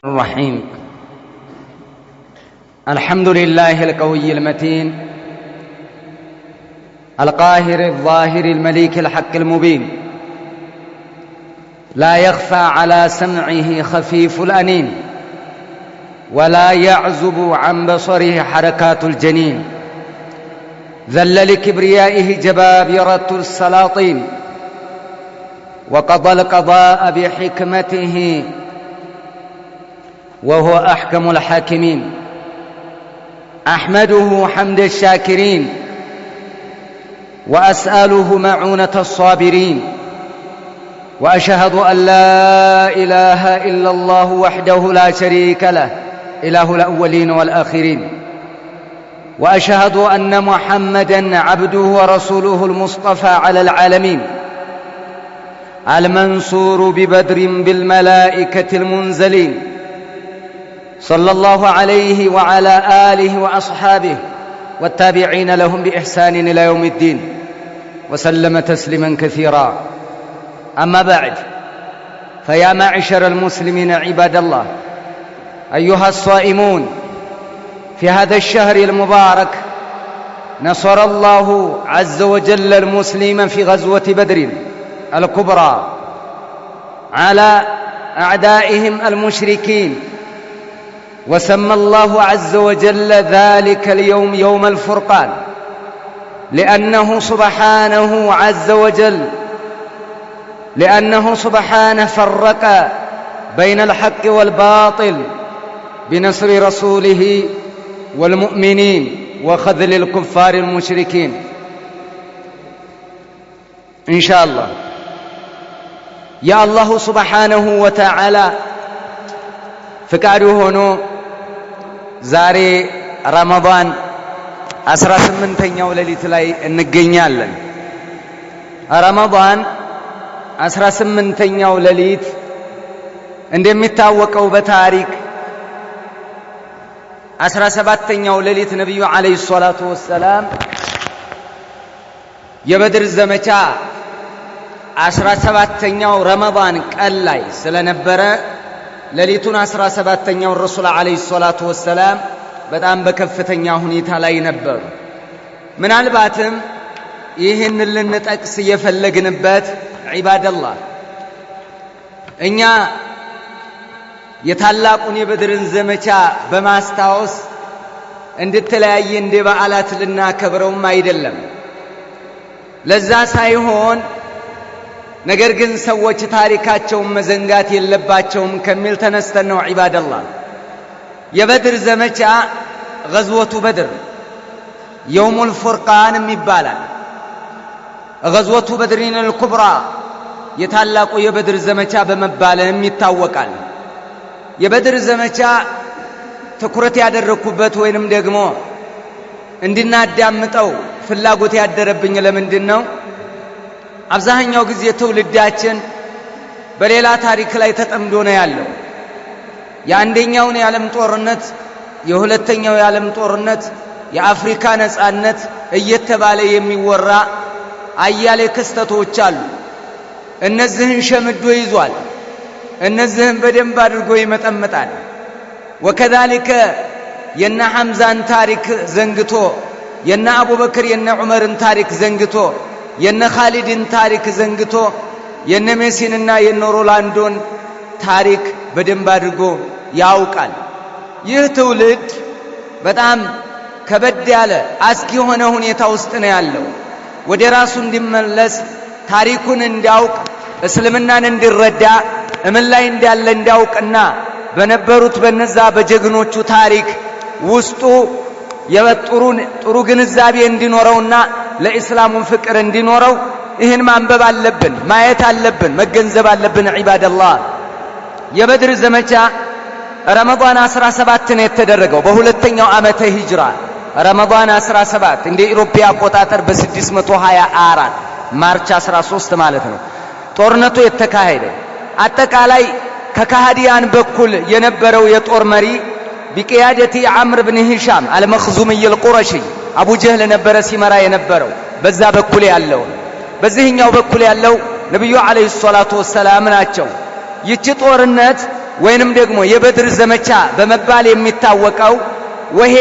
الرحيم. الحمد لله القوي المتين القاهر الظاهر المليك الحق المبين، لا يخفى على سمعه خفيف الأنين، ولا يعزب عن بصره حركات الجنين. ذل لكبريائه جبابرة السلاطين، وقضى القضاء بحكمته وهو أحكم الحاكمين. أحمده حمد الشاكرين، وأسأله معونة الصابرين، وأشهد أن لا إله إلا الله وحده لا شريك له إله الأولين والآخرين، وأشهد أن محمدًا عبده ورسوله المصطفى على العالمين، المنصور ببدر بالملائكة المنزلين، صلى الله عليه وعلى آله وأصحابه والتابعين لهم بإحسان إلى يوم الدين، وسلم تسليما كثيرا. أما بعد، فيا معشر المسلمين عباد الله، أيها الصائمون، في هذا الشهر المبارك نصر الله عز وجل المسلمين في غزوة بدر الكبرى على أعدائهم المشركين، وسمى الله عز وجل ذلك اليوم يوم الفرقان، لأنه سبحانه فرق بين الحق والباطل بنصر رسوله والمؤمنين وخذل الكفار المشركين. إن شاء الله يا الله سبحانه وتعالى فقد ሆኖ ዛሬ ረመዳን 18ኛው ሌሊት ላይ እንገኛለን። ረመዳን 18ኛው ሌሊት እንደሚታወቀው በታሪክ 17ኛው ሌሊት ነብዩ አለይሂ ሰላቱ ወሰለም የበድር ዘመቻ 17ኛው ረመዳን ቀን ላይ ስለነበረ ሌሊቱን 17ኛው ረሱል አለይሂ ሰላቱ ወሰለም በጣም በከፍተኛ ሁኔታ ላይ ነበሩ። ምናልባትም ይህን ልንጠቅስ የፈለግንበት ዒባደላህ እኛ የታላቁን የበድርን ዘመቻ በማስታወስ እንድትለያየ እንደ በዓላት ልናከብረውም አይደለም። ለዛ ሳይሆን ነገር ግን ሰዎች ታሪካቸውን መዘንጋት የለባቸውም ከሚል ተነስተን ነው። ዒባደላህ የበድር ዘመቻ ገዝወቱ በድር የውሙል ፉርቃንም ይባላል። ገዝወቱ በድሪን አልኩብራ የታላቁ የበድር ዘመቻ በመባልም ይታወቃል። የበድር ዘመቻ ትኩረት ያደረኩበት ወይንም ደግሞ እንድናዳምጠው ፍላጎት ያደረብኝ ለምንድን ነው? አብዛኛው ጊዜ ትውልዳችን በሌላ ታሪክ ላይ ተጠምዶ ነው ያለው። የአንደኛውን የዓለም ጦርነት፣ የሁለተኛው የዓለም ጦርነት፣ የአፍሪካ ነጻነት እየተባለ የሚወራ አያሌ ክስተቶች አሉ። እነዚህን ሸምዶ ይዟል። እነዚህን በደንብ አድርጎ ይመጠምጣል። ወከዛሊከ የነ ሐምዛን ታሪክ ዘንግቶ፣ የነ አቡበክር የነ ዑመርን ታሪክ ዘንግቶ፣ የነ ኻሊድን ታሪክ ዘንግቶ፣ የነ ሜሲንና የነ ሮላንዶን ታሪክ በደንብ አድርጎ ያውቃል። ይህ ትውልድ በጣም ከበድ ያለ አስጊ የሆነ ሁኔታ ውስጥ ነው ያለው። ወደ ራሱ እንዲመለስ፣ ታሪኩን እንዲያውቅ፣ እስልምናን እንዲረዳ፣ እምን ላይ እንዳለ እንዲያውቅና በነበሩት በነዛ በጀግኖቹ ታሪክ ውስጡ ጥሩ ግንዛቤ እንዲኖረውና ለኢስላሙ ፍቅር እንዲኖረው ይህን ማንበብ አለብን፣ ማየት አለብን፣ መገንዘብ አለብን። ዒባደላህ የበድር ዘመቻ ረመዳን 17 ነው የተደረገው በሁለተኛው ዓመተ ሂጅራ ረመዳን 17 እንደ ኢሮፓ አቆጣጠር በ624 ማርች 13 ማለት ነው ጦርነቱ የተካሄደ። አጠቃላይ ከካህዲያን በኩል የነበረው የጦር መሪ ቢቂያደቲ አምር ብን ሂሻም አልመኽዙምይ አልቁረሺ አቡ ጀህል ነበረ ሲመራ የነበረው። በዛ በኩል ያለው በዚህኛው በኩል ያለው ነብዩ አለይሂ ሰላቱ ወሰላም ናቸው። ይቺ ጦርነት ወይንም ደግሞ የበድር ዘመቻ በመባል የሚታወቀው ወሄ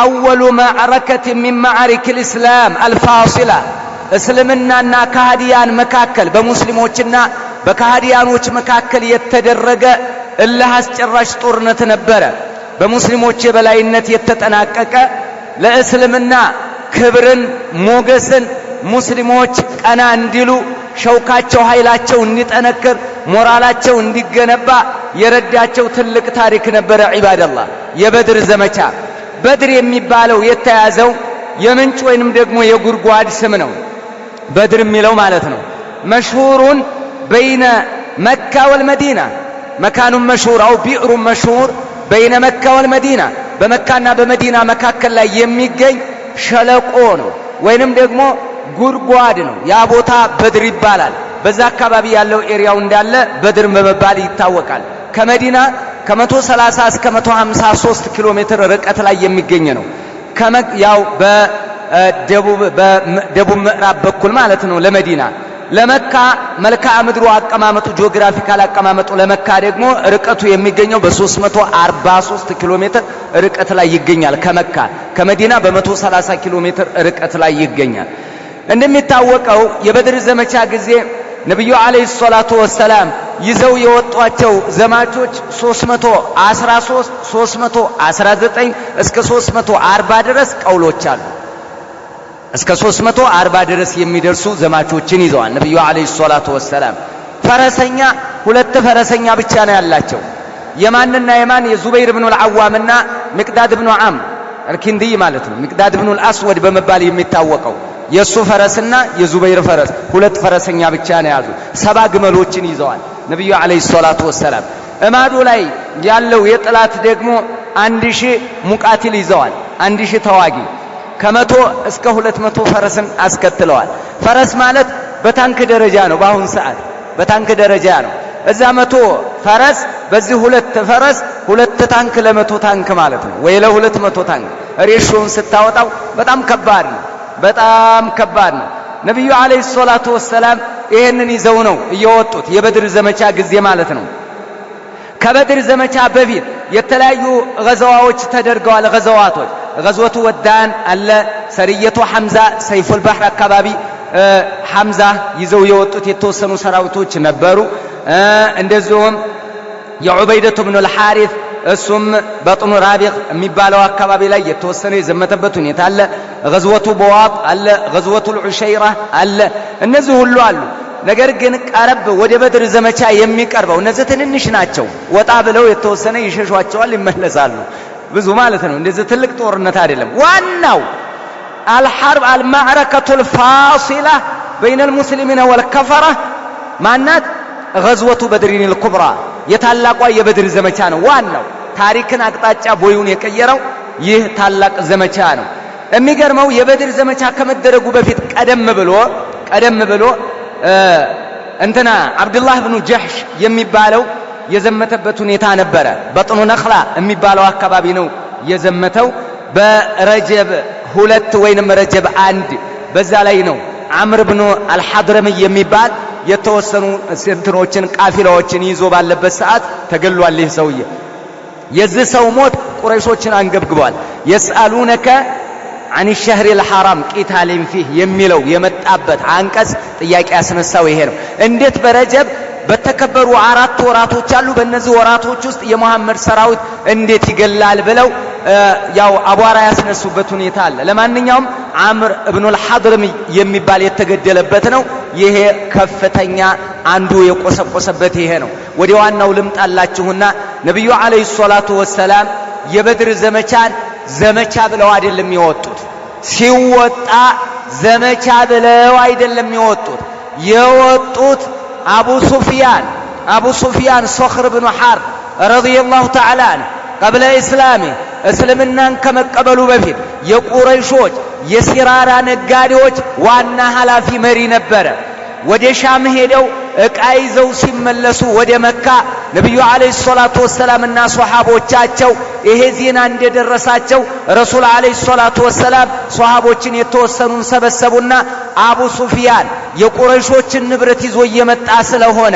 አወሉ ማዕረከት ሚን ማዕሪክ الاسلام الفاصله እስልምናና ከሃዲያን መካከል በሙስሊሞችና በከሃዲያኖች መካከል የተደረገ እልህ አስጨራሽ ጦርነት ነበረ። በሙስሊሞች የበላይነት የተጠናቀቀ ለእስልምና ክብርን ሞገስን ሙስሊሞች ቀና እንዲሉ ሸውካቸው ኃይላቸው እንዲጠነክር ሞራላቸው እንዲገነባ የረዳቸው ትልቅ ታሪክ ነበረ። ዒባደላህ የበድር ዘመቻ በድር የሚባለው የተያዘው የምንጭ ወይንም ደግሞ የጉድጓድ ስም ነው። በድር የሚለው ማለት ነው። መሽሁሩን በይነ መካ ወልመዲና መካኑን መሽሁር አው ቢዕሩን መሽሁር በይነ መካ ወልመዲና በመካና በመዲና መካከል ላይ የሚገኝ ሸለቆ ነው ወይንም ደግሞ ጉድጓድ ነው። ያ ቦታ በድር ይባላል። በዛ አካባቢ ያለው ኤሪያው እንዳለ በድር በመባል ይታወቃል። ከመዲና ከ130 እስከ 153 ኪሎ ሜትር ርቀት ላይ የሚገኝ ነው። ያው በደቡብ ምዕራብ በኩል ማለት ነው ለመዲና። ለመካ መልክዓ ምድሩ አቀማመጡ ጂኦግራፊካል አቀማመጡ ለመካ ደግሞ ርቀቱ የሚገኘው በ343 ኪሎ ሜትር ርቀት ላይ ይገኛል። ከመካ ከመዲና በ130 ኪሎ ሜትር ርቀት ላይ ይገኛል። እንደሚታወቀው የበድር ዘመቻ ጊዜ ነብዩ አለይሂ ሰላቱ ወሰላም ይዘው የወጧቸው ዘማቾች 313 319 እስከ 340 ድረስ ቀውሎች አሉ። እስከ 340 ድረስ የሚደርሱ ዘማቾችን ይዘዋል ነብዩ አለይሂ ሰላቱ ወሰላም። ፈረሰኛ ሁለት ፈረሰኛ ብቻ ነው ያላቸው። የማንና የማን? የዙበይር ኢብኑ አልዓዋምና ሚቅዳድ ኢብኑ ዓምር አልኪንዲ ማለት ነው። ሚቅዳድ ኢብኑ አልአስወድ በመባል የሚታወቀው የሱ ፈረስና የዙበይር ፈረስ ሁለት ፈረሰኛ ብቻ ነው ያዙ። 70 ግመሎችን ይዘዋል ነብዩ አለይሂ ሰላቱ ወሰላም። እማዱ ላይ ያለው የጥላት ደግሞ 1000 ሙቃቲል ይዘዋል። 1000 ተዋጊ ከ100 እስከ 200 ፈረስን አስከትለዋል። ፈረስ ማለት በታንክ ደረጃ ነው። በአሁን ሰዓት በታንክ ደረጃ ነው። እዛ 100 ፈረስ በዚህ ሁለት ፈረስ ሁለት ታንክ ለ100 ታንክ ማለት ነው። ወይ ለ200 ታንክ ሬሾውን ስታወጣው በጣም ከባድ ነው። በጣም ከባድ ነው። ነብዩ አለይሂ ሰላቱ ወሰላም ይሄንን ይዘው ነው እየወጡት የበድር ዘመቻ ጊዜ ማለት ነው። ከበድር ዘመቻ በፊት የተለያዩ ገዘዋዎች ተደርገዋል። ገዘዋቶች ገዝወቱ ወዳን አለ፣ ሰሪየቱ ሐምዛ ሰይፉል ባህር አካባቢ ሐምዛ ይዘው የወጡት የተወሰኑ ሰራዊቶች ነበሩ። እንደዚሁም የዑበይደቱ ኢብኑ አልሐሪስ እሱም በጥኑ ራቢቅ የሚባለው አካባቢ ላይ የተወሰነ የዘመተበት ሁኔታ አለ። ገዝወቱ በዋጥ አለ፣ ገዝወቱ ዑሸይራ አለ። እነዚህ ሁሉ አሉ። ነገር ግን ቀረብ ወደ በድር ዘመቻ የሚቀርበው እነዚህ ትንንሽ ናቸው። ወጣ ብለው የተወሰነ ይሸሿቸዋል፣ ይመለሳሉ። ብዙ ማለት ነው። እንደዚህ ትልቅ ጦርነት አይደለም። ዋናው አልሐርብ አልማዕረከቱል ፋሲላ በይነል ሙስሊሚን ወልከፈራ ማናት? ገዝወቱ በድሪኒል ኩብራ የታላቋ የበድር ዘመቻ ነው። ዋናው ታሪክን አቅጣጫ ቦዩን የቀየረው ይህ ታላቅ ዘመቻ ነው። የሚገርመው የበድር ዘመቻ ከመደረጉ በፊት ቀደም ብሎ እንትና አብዱላህ ኢብኑ ጀህሽ የሚባለው የዘመተበት ሁኔታ ነበረ። በጥኑ ነኽላ የሚባለው አካባቢ ነው የዘመተው። በረጀብ 2 ወይንም ረጀብ 1 በዛ ላይ ነው አምር ኢብኑ አልሐድረሚ የሚባል የተወሰኑ እንትኖችን ቃፊላዎችን ይዞ ባለበት ሰዓት ተገሏል። ይህ ሰውዬ የዚህ ሰው ሞት ቁረይሾችን አንገብግቧል። የስአሉነከ عن الشهر الحرام قتال فيه የሚለው የመጣበት አንቀጽ ጥያቄ ያስነሳው ይሄ ነው። እንዴት በረጀብ በተከበሩ 4 ወራቶች አሉ፣ በእነዚህ ወራቶች ውስጥ የመሐመድ ሰራዊት እንዴት ይገላል ብለው ያው አቧራ ያስነሱበት ሁኔታ አለ። ለማንኛውም አምር ኢብኑ አልሐድረሚ የሚባል የተገደለበት ነው። ይሄ ከፍተኛ አንዱ የቆሰቆሰበት ይሄ ነው። ወደ ዋናው ልምጣላችሁና ነብዩ አለይሂ ሰላቱ ወሰላም የበድር ዘመቻን ዘመቻ ብለው አይደለም የወጡት። ሲወጣ ዘመቻ ብለው አይደለም የወጡት አቡ ሱፊያን ሶኽር ብኑ ሐርብ ረዲየላሁ ተዓላ ዐንሁ ቀብለ ኢስላሚ እስልምናን ከመቀበሉ በፊት የቁረይሾች የሲራራ ነጋዴዎች ዋና ኃላፊ መሪ ነበረ። ወደ ሻም ሄደው ዕቃ ይዘው ሲመለሱ ወደ መካ ነብዩ አለይሂ ሰላቱ ወሰላምና ሷሃቦቻቸው ይሄ ዜና እንደደረሳቸው ረሱል አለይሂ ሰላቱ ወሰላም ሷሃቦችን የተወሰኑን ሰበሰቡና አቡ ሱፊያን የቁረይሾችን ንብረት ይዞ እየመጣ ስለሆነ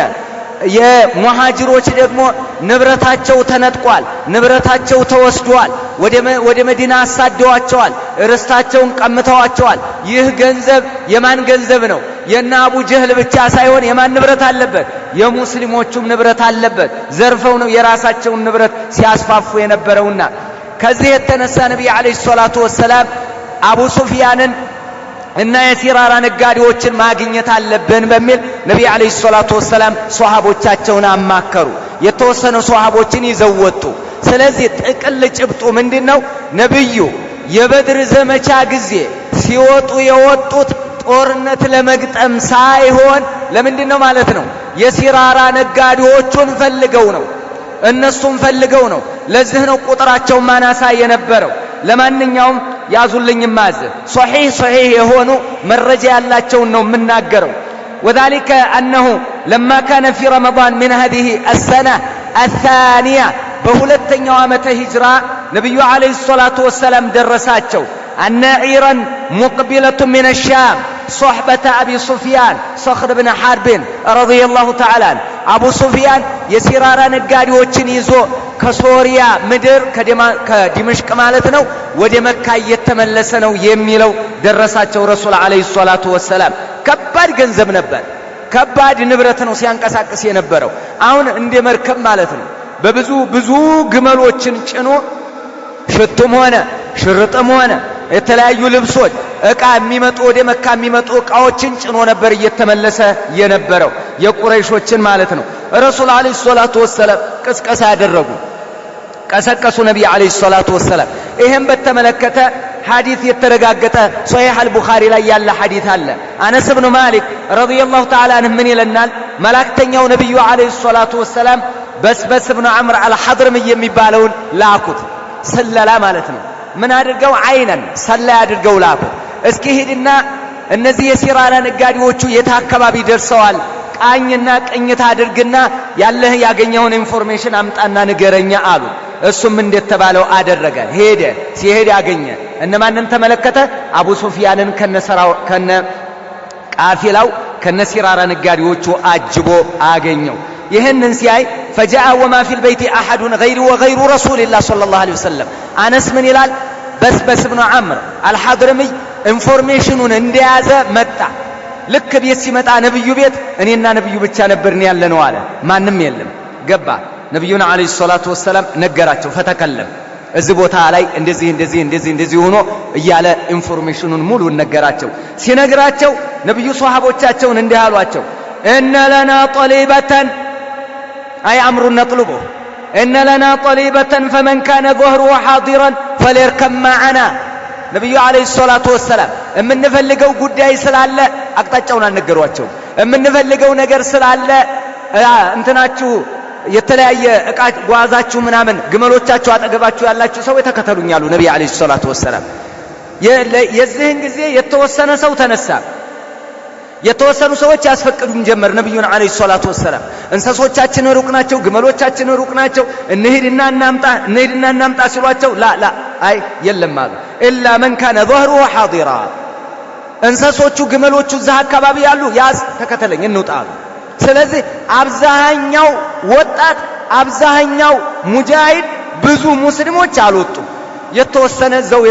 የሙሃጅሮች ደግሞ ንብረታቸው ተነጥቋል፣ ንብረታቸው ተወስዷል፣ ወደ መዲና አሳደዋቸዋል፣ ርስታቸውን ቀምተዋቸዋል። ይህ ገንዘብ የማን ገንዘብ ነው? የነ አቡ ጀህል ብቻ ሳይሆን የማን ንብረት አለበት? የሙስሊሞቹም ንብረት አለበት። ዘርፈው ነው የራሳቸውን ንብረት ሲያስፋፉ የነበረውና ከዚህ የተነሳ ነብዩ አለይሂ ሰላቱ ወሰላም አቡ ሱፊያንን እና የሲራራ ነጋዴዎችን ማግኘት አለብን በሚል ነብዩ አለይሂ ሰላቱ ወሰላም ሷሃቦቻቸውን አማከሩ። የተወሰኑ ሷሃቦችን ይዘው ወጡ። ስለዚህ ጥቅል ጭብጡ ምንድነው? ነብዩ የበድር ዘመቻ ጊዜ ሲወጡ የወጡት ጦርነት ለመግጠም ሳይሆን ለምንድነው ማለት ነው? የሲራራ ነጋዴዎቹን ፈልገው ነው፣ እነሱም ፈልገው ነው። ለዚህ ነው ቁጥራቸው ማናሳ የነበረው። ለማንኛውም ያዙልኝ ማዝ ሶሒህ የሆኑ መረጃ ያላቸውን ነው የምናገረው። وذلك أنه لما كان في رمضان من هذه السنة الثانية بهلتنيو عامة هجرة نبي عليه الصلاة والسلام درساتشو أن عيرا مقبلة من الشام صحبة أبي سفيان صخر بن حرب رضي الله تعالى عنه أبو سفيان يسيرارا نقاري وچنيزو كسوريا مدر كدمشق مالتنو ودي مكة يتملسنو يميلو درساتشو رسول عليه الصلاة والسلام ከባድ ገንዘብ ነበር፣ ከባድ ንብረት ነው ሲያንቀሳቅስ የነበረው። አሁን እንደ መርከብ ማለት ነው። በብዙ ግመሎችን ጭኖ ሽቱም ሆነ ሽርጥም ሆነ የተለያዩ ልብሶች ዕቃ የሚመጡ ወደ መካ የሚመጡ ዕቃዎችን ጭኖ ነበር እየተመለሰ የነበረው የቁረይሾችን ማለት ነው። ረሱል አለይሂ ሰላቱ ወሰለም ቅስቀሳ ያደረጉ ቀሰቀሱ ነብዩ አለይሂ ሰላቱ ወሰለም። ይሄን በተመለከተ ሐዲስ የተረጋገጠ ሶሒህ አልቡኻሪ ላይ ያለ ሐዲስ አለ። አነስ ኢብኑ ማሊክ ረዲየላሁ ተዓላ ዐንሁ ምን ይለናል? መላእክተኛው ነብዩ አለይሂ ሰላቱ ወሰላም በስበስ ኢብኑ ዐምር አልሐድረሚ የሚባለውን ላኩት። ስለላ ማለት ነው። ምን አድርገው? አይነን ሰላይ አድርገው ላኩት። እስኪ ሂድና እነዚህ የሲራራ ነጋዴዎቹ የት አካባቢ ደርሰዋል ቃኝና ቅኝት አድርግና ያለህ ያገኘውን ኢንፎርሜሽን አምጣና ንገረኛ አሉ። እሱም እንደተባለው አደረገ። ሄደ። ሲሄድ ያገኘ እነማንን ተመለከተ? አቡ ሱፊያንን ከነ ቃፊላው ከነ ሲራራ ነጋዴዎቹ አጅቦ አገኘው። ይህንን ሲያይ ፈጃአ ወማ ፊል በይቲ አሐዱን ገይሩ ረሱልላህ ሰለላሁ ዐለይሂ ወሰለም። አነስ ምን ይላል? በስበስ ኢብኑ ዐምር አልሐድረሚ ኢንፎርሜሽኑን እንደያዘ መጣ። ልክ ቤት ሲመጣ ነብዩ ቤት እኔና ነብዩ ብቻ ነበርን ያለነው አለ። ማንም የለም። ገባ። ነብዩና አለይሂ ሰላቱ ወሰለም ነገራቸው። ፈተከለም እዚህ ቦታ ላይ እንደዚህ ሆኖ እያለ ኢንፎርሜሽኑን ሙሉ ነገራቸው። ሲነግራቸው ነብዩ ሷሃቦቻቸውን እንዲህ አሏቸው፣ እነ ለና ጠሊበተን አይ አምሩን ነጥልቦ እነ ለና ጠሊበተን ፈመን ካነ ظهره حاضرا فليركب معنا። ነብዩ አለይሂ ሰላቱ ወሰለም የምንፈልገው ጉዳይ ስላለ አቅጣጫውን አልነገሯቸው። የምንፈልገው ነገር ስላለ እንትናችሁ የተለያየ ዕቃ ጓዛችሁ ምናምን ግመሎቻችሁ አጠገባችሁ ያላችሁ ሰው ተከተሉኛሉ ነብዩ አለይሂ ሰላቱ ወሰለም። የዚህን ጊዜ የተወሰነ ሰው ተነሳ። የተወሰኑ ሰዎች ያስፈቅዱን ጀመር ነብዩን አለይሂ ሰላቱ ወሰለም። እንሰሶቻችን ሩቅ ናቸው፣ ግመሎቻችን ሩቅ ናቸው፣ እንሂድና እናምጣ ሲሏቸው ላ አይ የለም አሉ። ኢላ መን ካነ ظهره حاضرا እንሰሶቹ ግመሎቹ እዛ አካባቢ ያሉ ያዝ ተከተለኝ እንውጣ አሉ። ስለዚህ አብዛኛው ወጣት አብዛኛው ሙጃሂድ ብዙ ሙስሊሞች አልወጡም። የተወሰነ ዘው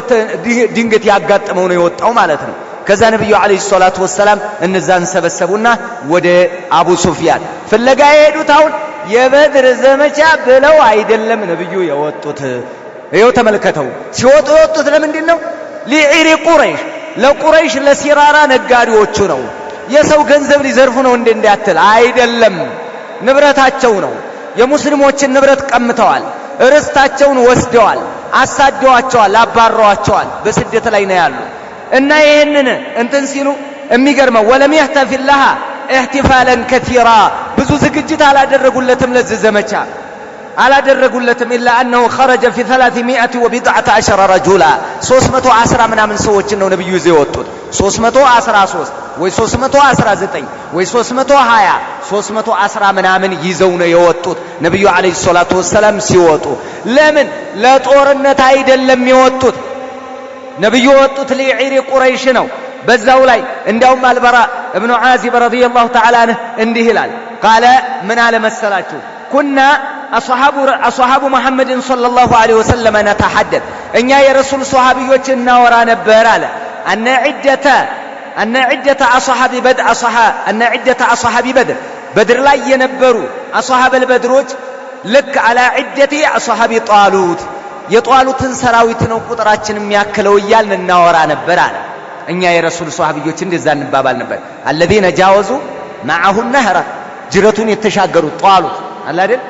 ድንገት ያጋጠመው ነው የወጣው ማለት ነው። ከዛ ነብዩ አለይሂ ሰላቱ ወሰለም እነዛን ሰበሰቡና ወደ አቡ ሱፊያን ፍለጋ የሄዱት አሁን የበድር ዘመቻ ብለው አይደለም ነብዩ የወጡት። ይኸው ተመልከተው። ሲወጡ የወጡት ለምንድን ነው? ሊዒሪ ቁረይሽ ለቁረይሽ ለሲራራ ነጋዴዎቹ ነው። የሰው ገንዘብ ሊዘርፉ ነው እንዳትል አይደለም፣ ንብረታቸው ነው። የሙስሊሞችን ንብረት ቀምተዋል፣ ርስታቸውን ወስደዋል፣ አሳደዋቸዋል፣ አባረዋቸዋል። በስደት ላይ ነው ያሉ እና ይሄንን እንትን ሲሉ የሚገርመው ወለም يحتفل لها احتفالا كثيرا ብዙ ዝግጅት አላደረጉለትም ለዚህ ዘመቻ አላደረጉለትም። ኢላ انه خرج في 319 رجلا 310 ምናምን ሰዎችን ነው ነብዩ ይዘው የወጡት። 313 ወይ 319 ወይ 320 310 ምናምን ይዘው ነው የወጡት ነብዩ አለይሂ ሰላቱ ወሰለም ሲወጡ። ለምን? ለጦርነት አይደለም የወጡት። ነብዩ ወጡት ሊዒሪ ቁረይሽ ነው። በዛው ላይ እንዲያውም ابن عازب رضي الله تعالى عنه እንዲህ ይላል قال من على مسلاችሁ كنا أصحاب محمد صلى الله عليه وسلم نتحدث እኛ የረሱል ሷሃቢዎች እናወራ ነበር አለ أن عدة أصحاب بدر بدر ላይ የነበሩ أصحاب البدروች ልክ على عدة أصحاب طالوت የጧሉትን ሰራዊት ነው ቁጥራችን የሚያከለው ይያልን እናወራ ነበር አለ እኛ የረሱል ሷሃቢዎች እንደዛ እንባባል ነበር الذين جاوزوا معه النهر ጅረቱን የተሻገሩት ጧሉት አለ አይደል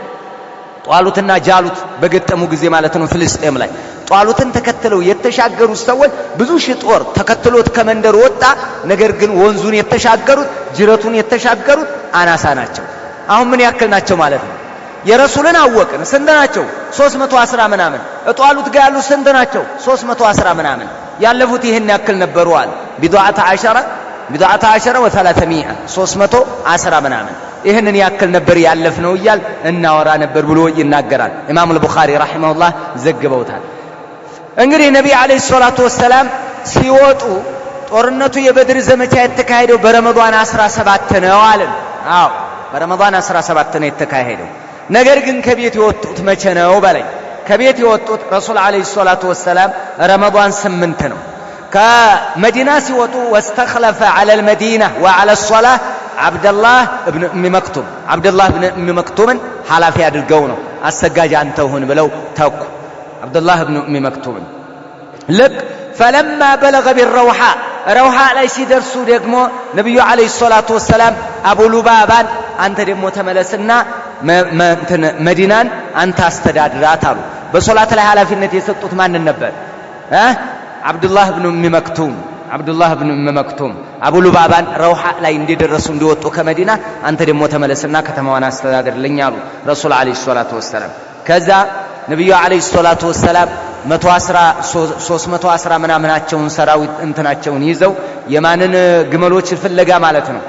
ጧሉትና ጃሉት በገጠሙ ጊዜ ማለት ነው ፍልስጤም ላይ ጧሉትን ተከትለው የተሻገሩ ሰዎች ብዙ ሺህ ጦር ተከትሎት ከመንደር ወጣ ነገር ግን ወንዙን የተሻገሩት ጅረቱን የተሻገሩት አናሳ ናቸው አሁን ምን ያክል ናቸው ማለት ነው የረሱልን አወቅን ስንት ናቸው 310 ምናምን ጧሉት ጋር ያሉ ስንት ናቸው 310 ምናምን ያለፉት ይሄን ያክል ነበሩ አለ ቢዱዓተ 10 و300 310 ምናምን ይሄንን ያክል ነበር ያለፍነው ይያል እናወራ ነበር ብሎ ይናገራል ኢማሙ አልቡኻሪ ረሂመሁላህ ዘግበውታል እንግዲህ ነብዩ አለይሂ ሰላቱ ወሰለም ሲወጡ ጦርነቱ የበድር ዘመቻ የተካሄደው በረመዳን 17 ነው አለን አዎ በረመዳን 17 ነው የተካሄደው ነገር ግን ከቤት የወጡት መቼ ነው በላይ ከቤት የወጡት ረሱል አለይሂ ሰላቱ ወሰለም ረመዳን 8 ነው ከመዲና ሲወጡ واستخلف على المدينة وعلى الصلاة عبد الله بن ام مكتوم ሐላፊ አድርገው ነው አሰጋጅ አንተውን ብለው ተኩ عبد الله بن ام مكتوم لك فلما بلغ بالروحاء ላይ ሲደርሱ ደግሞ ነብዩ አለይሂ ሰላቱ ወሰለም አቡ ሉባባን አንተ ደግሞ ተመለስና መዲናን አንተ አስተዳድራት አሉ በሶላት ላይ ሐላፊነት የሰጡት ማን ነበር عبد الله بن ام مكتوم አቡ ሉባባን ረውሃ ላይ እንዲደረሱ እንዲወጡ ከመዲና አንተ ደግሞ ተመለስና ከተማዋን አስተዳድርልኝ አሉ ረሱል አለይሂ ሰላቱ ወሰለም ከዛ ነብዩ አለይሂ ሰላቱ ወሰለም 310 ምናምናቸውን ሰራዊት እንትናቸውን ይዘው የማንን ግመሎች ፍለጋ ማለት ነው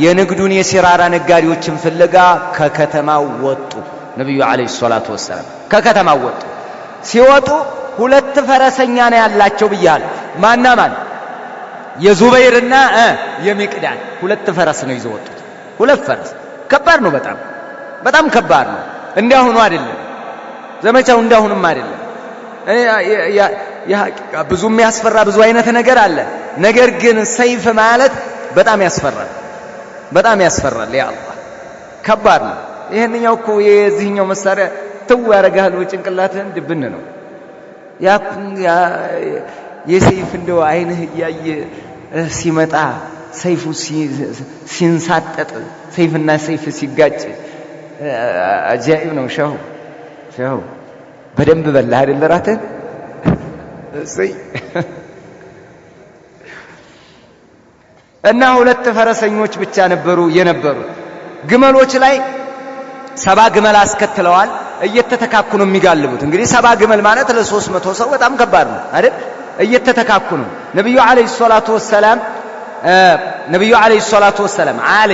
የንግዱን የሲራራ ነጋዴዎችን ፍለጋ ከከተማው ወጡ ነብዩ አለይሂ ሰላቱ ወሰለም ከከተማው ወጡ ሲወጡ ሁለት ፈረሰኛ ነው ያላቸው ብያል ማን የዙበይርና የሚቅዳን ሁለት ፈረስ ነው ይዘው ወጡት ሁለት ፈረስ ከባድ ነው በጣም ከባድ ነው እንዲያሁኑ አይደለም ዘመቻው እንዲያሁንም አይደለም ያ ብዙ የሚያስፈራ ብዙ አይነት ነገር አለ ነገር ግን ሰይፍ ማለት በጣም ያስፈራል ያ አላህ ከባድ ነው ይሄንኛው እኮ የዚህኛው መሳሪያ ተው ያረጋል ጭንቅላትህን ድብን ነው ያ የሰይፍ እንደው አይንህ ያየ ሲመጣ ሰይፉ ሲንሳጠጥ ሰይፍና ሰይፍ ሲጋጭ አጃኢብ ነው ሸው በደንብ በላ አይደል ራተህ እሰይ እና ሁለት ፈረሰኞች ብቻ ነበሩ የነበሩት ግመሎች ላይ 70 ግመል አስከትለዋል እየተተካኩ ነው የሚጋልቡት እንግዲህ 70 ግመል ማለት ለ300 ሰው በጣም ከባድ ነው አይደል እየተተካኩ ነው ነብዩ አለይሂ ሰላቱ ወሰለም አሊ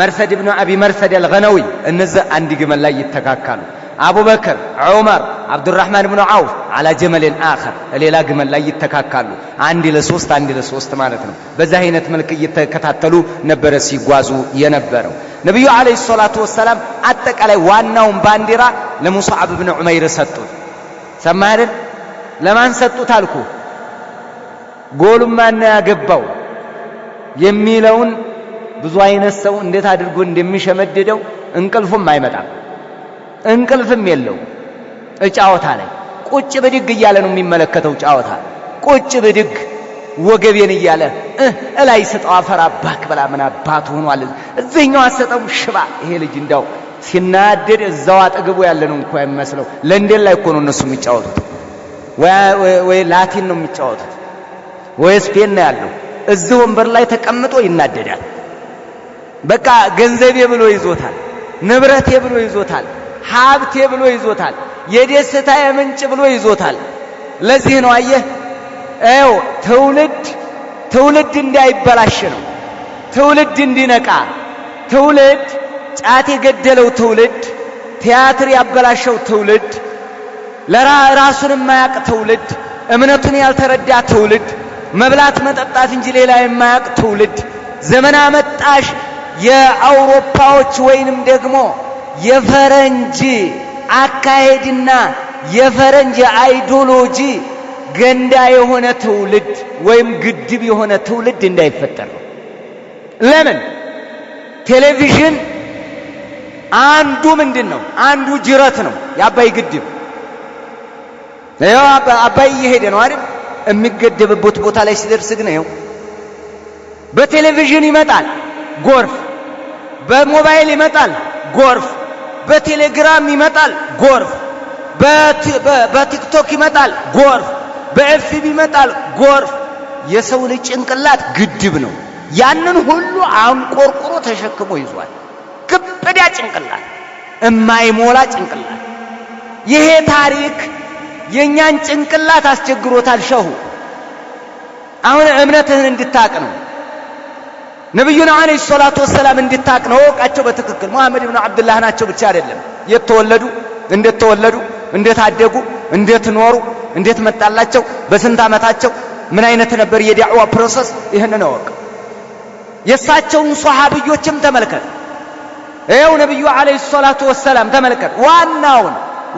መርሰድ ኢብኑ አቢ መርሰድ አልገነዊ እነዚህ አንድ ግመል ላይ ይተካካሉ አቡ በከር ዑመር አብዱራህማን ኢብኑ አውፍ على جمل اخر ሌላ ግመል ላይ ይተካካሉ አንድ ለ3 ማለት ነው በዛ አይነት መልክ እየተከታተሉ ነበር ሲጓዙ የነበረው ነብዩ አለይሂ ሰላቱ ወሰለም አጠቃላይ ዋናውን ባንዲራ ለሙስዓብ ኢብኑ ዑመይር ሰጡት ሰማህ ለማን ሰጡት አልኩ ጎሉን ማን ያገባው የሚለውን ብዙ አይነት ሰው እንዴት አድርጎ እንደሚሸመድደው እንቅልፉም አይመጣም እንቅልፍም የለው ጫወታ ላይ ቁጭ ብድግ እያለ ነው የሚመለከተው ጫወታ ቁጭ ብድግ ወገቤን እያለ እላይ ስጠው አፈር አባክ በላ ምን አባቱ ሆኗል እዚህኛው አሰጠው ሽባ ይሄ ልጅ እንዳው ሲናደድ እዛው አጠገቡ ያለ ነው እንኳን አይመስለው ለንደን ላይ እኮ ነው እነሱ የሚጫወቱት ወይ ላቲን ነው የሚጫወቱት ወይ ስፔን ነው ያለው እዚህ ወንበር ላይ ተቀምጦ ይናደዳል በቃ ገንዘቤ ብሎ ይዞታል ንብረቴ ብሎ ይዞታል ሀብቴ ብሎ ይዞታል የደስታዬ ምንጭ ብሎ ይዞታል ለዚህ ነው አየህ ትውልድ እንዳይበላሽ ነው ትውልድ እንዲነቃ ትውልድ ጫት የገደለው ትውልድ ቲያትር ያበላሸው ትውልድ ለራሱን የማያቅ ትውልድ እምነቱን ያልተረዳ ትውልድ መብላት መጠጣት እንጂ ሌላ የማያቅ ትውልድ ዘመን አመጣሽ የአውሮፓዎች ወይንም ደግሞ የፈረንጅ አካሄድና የፈረንጅ አይዲዮሎጂ ገንዳ የሆነ ትውልድ ወይም ግድብ የሆነ ትውልድ እንዳይፈጠር ነው። ለምን ቴሌቪዥን አንዱ ምንድነው? አንዱ ጅረት ነው። የአባይ ግድብ አባይ እየሄደ ነው አይደል? የሚገደብበት ቦታ ላይ ሲደርስ ግን ነው በቴሌቪዥን ይመጣል ጎርፍ፣ በሞባይል ይመጣል ጎርፍ፣ በቴሌግራም ይመጣል ጎርፍ፣ በቲክቶክ ይመጣል ጎርፍ፣ በኤፍቢ ይመጣል ጎርፍ። የሰው ልጅ ጭንቅላት ግድብ ነው። ያንን ሁሉ አንቆርቁሮ ተሸክሞ ይዟል። ግብዳ ጭንቅላት፣ እማይሞላ ጭንቅላት። ይሄ ታሪክ የኛን ጭንቅላት አስቸግሮታል። ሸሁ አሁን እምነትህን እንድታቅ ነው። ነብዩና አለይሂ ሰላቱ ወሰላም እንድታቅ ነው። ወቃቸው በትክክል መሐመድ ኢብኑ አብዱላህ ናቸው ብቻ አይደለም። የተወለዱ እንዴት ተወለዱ፣ እንዴት አደጉ፣ እንዴት ኖሩ፣ እንዴት መጣላቸው፣ በስንት ዓመታቸው ምን አይነት ነበር የዳዕዋ ፕሮሰስ፣ ይሄንን ነው። የሳቸውን ሷሃቢዮችም ተመልከት። ይኸው ነብዩ አለይሂ ሰላቱ ወሰላም ተመልከት።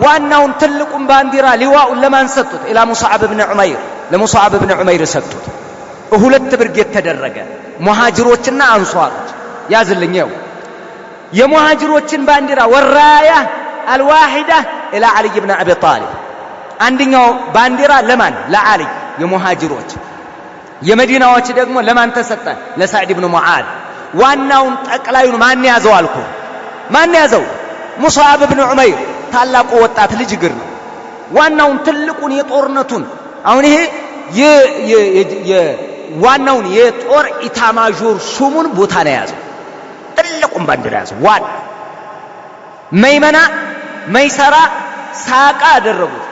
ዋናውን ትልቁን ባንዲራ ሊዋኡን ለማን ሰጡት? ኢላ ሙስዓብ ኢብኑ ዑመይር፣ ለሙስዓብ ኢብኑ ዑመይር ሰጡት። ሁለት ብርጌት ተደረገ፣ ሙሃጅሮችና አንሷሮች። ያዝልኝው የሙሃጅሮችን ባንዲራ ወራያ አልዋሂዳ ኢላ አሊ ኢብኑ አቢ ጣሊብ። አንደኛው ባንዲራ ለማን? ለአሊ የሙሃጅሮች። የመዲናዎች ደግሞ ለማን ተሰጠ? ለሳዕድ ኢብኑ ሙዓዝ። ዋናውን ጠቅላዩን ማን ያዘው አልኩ? ማን ያዘው? ሙስዓብ ኢብኑ ዑመይር ታላቁ ወጣት ልጅ እግር ነው። ዋናውን ትልቁን የጦርነቱን አሁን ይሄ ዋናውን የጦር ኢታማዦር ሹሙን ቦታ ነው ያዘው። ትልቁን ባንዲራ ያዘው። ዋና መይመና መይሰራ ሳቃ አደረጉት።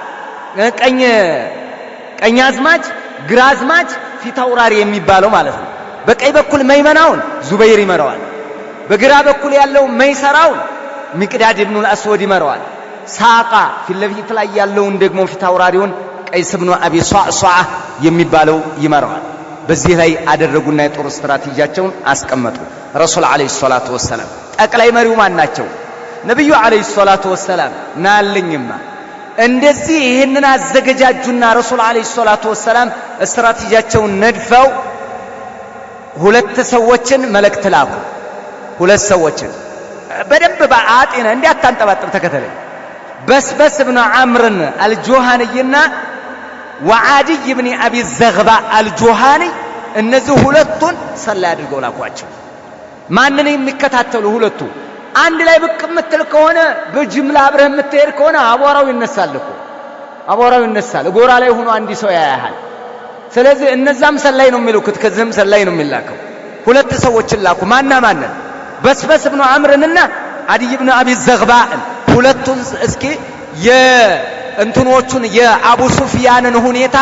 ቀኝ አዝማች ግራ አዝማች ፊት አውራሪ የሚባለው ማለት ነው። በቀኝ በኩል መይመናውን ዙበይር ይመራዋል። በግራ በኩል ያለው መይሰራውን ሚቅዳድ ኢብኑል አስወድ ይመራዋል። ሳቃ ፊት ለፊት ላይ ያለውን ደግሞ ፊት አውራሪውን ቀይስ ኢብኑ አቢ ሷዕሷዓ የሚባለው ይመራዋል። በዚህ ላይ አደረጉና የጦር ስትራቴጂያቸውን አስቀመጡ። ረሱል አለይሂ ሰላቱ ወሰላም ጠቅላይ መሪው ማን ናቸው? ነብዩ አለይሂ ሰላቱ ወሰላም ናልኝማ እንደዚህ ይሄንን አዘገጃጁና ረሱል አለይሂ ሰላቱ ወሰላም ስትራቴጂያቸውን ነድፈው ሁለት ሰዎችን መልእክት ላኩ። ሁለት ሰዎችን በደንብ በአጤና እንዲያታንጠባጥብ ተከተለኝ። በስበስ ኢብኑ ዐምርን አልጁሃንይና ወዓዲይ ኢብኑ አቢ ዘግባ አልጁሃኒ፣ እነዚህ ሁለቱን ሰላይ አድርገው ላኳቸው። ማንን የሚከታተሉ? ሁለቱ አንድ ላይ ብቅ የምትል ከሆነ በጅምላ አብረህ የምትሄድ ከሆነ አቧራው ይነሳል እኮ አቧራው ይነሳል። ጎራ ላይ ሆኖ አንድ ሰው ያያሃል። ስለዚህ እነዛም ሰላይ ነው የሚልኩት፣ ከዚህም ሰላይ ነው የሚላከው። ሁለት ሰዎችን ላኩ። ማንን? በስበስ ኢብኑ ዐምርንና ዓዲይ ኢብኑ አቢ ዘግባን። ሁለቱን እስኪ የእንትኖቹን የአቡ ሱፊያንን ሁኔታ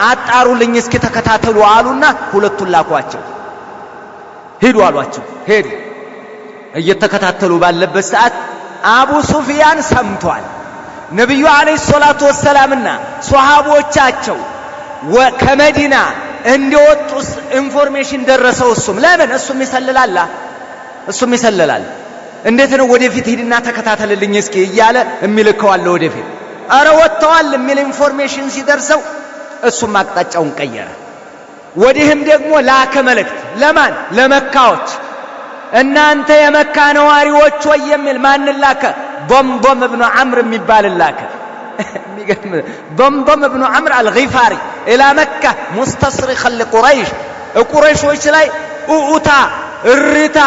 አጣሩልኝ እስኪ ተከታተሉ አሉና ሁለቱን ላኳቸው። ሄዱ አሏቸው። ሄዱ። እየተከታተሉ ባለበት ሰዓት አቡ ሱፊያን ሰምቷል። ነብዩ አለይሂ ሰላቱ ወሰላምና ሷሃቦቻቸው ከመዲና እንደወጡ ኢንፎርሜሽን ደረሰው። ለምን እሱም ይሰልላል። እንዴት ነው ወደፊት ሂድና ተከታተልልኝ እስኪ እያለ የሚልከዋል ወደፊት። አረ ወጥተዋል የሚል ኢንፎርሜሽን ሲደርሰው እሱም አቅጣጫውን ቀየረ። ወዲህም ደግሞ ላከ መልእክት። ለማን? ለመካዎች። እናንተ የመካ ነዋሪዎች ወይ የሚል ማን ላከ? ضمضم ابن عمرو የሚባል ላከ። የሚገርም ضمضم ابن عمرو አልጊፋሪ ኢላ መካ ሙስتصرخا لقريش። ቁረይሾች ላይ ኡኡታ እሪታ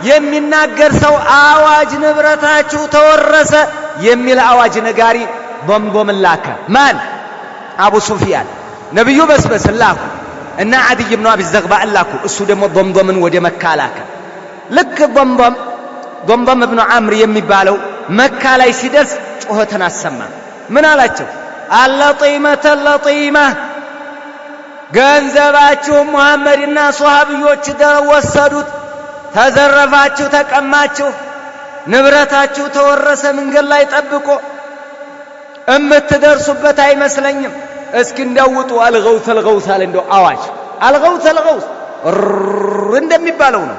የሚናገር ሰው አዋጅ ንብረታችሁ ተወረሰ የሚል አዋጅ ነጋሪ ضمضم ላከ። ማን? አቡ ሱፊያን። ነብዩ በስበስ ላኩ እና ዓዲይ ኢብኑ አቢ ዘግባ ላኩ። እሱ ደግሞ ضمضምን ወደ መካ ላከ። ልክ ضمضም ኢብኑ ዐምር የሚባለው መካ ላይ ሲደርስ ጩኸትን አሰማ። ምን አላቸው? አለጢመተ ለጢማ፣ ገንዘባችሁ ሙሐመድና ሷሃቢዮች ወሰዱት፣ ተዘረፋችሁ፣ ተቀማችሁ፣ ንብረታችሁ ተወረሰ። መንገድ ላይ ጠብቆ እምትደርሱበት አይመስለኝም። እስኪ እንደውጡ አልገውት አለ። እንደው አዋጅ አልገውት እንደሚባለው ነው።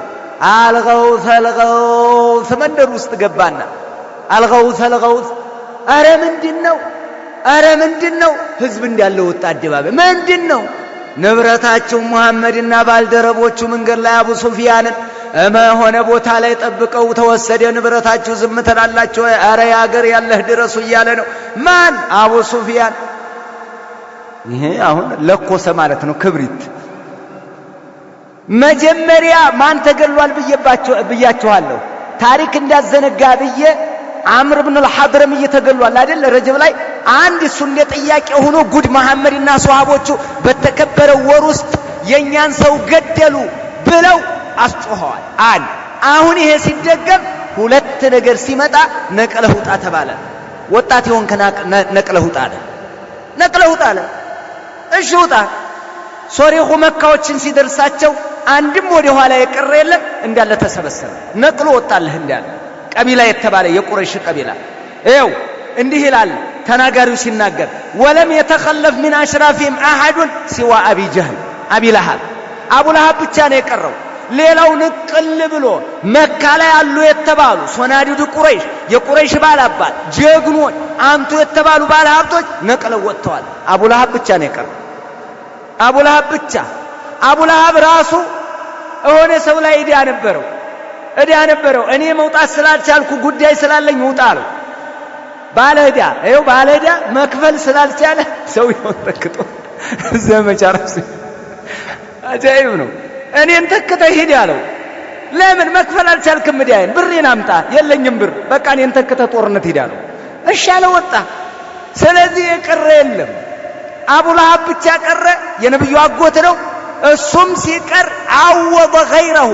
አልገውስ መንደር ውስጥ ገባና አልገውስ አረ ምንድነው ህዝብ እንዳለ ወጣ አደባባይ ምንድነው ንብረታቸው መሐመድና ባልደረቦቹ መንገድ ላይ አቡ ሱፊያንን ሆነ ቦታ ላይ ጠብቀው ተወሰደ ንብረታቸው ዝም ተላላቸው አረ ያገር ያለህ ድረሱ እያለ ነው ማን አቡ ሱፊያን ይሄ አሁን ለኮሰ ማለት ነው ክብሪት መጀመሪያ ማን ተገሏል ብያችኋለሁ ታሪክ እንዳዘነጋ ብዬ አምር ኢብኑ አልሐድረም እየተገሏል አይደል ረጀብ ላይ አንድ እሱ እንደ ጥያቄ ሆኖ ጉድ መሐመድና ሷሃቦቹ በተከበረው ወር ውስጥ የኛን ሰው ገደሉ ብለው አስጮኸዋል አን አሁን ይሄ ሲደገም ሁለት ነገር ሲመጣ ነቅለህ ውጣ ተባለ ወጣት ይሆንከና ነቅለህ ውጣ አለ እሺ ውጣ ሶሪሁ መካዎችን ሲደርሳቸው አንድም ወደ ኋላ የቀረ የለም እንዳለ ተሰበሰበ ነቅሎ ወጣልህ እንዳለ ቀቢላ የተባለ የቁረይሽ ቀቢላ ይው እንዲህ ይላል ተናጋሪው ሲናገር ወለም የተخلف من اشرافهم احد سوى ابي جهل ابي لهب አቡ ለሃብ ብቻ ነው የቀረው ሌላው ንቅል ብሎ መካ ላይ ያሉ የተባሉ ሶናዲዱ ቁረይሽ የቁረይሽ ባላባት ጀግኖች አንቱ የተባሉ ባለሀብቶች ነቅለው ወጥተዋል አቡ ለሃብ ብቻ ነው የቀረው አቡ ለሃብ ራሱ ሆነ ሰው ላይ እዳ ነበረው እኔ መውጣት ስላልቻልኩ ጉዳይ ስላለኝ ውጣለው ባለዳ መክፈል ስላልቻለ ሰው ይወጣክቶ ዘመቻ ራሱ አጃይብ ነው እኔን ተከተህ ሂድ ያለው ለምን መክፈል አልቻልክም እዳዬን ብሬን አምጣ የለኝም ብር በቃ እኔን ተከተህ ጦርነት ሂድ ያለው እሺ አለ ወጣ ስለዚህ የቀረ የለም አቡ ለሃብ ብቻ ቀረ የነብዩ አጎት ነው እሱም ሲቀር አወበ غيره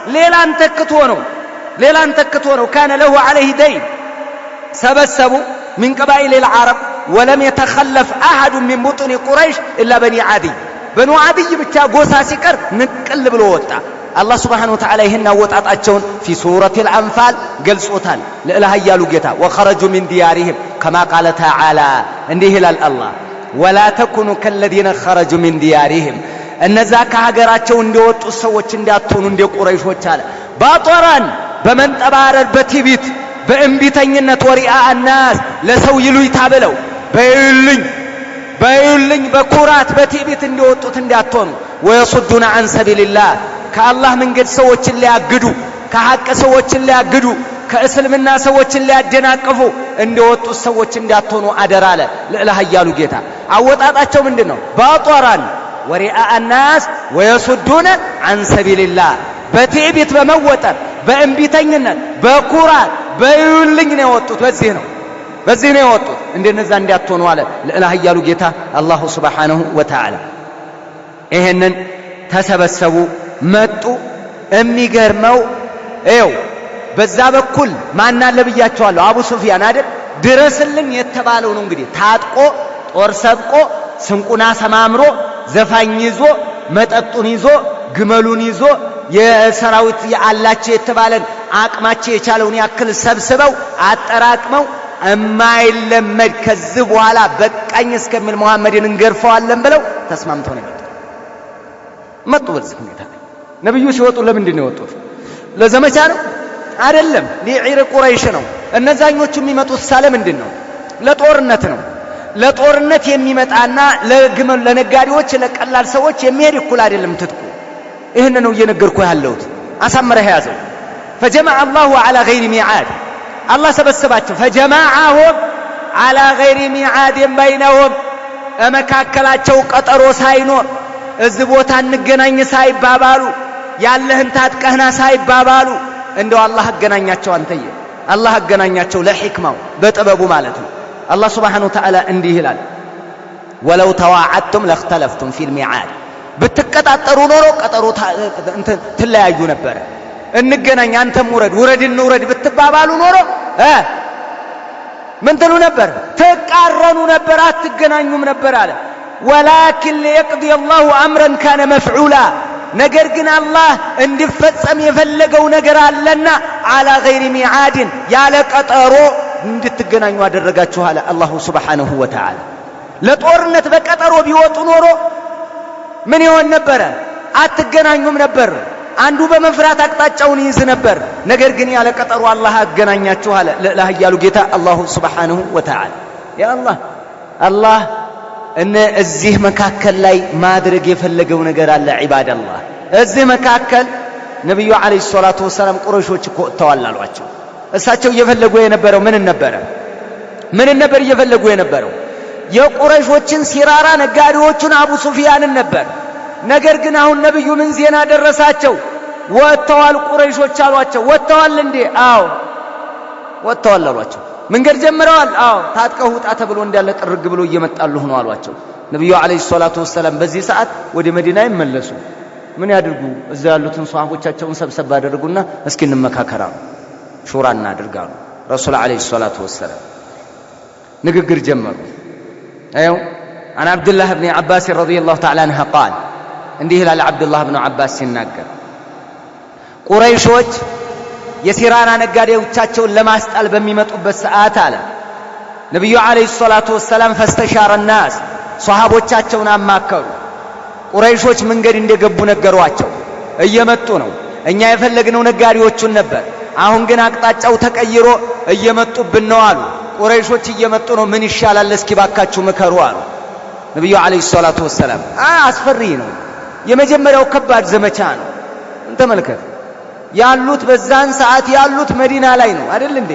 ሌላን ተክቶ ነው كان له عليه دين سبسبوا من قبائل العرب ولم يتخلف احد من بطن قريش الا بنو عدي ብቻ ጎሳ ሲቀር ንቅል ብሎ ወጣ الله سبحانه وتعالى ይሄን አወጣጣቸውን في سورة الأنفال ገልጾታል ለኢላህ ያሉ ጌታ وخرجوا من ديارهم كما قال تعالى እንዲህ ይላል الله ولا تكونوا كالذين خرجوا من ديارهم እነዛ ከሀገራቸው እንደወጡ ሰዎች እንዳትሆኑ እንደ ቁረይሾች አለ ባጦራን በመንጠባረር በትዕቢት በእምቢተኝነት ወሪአ الناس ለሰው ይሉኝታ ብለው በይሉኝ በኩራት በትዕቢት እንደወጡት እንዳትሆኑ ወይصدون عن سبيل الله ከአላህ መንገድ ሰዎችን ሊያግዱ ከሐቅ ሰዎችን ሊያግዱ ከእስልምና ሰዎችን ሊያደናቅፉ እንደወጡ ሰዎች እንዳትሆኑ አደራ አለ ለኢላህ ያሉ ጌታ አወጣጣቸው ምንድነው ባጦራን ወሪአ الناس ويصدون عن سبيل الله በትዕቢት በመወጠር በእምቢተኝነት በኩራት በይሉኝ ነው የወጡት በዚህ ነው የወጡት እንደነዛ እንዳትሆኑ አለ ለኢላህ ያሉ ጌታ አላሁ ሱብሓነሁ ወተዓላ ይሄንን ተሰበሰቡ መጡ የሚገርመው ይው በዛ በኩል ማን አለ ብያቸዋለሁ አቡ ሱፊያን አይደል ድረስልኝ የተባለው ነው እንግዲህ ታጥቆ ጦር ሰብቆ ስንቁና ሰማምሮ ዘፋኝ ይዞ መጠጡን ይዞ ግመሉን ይዞ የሰራዊት ያላቸው የተባለን አቅማቸው የቻለውን ያክል ሰብስበው አጠራቅመው እማይለመድ ከዚህ በኋላ በቃኝ እስከሚል መሐመድን እንገርፈዋለን ብለው ተስማምተው ነው መጡ በዚህ ሁኔታ ነብዩ ሲወጡ ለምንድን ነው የወጡት ለዘመቻ ነው አይደለም ሊዒር ቁረይሽ ነው እነዛኞቹ የሚመጡት ሳለ ምንድን ነው ለጦርነት የሚመጣና ለግመል ለነጋዴዎች ለቀላል ሰዎች የሚሄድ እኩል አይደለም ትጥቁ ይሄን ነው እየነገርኩ ያለሁት አሳመረህ ያዘው فجمع الله على غير ميعاد الله ሰበሰባቸው فجمعهم على غير ميعاد بينهم መካከላቸው ቀጠሮ ሳይኖር እዚህ ቦታ እንገናኝ ሳይባባሉ ያለህን ታጥቀህና ሳይባባሉ እንደው አላህ አገናኛቸው አንተየ አላህ አገናኛቸው ለሂክማው በጥበቡ ማለት ነው الله سبحانه وتعالى እንዲህ ይላል ولو تواعدتم لاختلفتم في الميعاد ብትቀጣጠሩ ኖሮ ቀጠሮ ትለያዩ ነበር እንገናኝ አንተም ውረድ ብትባባሉ ኖሮ ምን ትሉ ነበር ተቃረኑ ነበር አትገናኙም ነበር አለ ولكن ليقضي الله امرا كان مفعولا ነገር ግን አላህ እንዲፈጸም የፈለገው ነገር አለና على غير ميعاد ያለ ቀጠሮ እንድትገናኙ አደረጋችሁ አለ አላሁ ሱብሓነሁ ወተዓላ ለጦርነት በቀጠሮ ቢወጡ ኖሮ ምን ይሆን ነበር አትገናኙም ነበር። አንዱ በመፍራት አቅጣጫውን ይይዝ ነበር። ነገር ግን ያለ ቀጠሮ አላህ አገናኛችሁ አለ ለኃያሉ ጌታ አላሁ ሱብሓነሁ ወተዓላ። ያ አላህ እዚህ መካከል ላይ ማድረግ የፈለገው ነገር አለ። ዒባደላህ እዚህ መካከል ነብዩ አለይሂ ሰላቱ ወሰላም ቁረይሾች እኮ ወጥተዋል አሏቸው። እሳቸው እየፈለጉ የነበረው ምን ነበር እየፈለጉ የነበረው? የቁረይሾችን ሲራራ ነጋዴዎቹን አቡ ሱፊያንን ነበር። ነገር ግን አሁን ነብዩ ምን ዜና ደረሳቸው? ወጥተዋል ቁረይሾች አሏቸው። ወጥተዋል እንዴ? አዎ ወጥተዋል አሏቸው። መንገድ ጀምረዋል? አዎ ታጥቀው ውጣ ተብሎ እንዳለ ጥርግ ብሎ እየመጣሉ ሆኖ አሏቸው። ነብዩ አለይሂ ሰላቱ ወሰላም በዚህ ሰዓት ወደ መዲና ይመለሱ። ምን ያድርጉ? እዛ ያሉትን ሷሃቦቻቸውን ሰብሰብ አደረጉና እስኪ እንመካከራ ሹራ እናድርጋሉ። ረሱል አለይሂ ሰላቱ ወሰላም ንግግር ጀመሩ። አየው አን አብዱላህ ኢብኑ አባስ ረዲየላሁ ተዓላ ዐንሁ ቃል እንዲህ ይላል አብዱላህ ኢብኑ አባስ ሲናገር ቁረይሾች የሲራራ ነጋዴዎቻቸውን ለማስጣል በሚመጡበት ሰዓት አለ ነብዩ አለይሂ ሰላቱ ወሰላም ፈስተሻረ الناس ሷሃቦቻቸውን አማከሩ። ቁረይሾች መንገድ እንደገቡ ነገሯቸው። እየመጡ ነው፣ እኛ የፈለግነው ነጋዴዎቹን ነበር፣ አሁን ግን አቅጣጫው ተቀይሮ እየመጡብን ነው አሉ። ቁረይሾች እየመጡ ነው፣ ምን ይሻላል እስኪ ባካችሁ ምከሩ አሉ ነብዩ አለይሂ ሰላቱ ወሰላም። አስፈሪ ነው፣ የመጀመሪያው ከባድ ዘመቻ ነው። እንተመልከት ያሉት በዛን ሰዓት ያሉት መዲና ላይ ነው አይደል እንዴ?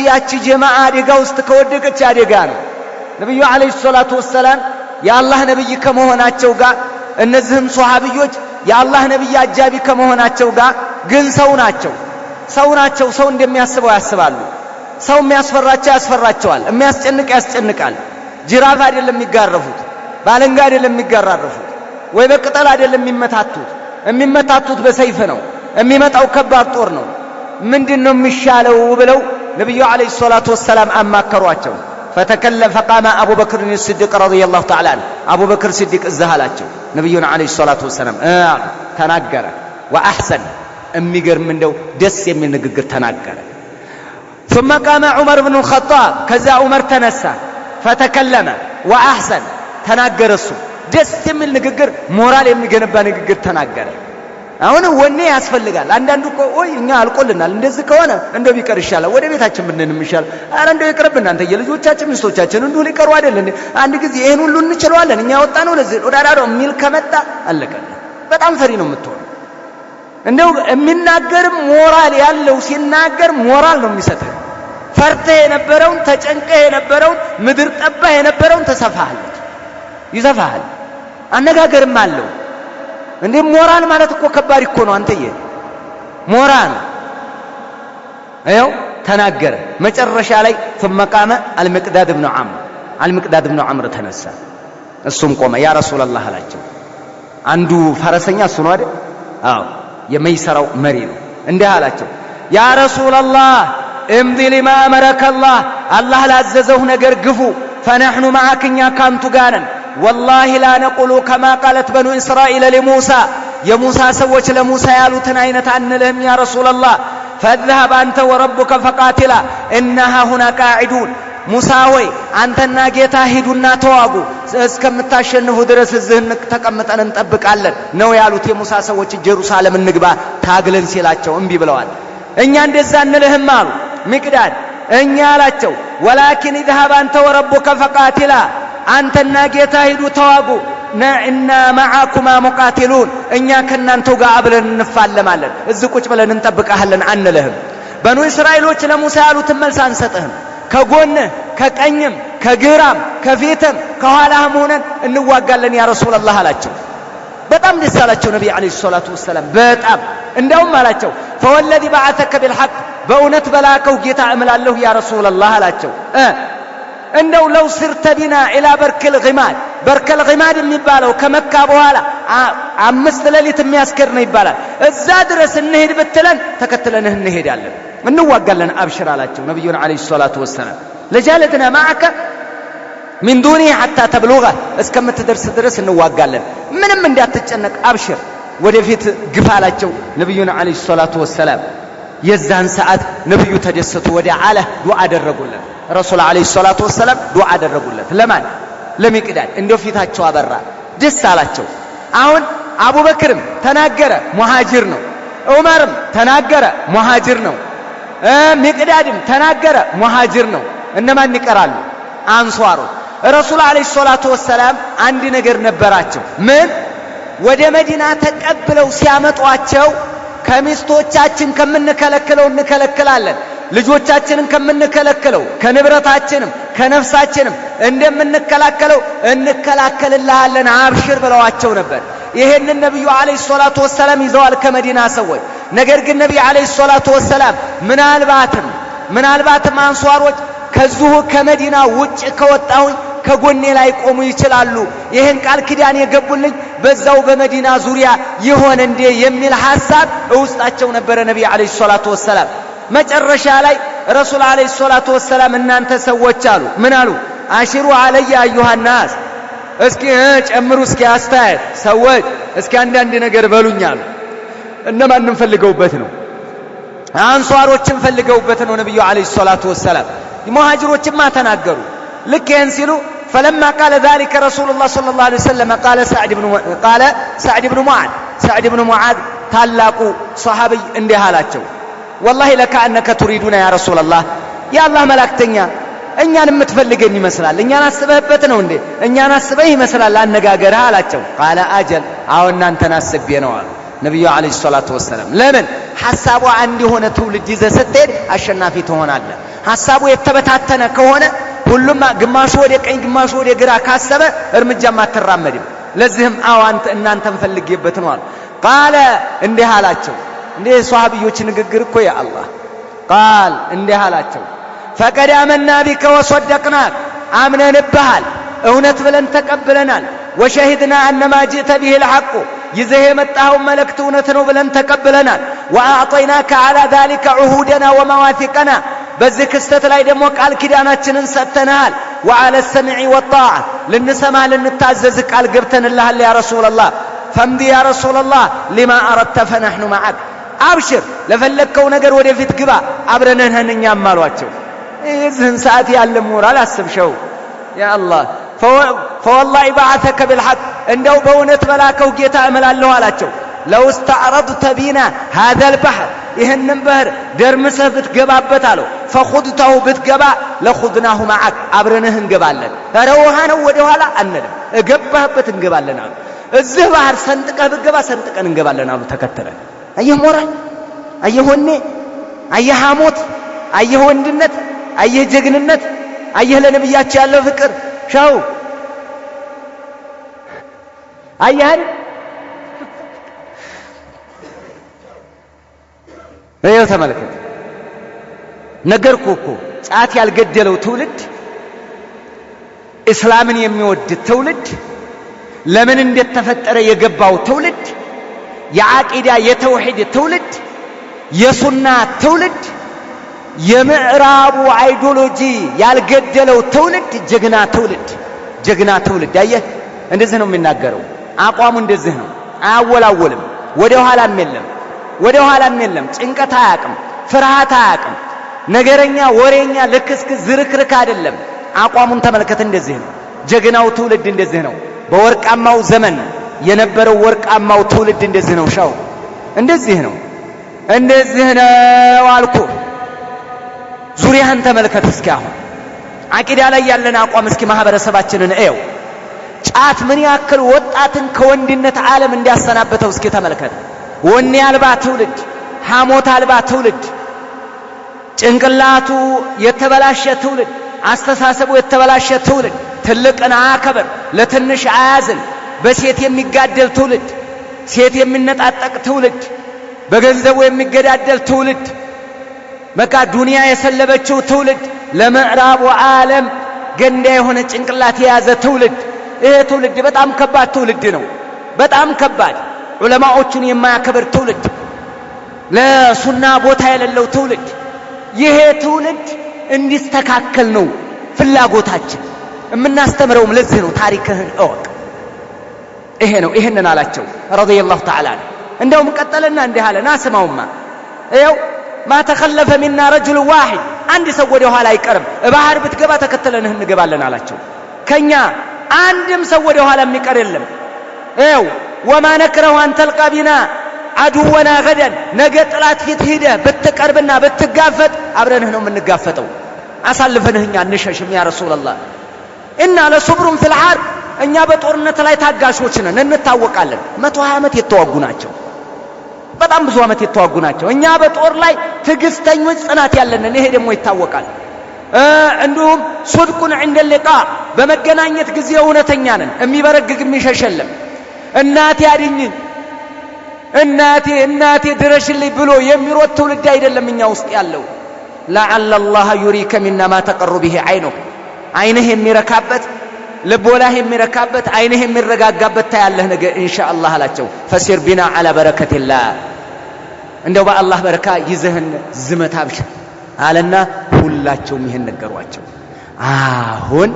ያቺ ጀማዓ አደጋ ውስጥ ከወደቀች አደጋ ነው። ነብዩ አለይሂ ሰላቱ ወሰላም የአላህ ነብይ ከመሆናቸው ጋር እነዚህም ሷሃቢዮች የአላህ ነብይ አጃቢ ከመሆናቸው ጋር ግን ሰው ናቸው። ሰው እንደሚያስበው ያስባሉ። ሰው የሚያስፈራቸው ያስፈራቸዋል፣ የሚያስጨንቅ ያስጨንቃል። ጅራፍ አይደለም የሚጋረፉት፣ ባለንጋ አይደለም የሚጋራረፉት፣ ወይ በቅጠል አይደለም የሚመታቱት በሰይፍ ነው። የሚመጣው ከባድ ጦር ነው። ምንድነው የሚሻለው ብለው ነብዩ አለይሂ ሰላቱ ወሰላም አማከሯቸው። فقام أبو بكر الصديق رضي الله تعالى عنه أبو بكر الصديق الزهلاቸው ነብዩን عليه الصلاة والسلام ተናገረ። وأحسن የሚገርም እንደው ደስ የሚል ንግግር ተናገረ። ثم قام عمر بن الخطاب ከዛ ዑመር ተነሳ فتكلم وأحسن ተናገረ። እሱ ደስ የሚል ንግግር ሞራል የሚገነባ ንግግር ተናገረ። አሁን ወኔ ያስፈልጋል። አንዳንዱ እኮ እኛ አልቆልናል እንደዚህ ከሆነ እንደው ቢቀር ይሻላል፣ ወደ ቤታችን ብንንም ይሻላል፣ ኧረ እንደው ይቅርብና አንተ የልጆቻችን ሚስቶቻችን እንደው ሊቀሩ አይደል እንዴ? አንድ ጊዜ ይሄን ሁሉ እንችለዋለን እኛ ወጣነው ለዚህ ወዳዳው የሚል ከመጣ አለቀለ። በጣም ፈሪ ነው የምትሆነው። እንደው የሚናገርም ሞራል ያለው ሲናገር ሞራል ነው የሚሰጥህ። ፈርተህ የነበረውን ተጨንቀህ የነበረውን ምድር ጠባህ የነበረውን ይሰፋሃል። አነጋገርም አለው እንዴ። ሞራል ማለት እኮ ከባድ እኮ ነው አንተዬ። ሞራል አየው ተናገረ። መጨረሻ ላይ ثم قام المقداد بن عمرو ተነሳ። እሱም ቆመ። ያ ረሱላህ አላቸው። አንዱ ፈረሰኛ እሱ ነው አይደል? አዎ የመይሰራው መሪ ነው። እንዲህ አላቸው ያ ረሱላህ امضي لما امرك الله ላዘዘው ነገር ግፉ فنحن معك እኛ ካንቱ ጋር ነን። والله لا نقول كما قالت بنو إسرائيل لموسى يا موسى سوّج لموسى يالوتن عينة عن لهم يا رسول الله فاذهب أنت وربك فقاتلا إنها هنا قاعدون موسى وي أنتنا جيتا هيدونا تواغو اسكم تاشنفو درس الزهن تقمت أن نطبق علن نو يالوت يا موسى سوّج جيروسالم النقبة تاقلن سيلاتشو انبي بلوان إن يندزان لهم مالو مقداد إن يالاتشو ولكن اذهب أنت وربك فقاتلا አንተና ጌታ ሄዱ ተዋጉ። እና معكما مقاتلون እኛ ከናንተው ጋር አብረን እንፋለማለን፣ እዚህ ቁጭ ብለን እንጠብቃለን አንልህም። በኑ እስራኤሎች ለሙሳ ያሉትን መልስ አንሰጥህም። ከጎንህ ከቀኝም ከግራም ከፊትም ከኋላህም ሆነን እንዋጋለን ያ ረሱላህ አላቸው። በጣም ደስ አላቸው ነብዩ አለይሂ ሰላቱ ወሰለም። በጣም እንደውም አላቸው فوالذي بعثك بالحق በእውነት በላከው ጌታ እምላለሁ ያ ረሱላህ አላቸው። እንደው ለው ስርተ ቢና ኢላ በርከል ጊማድ የሚባለው ከመካ በኋላ 5 ሌሊት የሚያስከር ነው ይባላል። እዛ ድረስ እንሄድ ብትለን ተከትለንህ እንሄዳለን፣ እንዋጋለን አብሽር አላቸው ነብዩን አለይሂ ሰላቱ ወሰለም። ለጃለትና ማዕከ من دونه حتى تبلغه እስከምትደርስ ድረስ እንዋጋለን፣ ምንም እንዳትጨነቅ አብሽር ወደፊት ግፋ አላቸው ነብዩን አለይሂ ሰላቱ ወሰለም። የዛን ሰዓት ነብዩ ተደሰቱ። ወደ አለ ዱዓ አደረጉለት ረሱል አለይሂ ሰላቱ ወሰለም ዱዓ አደረጉለት። ለማን? ለሚቅዳድ። እንደው ፊታቸው አበራ፣ ደስ አላቸው። አሁን አቡበክርም ተናገረ ሙሃጅር ነው። ዑመርም ተናገረ ሙሃጅር ነው። ሚቅዳድም ተናገረ ሙሃጅር ነው። እነማን ይቀራሉ? አንሷሮች። ረሱል አለይሂ ሰላቱ ወሰላም አንድ ነገር ነበራቸው። ምን? ወደ መዲና ተቀብለው ሲያመጧቸው ከሚስቶቻችን ከምንከለክለው እንከለክላለን፣ ልጆቻችንን ከምንከለክለው ከንብረታችንም ከነፍሳችንም እንደምንከላከለው እንከላከልልሃለን አብሽር ብለዋቸው ነበር። ይሄንን ነብዩ አለይሂ ሰላቱ ወሰላም ይዘዋል ከመዲና ሰዎች። ነገር ግን ነብዩ አለይሂ ሰላቱ ወሰላም ምናልባትም አንሷሮች ከዚሁ ከመዲና ውጭ ከወጣሁኝ ከጎኔ ላይ ቆሙ ይችላሉ፣ ይሄን ቃል ኪዳን የገቡልኝ በዛው በመዲና ዙሪያ ይሆን እንዴ የሚል ሐሳብ ውስጣቸው ነበረ ነብዩ አለይሂ ሰላቱ ወሰላም። መጨረሻ ላይ ረሱል አለይሂ ሰላቱ ወሰላም እናንተ ሰዎች አሉ። ምን አሉ? አሽሩ አለየ አዩሃ ናስ፣ እስኪ ጨምሩ፣ እስኪ አስተያየት ሰዎች፣ እስኪ አንዳንድ ነገር በሉኝ አሉ። እነማንም ፈልገውበት ነው? አንሷሮችን ፈልገውበት ነው ነብዩ አለይሂ ሰላቱ ወሰላም። ሙሃጅሮችማ ተናገሩ። ልክ ይህን ሲሉ فلما قال ذلك رسول الله صلى الله عليه وسلم قال سعد بن معاذ ታላቁ ሷሃቢ እንዲህ አላቸው፣ والله لكأنك تريدون يا رسول الله يا الله መላእክተኛ እኛን የምትፈልገን ይመስላል፣ እኛን አስበህበት ነው እንዴ? እኛን አስበህ ይመስላል አነጋገርህ አላቸው። قال أجل አዎ እናንተን አስቤ ነው አሉ ነብዩ አለይሂ ሰላቱ ወሰላም። ለምን? ሐሳቡ አንድ የሆነ ትውልድ ይዘህ ስትሄድ አሸናፊ ትሆናለህ። ሐሳቡ የተበታተነ ከሆነ ሁሉም ግማሹ ወደ ቀኝ ግማሹ ወደ ግራ ካሰበ እርምጃም አትራመድም። ለዚህም አዎ እናንተን ፈልጌበት ነው አሉ። ቃለ እንዲህ አላቸው። እንዲህ ሷሃቢዎች ንግግር እኮ ያ አላህ ቃል እንዲህ አላቸው፣ ፈቀድ አመና ቢከ ወሰደቅናክ አምነንብሃል፣ እውነት ብለን ተቀብለናል። ወሸሂድና አነማ ጅእተ ቢሂ ልሐቁ ይዘህ የመጣኸው መልእክት እውነት ነው ብለን ተቀብለናል። ወአዕጠይናከ ዐላ ዛሊከ ዑሁደና ወመዋፊቀና በዚህ ክስተት ላይ ደግሞ ቃል ኪዳናችንን ሰጥተናል። ወዐለ ሰምዒ ወጣዓ ልንሰማ ልንታዘዝ ቃል ገብተንልሃል ያ ረሱለላህ። ፈምዲ ያ ረሱለላህ ሊማ አረድተ ፈነሕኑ መዐክ፣ አብሽር ለፈለግከው ነገር ወደፊት ግባ አብረንህ ነን እኛም አሏቸው። የዚህን ሰዓት ያለ ሞራል አስብሸው ያ አላህ። ፈወላሂ በዐተከ ቢልሐቅ እንደው በእውነት በላከው ጌታ እምላለሁ አላቸው። ለው እስተዕረድተ ቢና ሃዘል ባሕር ይህንን ባህር ደርምሰህ ብትገባበት አለው፣ ፈኹድተሁ ብትገባ ለኹድናሁ መዐክ አብረንህ እንገባለን። ኧረ ውሃ ነው ወደ ኋላ አንልም፣ እገባህበት እንገባለን አሉ። እዚህ ባህር ሰንጥቀህ ብትገባ ሰንጥቀን እንገባለን አሉ። ተከተለን። አየህ ሞራል፣ አየህ ወኔ፣ አየህ ሐሞት፣ አየህ ወንድነት፣ አየህ ጀግንነት፣ አየህ ለነብያቸው ያለው ፍቅር ሻው አየህ። ይኸው ተመልከት፣ ነገርኩህ እኮ ጫት ያልገደለው ትውልድ፣ እስላምን የሚወድ ትውልድ፣ ለምን እንደተፈጠረ የገባው ትውልድ፣ የዓቂዳ የተውሂድ ትውልድ፣ የሱና ትውልድ፣ የምዕራቡ አይዲዮሎጂ ያልገደለው ትውልድ ጀግና ትውልድ። አየህ እንደዚህ ነው የሚናገረው። አቋሙ እንደዚህ ነው። አያወላወልም። ወደ ኋላም የለም። ጭንቀት አያቅም፣ ፍርሃት አያቅም። ነገረኛ፣ ወሬኛ፣ ልክስክስ፣ ዝርክርክ አይደለም። አቋሙን ተመልከት። እንደዚህ ነው ጀግናው ትውልድ። እንደዚህ ነው በወርቃማው ዘመን የነበረው ወርቃማው ትውልድ። እንደዚህ ነው ሻው፣ እንደዚህ ነው አልኩ። ዙሪያህን ተመልከት እስኪ። አሁን አቂዳ ላይ ያለን አቋም እስኪ ማህበረሰባችንን እየው። ጫት ምን ያክል ወጣትን ከወንድነት ዓለም እንዲያሰናበተው እስኪ ተመልከት። ወኔ አልባ ትውልድ፣ ሐሞት አልባ ትውልድ፣ ጭንቅላቱ የተበላሸ ትውልድ፣ አስተሳሰቡ የተበላሸ ትውልድ፣ ትልቅን አያከብር፣ ለትንሽ አያዝን፣ በሴት የሚጋደል ትውልድ፣ ሴት የሚነጣጠቅ ትውልድ፣ በገንዘቡ የሚገዳደል ትውልድ፣ በቃ ዱንያ የሰለበችው ትውልድ፣ ለምዕራቡ ዓለም ገንዳ የሆነ ጭንቅላት የያዘ ትውልድ። ይሄ ትውልድ በጣም ከባድ ትውልድ ነው። በጣም ከባድ፣ ዑለማዎቹን የማያከብር ትውልድ፣ ለሱና ቦታ የሌለው ትውልድ። ይሄ ትውልድ እንዲስተካከል ነው ፍላጎታችን። የምናስተምረውም ለዚህ ነው። ታሪክህን እወቅ። ይሄ ነው። ይሄንን አላቸው ረዲየላሁ ተዓላ። እንደውም ቀጠለና እንዲህ አለ። ናስማውማ ይኸው ማ ተኸለፈ ሚና ረጁል ዋሂድ፣ አንድ ሰው ወደ ኋላ አይቀርም። ባህር ብትገባ ተከተለንህ እንገባለን አላቸው። ከኛ አንድም ሰው ወደ ኋላ የሚቀር የለም። ይኸው وما نكره أن تلقى بنا عدونا غدا نجا طلعت فيت هيده بتقربنا بتጋፈጥ አብረንህ ነው የምንጋፈጠው አሳልፈንህ እኛ እንሸሽም ያ ረሱላህ እና ለሱብሩን في الحرب እኛ በጦርነት ላይ ታጋሾች ነን እንታወቃለን 120 ዓመት የተዋጉ ናቸው በጣም ብዙ ዓመት የተዋጉ ናቸው እኛ በጦር ላይ ትግስተኞች ጽናት ያለን ይሄ ደግሞ ይታወቃል እንዲሁም صدقን عند اللقاء በመገናኘት ጊዜ እውነተኛ ነን የሚበረግግ የሚሸሸለም እናቴ አድኝኝ እናቴ ድረሽልኝ ብሎ የሚሮጥ ትውልድ አይደለም እኛ ውስጥ ያለው لعل الله يريك منا ما تقر به عينك عينه የሚረካበት ልቦላህ የሚረካበት አይንህ የሚረጋጋበት ታያለህ ነገ ኢንሻአላህ አላቸው فسير بنا على بركه الله እንደው በአላህ በረካ ይዘህን ዝመት አብሽር አለና ሁላቸውም ይሄን ነገሯቸው አሁን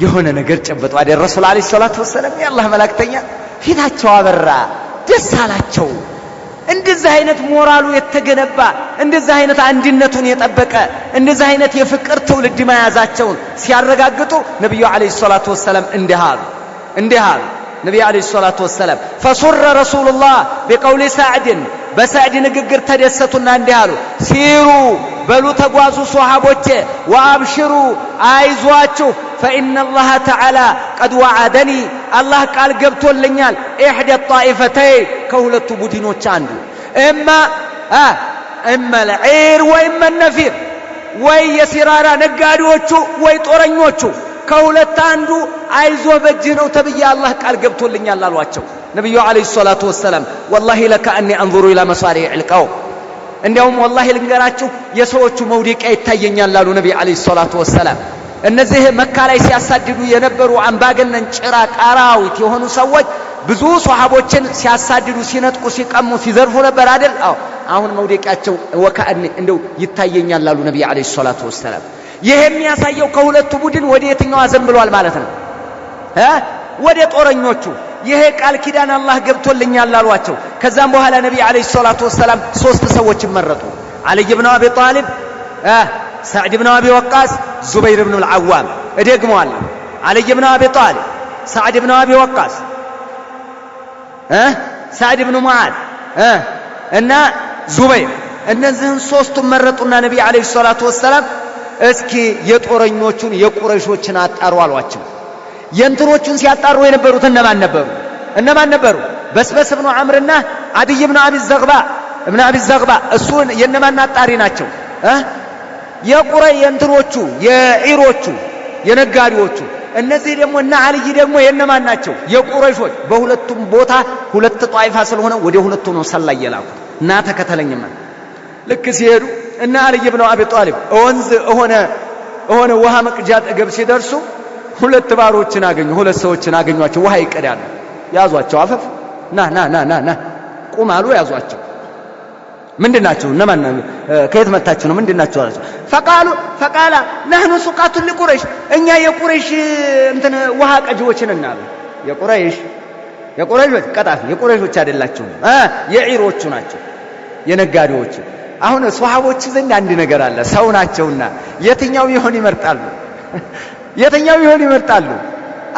የሆነ ነገር ጨበጡ አይደል ረሱል አለይሂ ሰላቱ ወሰለም የአላህ መላእክተኛ ፊታቸው አበራ ደስ አላቸው እንደዚህ አይነት ሞራሉ የተገነባ እንደዚህ አይነት አንድነቱን የጠበቀ እንደዚህ አይነት የፍቅር ትውልድ መያዛቸውን ሲያረጋግጡ ነብዩ አለይሂ ሰላቱ ወሰለም እንዲሃሉ ነብዩ አለይሂ ሰላቱ ወሰለም فسر رسول الله بقول سعد በሰዕድ ንግግር ተደሰቱና እንዲሃሉ ሲሩ በሉ ተጓዙ ሷሃቦቼ ወአብሽሩ አይዟችሁ فإن الله تعالى قد وعدني الله قال ገብቶልኛል إحدى الطائفتين ከሁለቱ ቡድኖች አንዱ እማ العير وإما النفير ወይ የሲራራ ነጋዴዎቹ ወይ ጦረኞቹ ከሁለት አንዱ አይዞ በጅህ ነው ተብዬ አላህ ቃል ገብቶልኛል አሏቸው ነብዩ አለይሂ ሰላቱ ወሰለም والله لك اني انظر الى مصاريع القوم እንዲያውም والله ልንገራችሁ የሰዎቹ መውደቂያ ይታየኛል አሉ ነብዩ አለይሂ ሰላቱ ወሰለም እነዚህ መካ ላይ ሲያሳድዱ የነበሩ አምባገነን ጭራቅ አራዊት የሆኑ ሰዎች ብዙ ሷሃቦችን ሲያሳድዱ ሲነጥቁ ሲቀሙ ሲዘርፉ ነበር አይደል አሁን መውደቂያቸው ወካእኒ እንደው ይታየኛል አሉ ነብዩ አለይሂ ሰላቱ ወሰለም ይሄ የሚያሳየው ከሁለቱ ቡድን ወደ የትኛው አዘንብሏል ማለት ነው ወደ ጦረኞቹ ይሄ ቃል ኪዳን አላህ ገብቶልኛል አሏቸው ከዛም በኋላ ነብዩ አለይሂ ሰላቱ ወሰለም ሶስት ሰዎች መረጡ አሊ ኢብኑ አቢ ጣሊብ سعد بن أبي وقاص زبير بن العوام ادغموا علي بن أبي طالب سعد بن أبي وقاص سعد بن معاذ እና ዙበይር እነዚህን ሶስቱን መረጡና ነብዩ አለይሂ ሰላቱ ወሰለም እስኪ የጦረኞቹን የቁረይሾችን አጣሩ አሏቸው የእንትኖቹን ሲያጣሩ የነበሩት እነማን ነበሩ በስበስ ብኑ አምርና አድይ ብኑ አቢ ዘግባ እሱን የነማን አጣሪ ናቸው የቁረይ የእንትኖቹ የዒሮቹ የነጋዴዎቹ እነዚህ ደግሞ እና አልይ ደግሞ የነማን ናቸው የቁረይሾች በሁለቱም ቦታ ሁለት ጧይፋ ስለሆነ ወደ ሁለቱ ነው ሰላይ የላኩት እና ተከተለኝማ ልክ ሲሄዱ እና አልይ ብኑ አቢ ጣሊብ ወንዝ ሆነ ውሃ መቅጃት አገብ ሲደርሱ ሁለት ባሮችን አገኙ ሁለት ሰዎችን አገኟቸው ውሃ ይቀዳሉ ያዟቸው አፈፍ ና ቁማሉ ያዟቸው ምንድናቸው እነማን ከየት መጣችሁ ነው ምንድናቸው አላቸው فقال نحن سقاة لقريش እኛ የቁረይሽ እንትን ውሃ ቀጂዎችን እናሉ የቁረይሽ ቀጣፊ የቁረይሾች አይደላችሁ የዒሮቹ ናቸው የነጋዴዎቹ አሁን ሷሃቦች ዘንድ አንድ ነገር አለ ሰው ናቸውና የትኛው ይሆን ይመርጣሉ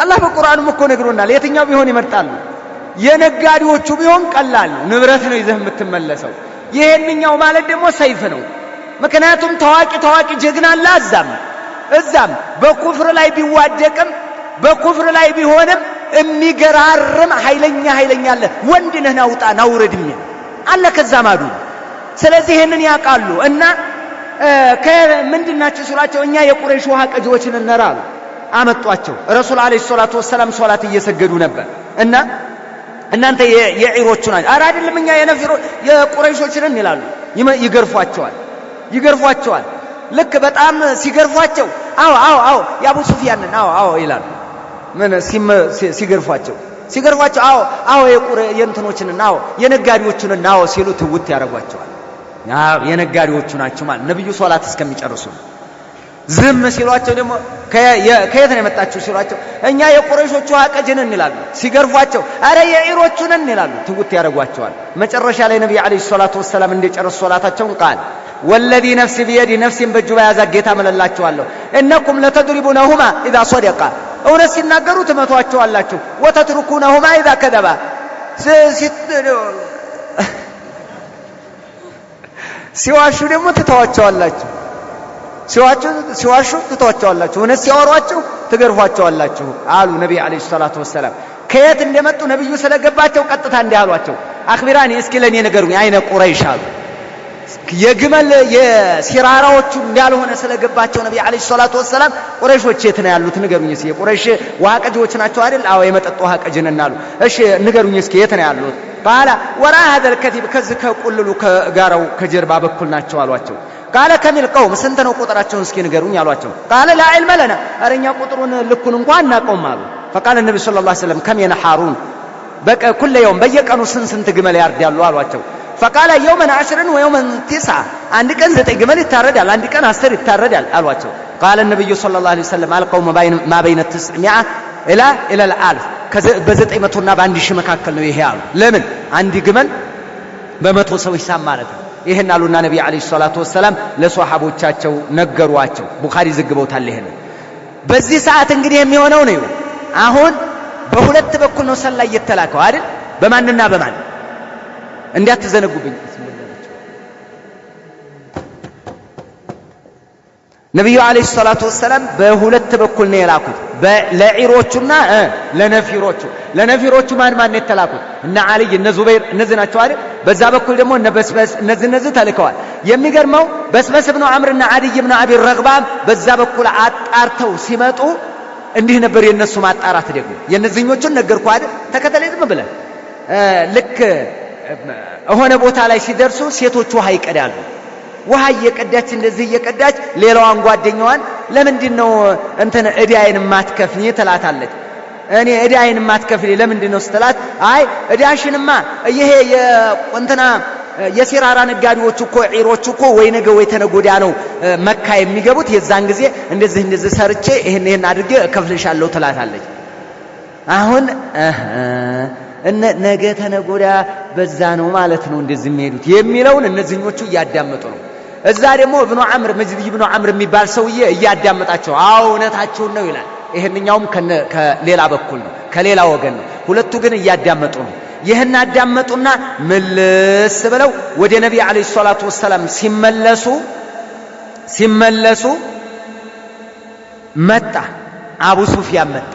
አላህ በቁርአኑ እኮ ነግሮናል የትኛው ቢሆን ይመርጣሉ የነጋዴዎቹ ቢሆን ቀላል ንብረት ነው ይዘህ የምትመለሰው ይሄንኛው ማለት ደግሞ ሰይፍ ነው ምክንያቱም ታዋቂ ጀግና አለ እዛም በኩፍር ላይ ቢዋደቅም በኩፍር ላይ ቢሆንም የሚገራርም ኃይለኛ አለ ወንድ ነህ ናውረድም አለ ከዛማዱ ስለዚህ ይሄንን ያቃሉ እና ከምንድናችሁ ስላቸው እኛ የቁረይሽ ውሃ ቀጂዎችን እንራሉ አመጧቸው ረሱል አለይሂ ሰላቱ ወሰለም ሶላት እየሰገዱ ነበር እና እናንተ የዒሮቹ ናችሁ አረ አይደለም እኛ የቁረይሾችን ይላሉ ይገርፏቸዋል ልክ በጣም ሲገርፏቸው አዎ ያቡ ሱፊያንን አዎ ይላሉ ምን ሲገርፏቸው የእንትኖችን አዎ የነጋዴዎቹን አዎ ሲሉ ትውት ያረጓቸዋል የነጋዴዎቹ ናቸው ማለት ነብዩ ሶላት እስከሚጨርሱ ዝም ሲሏቸው ደግሞ ከየት ነው የመጣችሁ ሲሏቸው እኛ የቁረይሾቹ አቀጅነን ይላሉ ሲገርፏቸው አረ የዒሮቹን ይላሉ ትውት ያረጓቸዋል መጨረሻ ላይ ነብዩ አለይሂ ሰላቱ ወሰለም እንደጨረሱ ሶላታቸውን ቃል والذي نفسي بيدي نفسي በእጁ ያዛ ጌታ መለላችኋለሁ انكم لتضربونهما اذا صدقا እውነት ሲናገሩ ትመቷቸዋላችሁ ወተትሩኩነሁማ اذا كذبا ሲዋሹ ደግሞ ትተዋቸዋላችሁ። ሲዋሹ ትተዋቸዋላችሁ። እውነት ሲያወሯችሁ ትገርፏቸዋላችሁ አሉ ነብዩ አለይሂ ሰላቱ ወሰለም። ከየት እንደመጡ ነብዩ ስለገባቸው ቀጥታ እንዲህ አሏቸው፣ አኽቢራኒ እስኪ ለኔ ንገሩኝ፣ አይነ ቁረይሽ አሉ። የግመል የሲራራዎቹ እንዳልሆነ ስለገባቸው ነብዩ አለይሂ ሰላቱ ወሰለም ቁረይሾች የት ነው ያሉት ንገሩኝ እስኪ። ቁረይሽ ውሃ ቀጂዎች ናቸው አይደል? አዎ የመጠጥ ውሃ ቀጂነን አሉ። እሺ ንገሩኝ እስኪ የት ነው ያሉት? ቃለ ወራ هذا الكتيب ከዚህ ከቁልሉ ከጋራው ከጀርባ በኩል ናቸው አሏቸው። ቃለ ከሚል ቀውም ስንት ነው ቁጥራቸውን እስኪ ንገሩኝ አሏቸው። ቃለ لا علم لنا አረኛ ቁጥሩን ልኩን እንኳን እናቀውም አሉ። فقال النبي صلى الله عليه وسلم كم ينحارون በቃ كل يوم በየቀኑ ስንት ግመል ያርዳሉ አሏቸው። فقال يوما 10 ويوما 9 አንድ ቀን 9 ግመል ይታረዳል፣ አንድ ቀን 10 ይታረዳል አሏቸው። قال النبي صلى الله عليه وسلم القوم ما بين 900 الى الالف በ900 እና በ1000 መካከል ነው ይሄ አሉ። ለምን አንድ ግመል በመቶ ሰው ይሳም ማለት ነው። ይሄን አሉና ነብዩ አለይሂ ሰላቱ ወሰለም ለሷሐቦቻቸው ነገሯቸው። ቡኻሪ ዘግበውታል። ይሄን በዚህ ሰዓት እንግዲህ የሚሆነው ነው። አሁን በሁለት በኩል ነው ሰላይ የተላከው አይደል? በማንና በማን እንዲያትዘነጉብኝ ነብዩ አለይሂ ሰላቱ ወሰለም በሁለት በኩል ነው የላኩት፣ ለዒሮቹና ለነፊሮቹ። ለነፊሮቹ ማን የተላኩት? እነ አልይ እነ ዙበይር እነዚህ ናቸው አይደል? በዛ በኩል ደግሞ እነ በስበስ እነዚህ ተልከዋል። የሚገርመው በስበስ ኢብኑ ዐምርና አድይ ኢብኑ አቢ ረግባም በዛ በኩል አጣርተው ሲመጡ እንዲህ ነበር የነሱ ማጣራት። ደግሞ የነዚህኞቹን ነገርኩ አይደል? ተከተለ ዝም ብለን ልክ ሆነ ቦታ ላይ ሲደርሱ ሴቶቹ ውሃ ይቀዳሉ። ውሃ እየቀዳች እንደዚህ እየቀዳች ሌላዋን ጓደኛዋን ለምንድነው እንትን እዳይን ማትከፍኒ ትላታለች። እኔ እዳይን ማትከፍሊ ለምንድነው ስትላት፣ አይ እዳሽንማ ይሄ የእንትና የሲራራ ነጋዴዎች እኮ ዒሮች እኮ ወይ ነገ ወይ ተነጎዳ ነው መካ የሚገቡት፣ የዛን ጊዜ እንደዚህ ሰርቼ ይሄን አድርጌ እከፍልሻለሁ ትላታለች። አሁን ነገ ተነጎዳ በዛ ነው ማለት ነው እንደዚህ የሚሄዱት የሚለውን እነዚህኞቹ እያዳመጡ ነው። እዛ ደግሞ ኢብኑ ዐምር መጅድ ኢብኑ ዐምር የሚባል ሰውዬ እያዳመጣቸው አዎ እውነታቸውን ነው ይላል። ይሄንኛውም ከሌላ በኩል ነው፣ ከሌላ ወገን ነው። ሁለቱ ግን እያዳመጡ ነው። ይህን አዳመጡና መልስ ብለው ወደ ነብዩ አለይሂ ሰላቱ ወሰለም ሲመለሱ መጣ አቡ ሱፊያን መጣ።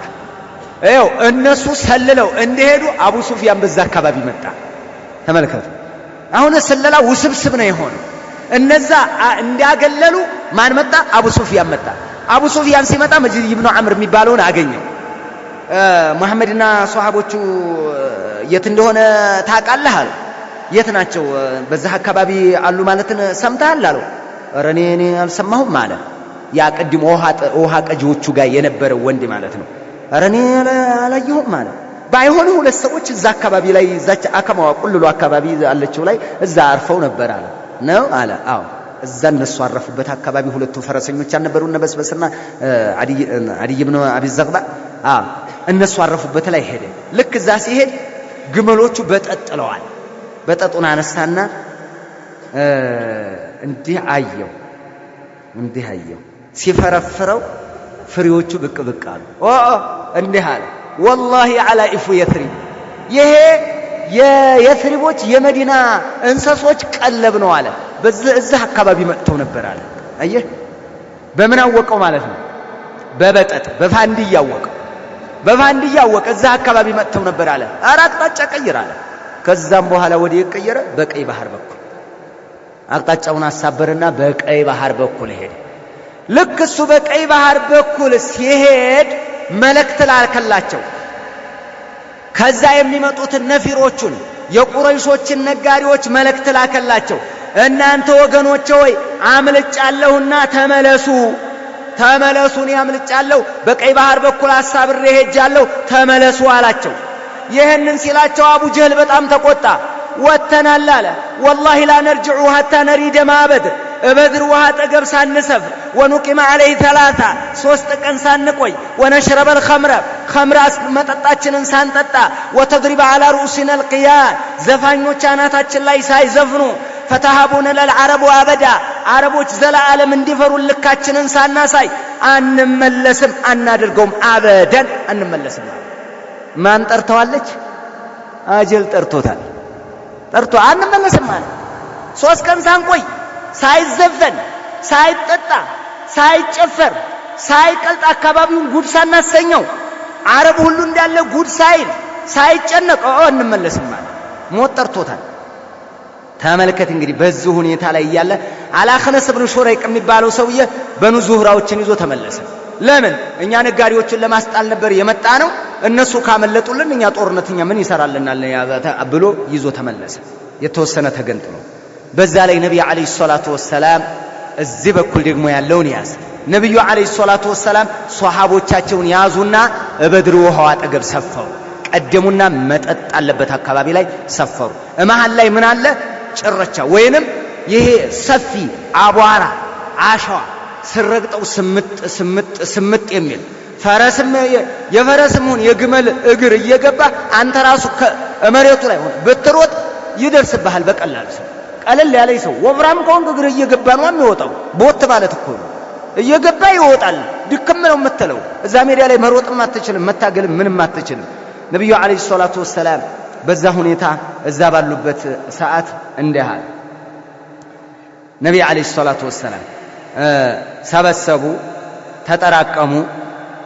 ይኸው እነሱ ሰልለው እንደሄዱ አቡ ሱፊያን በዛ አካባቢ መጣ። ተመልከቱ። አሁን ስለላ ውስብስብ ነው የሆነው። እነዛ እንዲያገለሉ ማን መጣ? አቡ ሱፊያን መጣ። አቡ ሱፊያን ሲመጣ መጅድ ኢብኑ ዐምር የሚባለውን አገኘው። መሐመድና ሷሐቦቹ የት እንደሆነ ታውቃለህ አለ። የት ናቸው? በዛ አካባቢ አሉ ማለትን ሰምተሃል አለው። ኧረ እኔ አልሰማሁም አለ። ያ ቀድሞ ውሃ ቀጂዎቹ ጋር የነበረው ወንድ ማለት ነው። ኧረ እኔ አላየሁም አለ። ባይሆኑ ሁለት ሰዎች እዛ አካባቢ ላይ እዛች አከማዋ ቁልሉ አካባቢ አለችው ላይ እዛ አርፈው ነበር አለ። ነው አለ። አዎ እዛ እነሱ አረፉበት አካባቢ ሁለቱ ፈረሰኞች አልነበሩ? እነ በስበስና አድይ ኢብኑ አቢ ዘግባ እነሱ አረፉበት ላይ ሄደ። ልክ እዛ ሲሄድ ግመሎቹ በጠጥለዋል። በጠጡን አነሳና እንዲህ አየው ሲፈረፍረው ፍሬዎቹ ብቅ አሉ። እንዲህ አለ ወላሂ አላ ኢፉ የትሪብ፣ ይሄ የየትሪቦች የመዲና እንሰሶች ቀለብ ነው አለ። እዛ አካባቢ መጥተው ነበር አለ። አየህ በምን አወቀው ማለት ነው? በበጠጥ በፋንድያ አወቀ። እዛ አካባቢ መጥተው ነበር አለ። ኧረ አቅጣጫ ቀይር አለ። ከዛም በኋላ ወደ ቀየረ በቀይ ባህር በኩል አቅጣጫውን አሳበረና በቀይ ባህር በኩል ሄደ። ልክ እሱ በቀይ ባህር በኩል ሲሄድ መልእክት ላከላቸው። ከዛ የሚመጡትን ነፊሮቹን የቁረይሾችን ነጋዴዎች መልእክት ላከላቸው። እናንተ ወገኖቼ ሆይ አምልጫለሁና ተመለሱ፣ እኔ አምልጫለሁ፣ በቀይ ባህር በኩል አሳብሬ ሄጃለሁ፣ ተመለሱ አላቸው። ይህንን ሲላቸው አቡ ጀህል በጣም ተቆጣ። ወተናል አለ። ወላሂ ላ ነርጅዑ ሐታ ነሪደ ማ በድር ውሃ አጠገብ ሳንሰፍር ወኑቂመ ዐለይሂ 3 ቀን ሳንቆይ ወነሽረበ ኸምረ መጠጣችንን ሳንጠጣ ወተድሪበ ዐላ ሩእሲና አልቂያን ዘፋኞች አናታችን ላይ ሳይዘፍኑ ፈተሃቡነ ለልዓረቡ አበዳ አረቦች ዘለዓለም እንዲፈሩን ልካችንን ሳናሳይ አንመለስም፣ አናደርገውም፣ አበደን አንመለስም። ማን ጠርተዋለች? አጀል ጠርቶታል። ጠርቶ አንመለስም ማለት 3 ቀን ሳንቆይ ሳይዘፈን ሳይጠጣ ሳይጨፈር ሳይቀልጥ አካባቢውን ጉድ ሳናሰኘው አረብ ሁሉ እንዳለ ጉድ ሳይል ሳይጨነቅ እንመለስም ማለት ሞት ጠርቶታል። ተመልከት እንግዲህ በዚህ ሁኔታ ላይ ያለ አላኸነስ ኢብኑ ሹረይቅ የሚባለው ሰውዬ በኑ ዙህራዎችን ይዞ ተመለሰ። ለምን? እኛ ነጋዴዎችን ለማስጣል ነበር የመጣ ነው፣ እነሱ ካመለጡልን እኛ ጦርነትኛ ምን ይሰራልናል ብሎ ይዞ ተመለሰ። የተወሰነ ተገንጥሎ በዛ ላይ ነብዩ አለይሂ ሰላቱ ወሰላም እዚህ በኩል ደግሞ ያለውን ያዝ። ነብዩ አለይሂ ሰላቱ ወሰላም ሷሃቦቻቸውን ያዙና በበድር ውሃው አጠገብ ሰፈሩ። ቀደሙና መጠጥ አለበት አካባቢ ላይ ሰፈሩ። መሃል ላይ ምን አለ? ጭረቻ ወይንም ይሄ ሰፊ አቧራ አሸዋ ስረግጠው ስምጥ የሚል ፈረስም የፈረስም ሆነ የግመል እግር እየገባ አንተ ራሱ ከመሬቱ ላይ ሆነ ብትሮጥ ይደርስብሃል በቀላሉ። ቀለል ያለ ሰው ወፍራም ከሆንክ እግር እየገባ ነው የሚወጣው። ቦት ማለት እኮ ነው። እየገባ ይወጣል። ድክም ነው የምትለው። እዛ ሜዳ ላይ መሮጥም አትችልም፣ መታገልም ምንም አትችልም። ነብዩ አለይሂ ሰላቱ ወሰላም በዛ ሁኔታ እዛ ባሉበት ሰዓት እንዲህ ነብዩ አለይሂ ሰላቱ ወሰላም ሰበሰቡ፣ ተጠራቀሙ።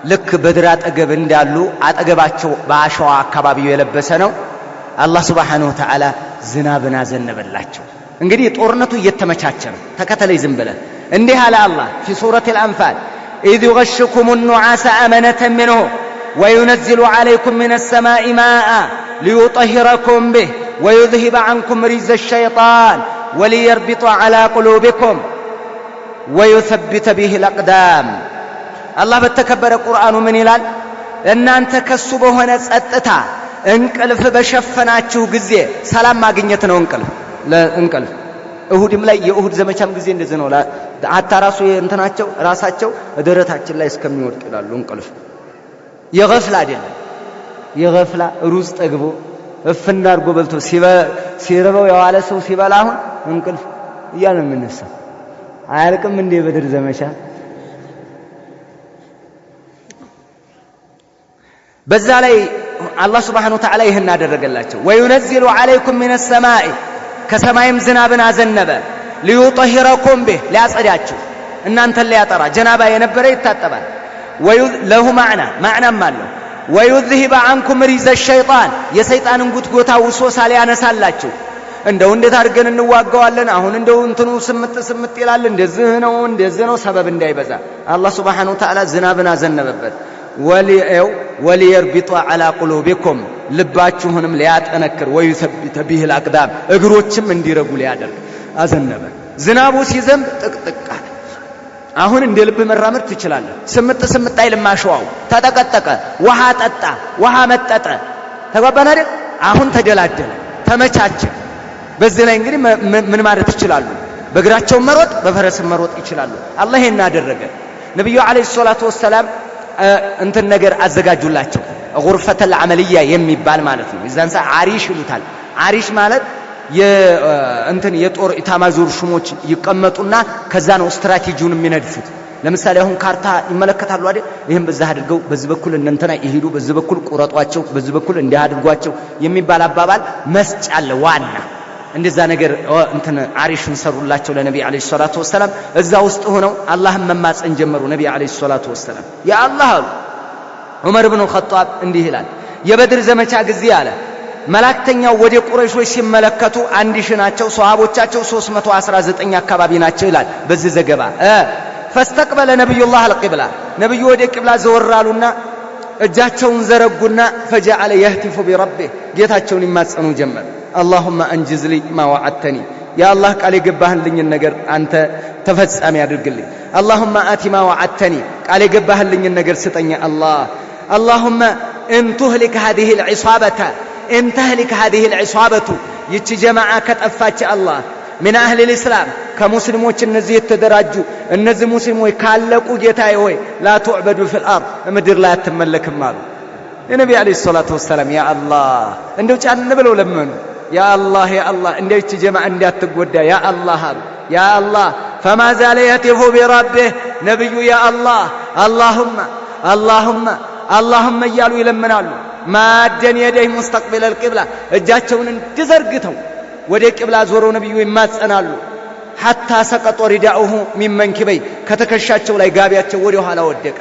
ልክ በድር አጠገብ እንዳሉ አጠገባቸው በአሸዋ አካባቢው የለበሰ ነው። አላህ ሱብሓነሁ ወተዓላ ዝናብን አዘነበላቸው። እንግዲህ ጦርነቱ እየተመቻቸ ነው። ተከተለይ ዝም ብለህ እንዲህ አለ አላህ ፊ ሱረቲል አንፋል ኢዝ ይገሽኩሙ ኑዓሰ አመነተን ሚንሁ ወዩነዝሉ ዐለይኩም ሚነ ሰማኢ ማአ ሊዩጠሂረኩም ቢህ ወዩዝሂበ ዐንኩም ሪዘ ሸይጣን ወሊየርቢጠ ዐላ ቁሉቢኩም ወዩሰቢተ ቢሂ ልአቅዳም። አላህ በተከበረ ቁርአኑ ምን ይላል? እናንተ ከሱ በሆነ ጸጥታ እንቅልፍ በሸፈናችሁ ጊዜ ሰላም ማግኘት ነው። እንቅልፍ እሁድም ላይ የእሁድ ዘመቻም ጊዜ እንደዚህ ነው። አታ ራሱ እንትናቸው ራሳቸው ደረታችን ላይ እስከሚወድቅ ይላሉ። እንቅልፍ የገፍላ አይደለም። የገፍላ ሩዝ ጠግቦ እፍና አድርጎ በልቶ ሲረበው የዋለ ሰው ሲበላ አሁን እንቅልፍ እያለ ነው የሚነሳው። አያልቅም እንደ በድር ዘመቻ። በዛ ላይ አላህ ሱብሓነሁ ወተዓላ ይህን አደረገላቸው። ወዩነዝሉ ዐለይኩም ሚነ ሰማኢ ከሰማይም ዝናብን አዘነበ ሊዩጠሂረኩም ቢህ ሊያጸዳችሁ እናንተን ሊያጠራ ጀናባ የነበረ ይታጠባል። ለሁ ማዕናም አለው። ወዩዝሂበ ዐንኩም ሪዘ ሸይጣን የሰይጣንን ጉትጎታ ውስወሳ ሊያነሳላችሁ። እንደው እንዴት አድርገን እንዋጋዋለን? አሁን እንደው እንትኑ ስምጥ ይላል። እንደዚህ ነው ሰበብ እንዳይበዛ አላህ ሱብሓነሁ ወተዓላ ዝናብን አዘነበበት። ወሊየርቢጠ ዐላ ቁሉቢኩም ልባችሁንም ሊያጠነክር ወዩሰቢተ ቢሂ ልአቅዳም እግሮችም እንዲረጉ ሊያደርግ አዘነበ። ዝናቡ ሲዘንብ ጥቅጥቅ አለ። አሁን እንደ ልብ መራመድ ትችላለህ። ስምጥ አይልም አሸዋው። ተጠቀጠቀ፣ ውሃ ጠጣ፣ ውሃ መጠጠ። ተግባባን አይደል? አሁን ተደላደለ፣ ተመቻቸ። በዚህ ላይ እንግዲህ ምን ማለት ይችላሉ? በእግራቸው መሮጥ በፈረስም መሮጥ ይችላሉ። አላህ ይሄን አደረገ። ነብዩ አለይሂ ሰላቱ ወሰላም እንትን ነገር አዘጋጁላቸው። ጉርፈተል ዐመልያ የሚባል ማለት ነው። የዛን ሰዓት አሪሽ ይሉታል። አሪሽ ማለት የጦር ኢታማዦር ሹሞች ይቀመጡና ከዛ ነው ስትራቴጂውን የሚነድፉት። ለምሳሌ አሁን ካርታ ይመለከታሉ አይደል? ይሄን በዛ አድርገው በዚህ በኩል እንተና ይሄዱ፣ በዚህ በኩል ቁረጧቸው፣ በዚህ በኩል እንዲያድርጓቸው የሚባል አባባል መስጫ አለ ዋና። እንደዛ ነገር እንትን አሪሽን ሰሩላቸው ለነብዩ አለይሂ ሰላቱ ወሰላም። እዛ ውስጥ ሆነው አላህን መማፀን ጀመሩ። ነብዩ አለይሂ ሰላቱ ወሰላም ያ አላህ አሉ። ዑመር ኢብኑ ኸጣብ እንዲህ ይላል፣ የበድር ዘመቻ ጊዜ አለ መላእክተኛው ወደ ቁረይሾች ሲመለከቱ 1000 ናቸው፣ ሷሃቦቻቸው 319 አካባቢ ናቸው ይላል በዚህ ዘገባ። ፈስተቅበለ ነብዩላህ አልቂብላ ነብዩ ወደ ቂብላ ዘወራሉና እጃቸውን ዘረጉና ፈጀዐለ የህቲፉ ቢረቢህ ጌታቸውን ይማጸኑ ጀመር። አላሁመ አንጅዝ ሊ ማ ወዐድተኒ ያ አላህ ቃል የገባህልኝን ነገር አንተ ተፈጻሚ አድርግልኝ። አላሁመ አቲ ማ ወዐድተኒ ቃል የገባህልኝን ነገር ስጠኝ። አላሁመ እንቱህሊክ ሃዚህ ልዒሳበተ እንተህሊክ ሃዚህ ልዒሳበቱ ይቺ ጀማዓ ከጠፋች አላህ ምን አህል ልእስላም ከሙስሊሞች እነዚህ የተደራጁ እነዚህ ሙስሊሞች ካለቁ ጌታዬ ሆይ ላ ቱዕበዱ ፊል አርድ ምድር ላይ አትመለክም አሉ። የነቢ አለይሂ ሰላቱ ወሰላም ያ አላህ እንደው ጫን ብለው ለመኑ። ያ አላህ እንደው ይቺ ጀማዓ እንዳትጎዳ ያ አላህ አሉ። ያ አላህ ፈማ ዛለ የህቲፉ ቢረቢህ ነብዩ ያ አላህ አላሁመ እያሉ ይለምናሉ። ማደን የደይ ሙስተቅቢል አልቂብላ እጃቸውን እንዲዘርግተው ወደ ቂብላ ዞረው ነብዩ ይማጸናሉ። ሐታ ሰቀጦ ሪዳኡሁ ሚን መንኪበይ ከተከሻቸው ላይ ጋቢያቸው ወደ ኋላ ወደቀ።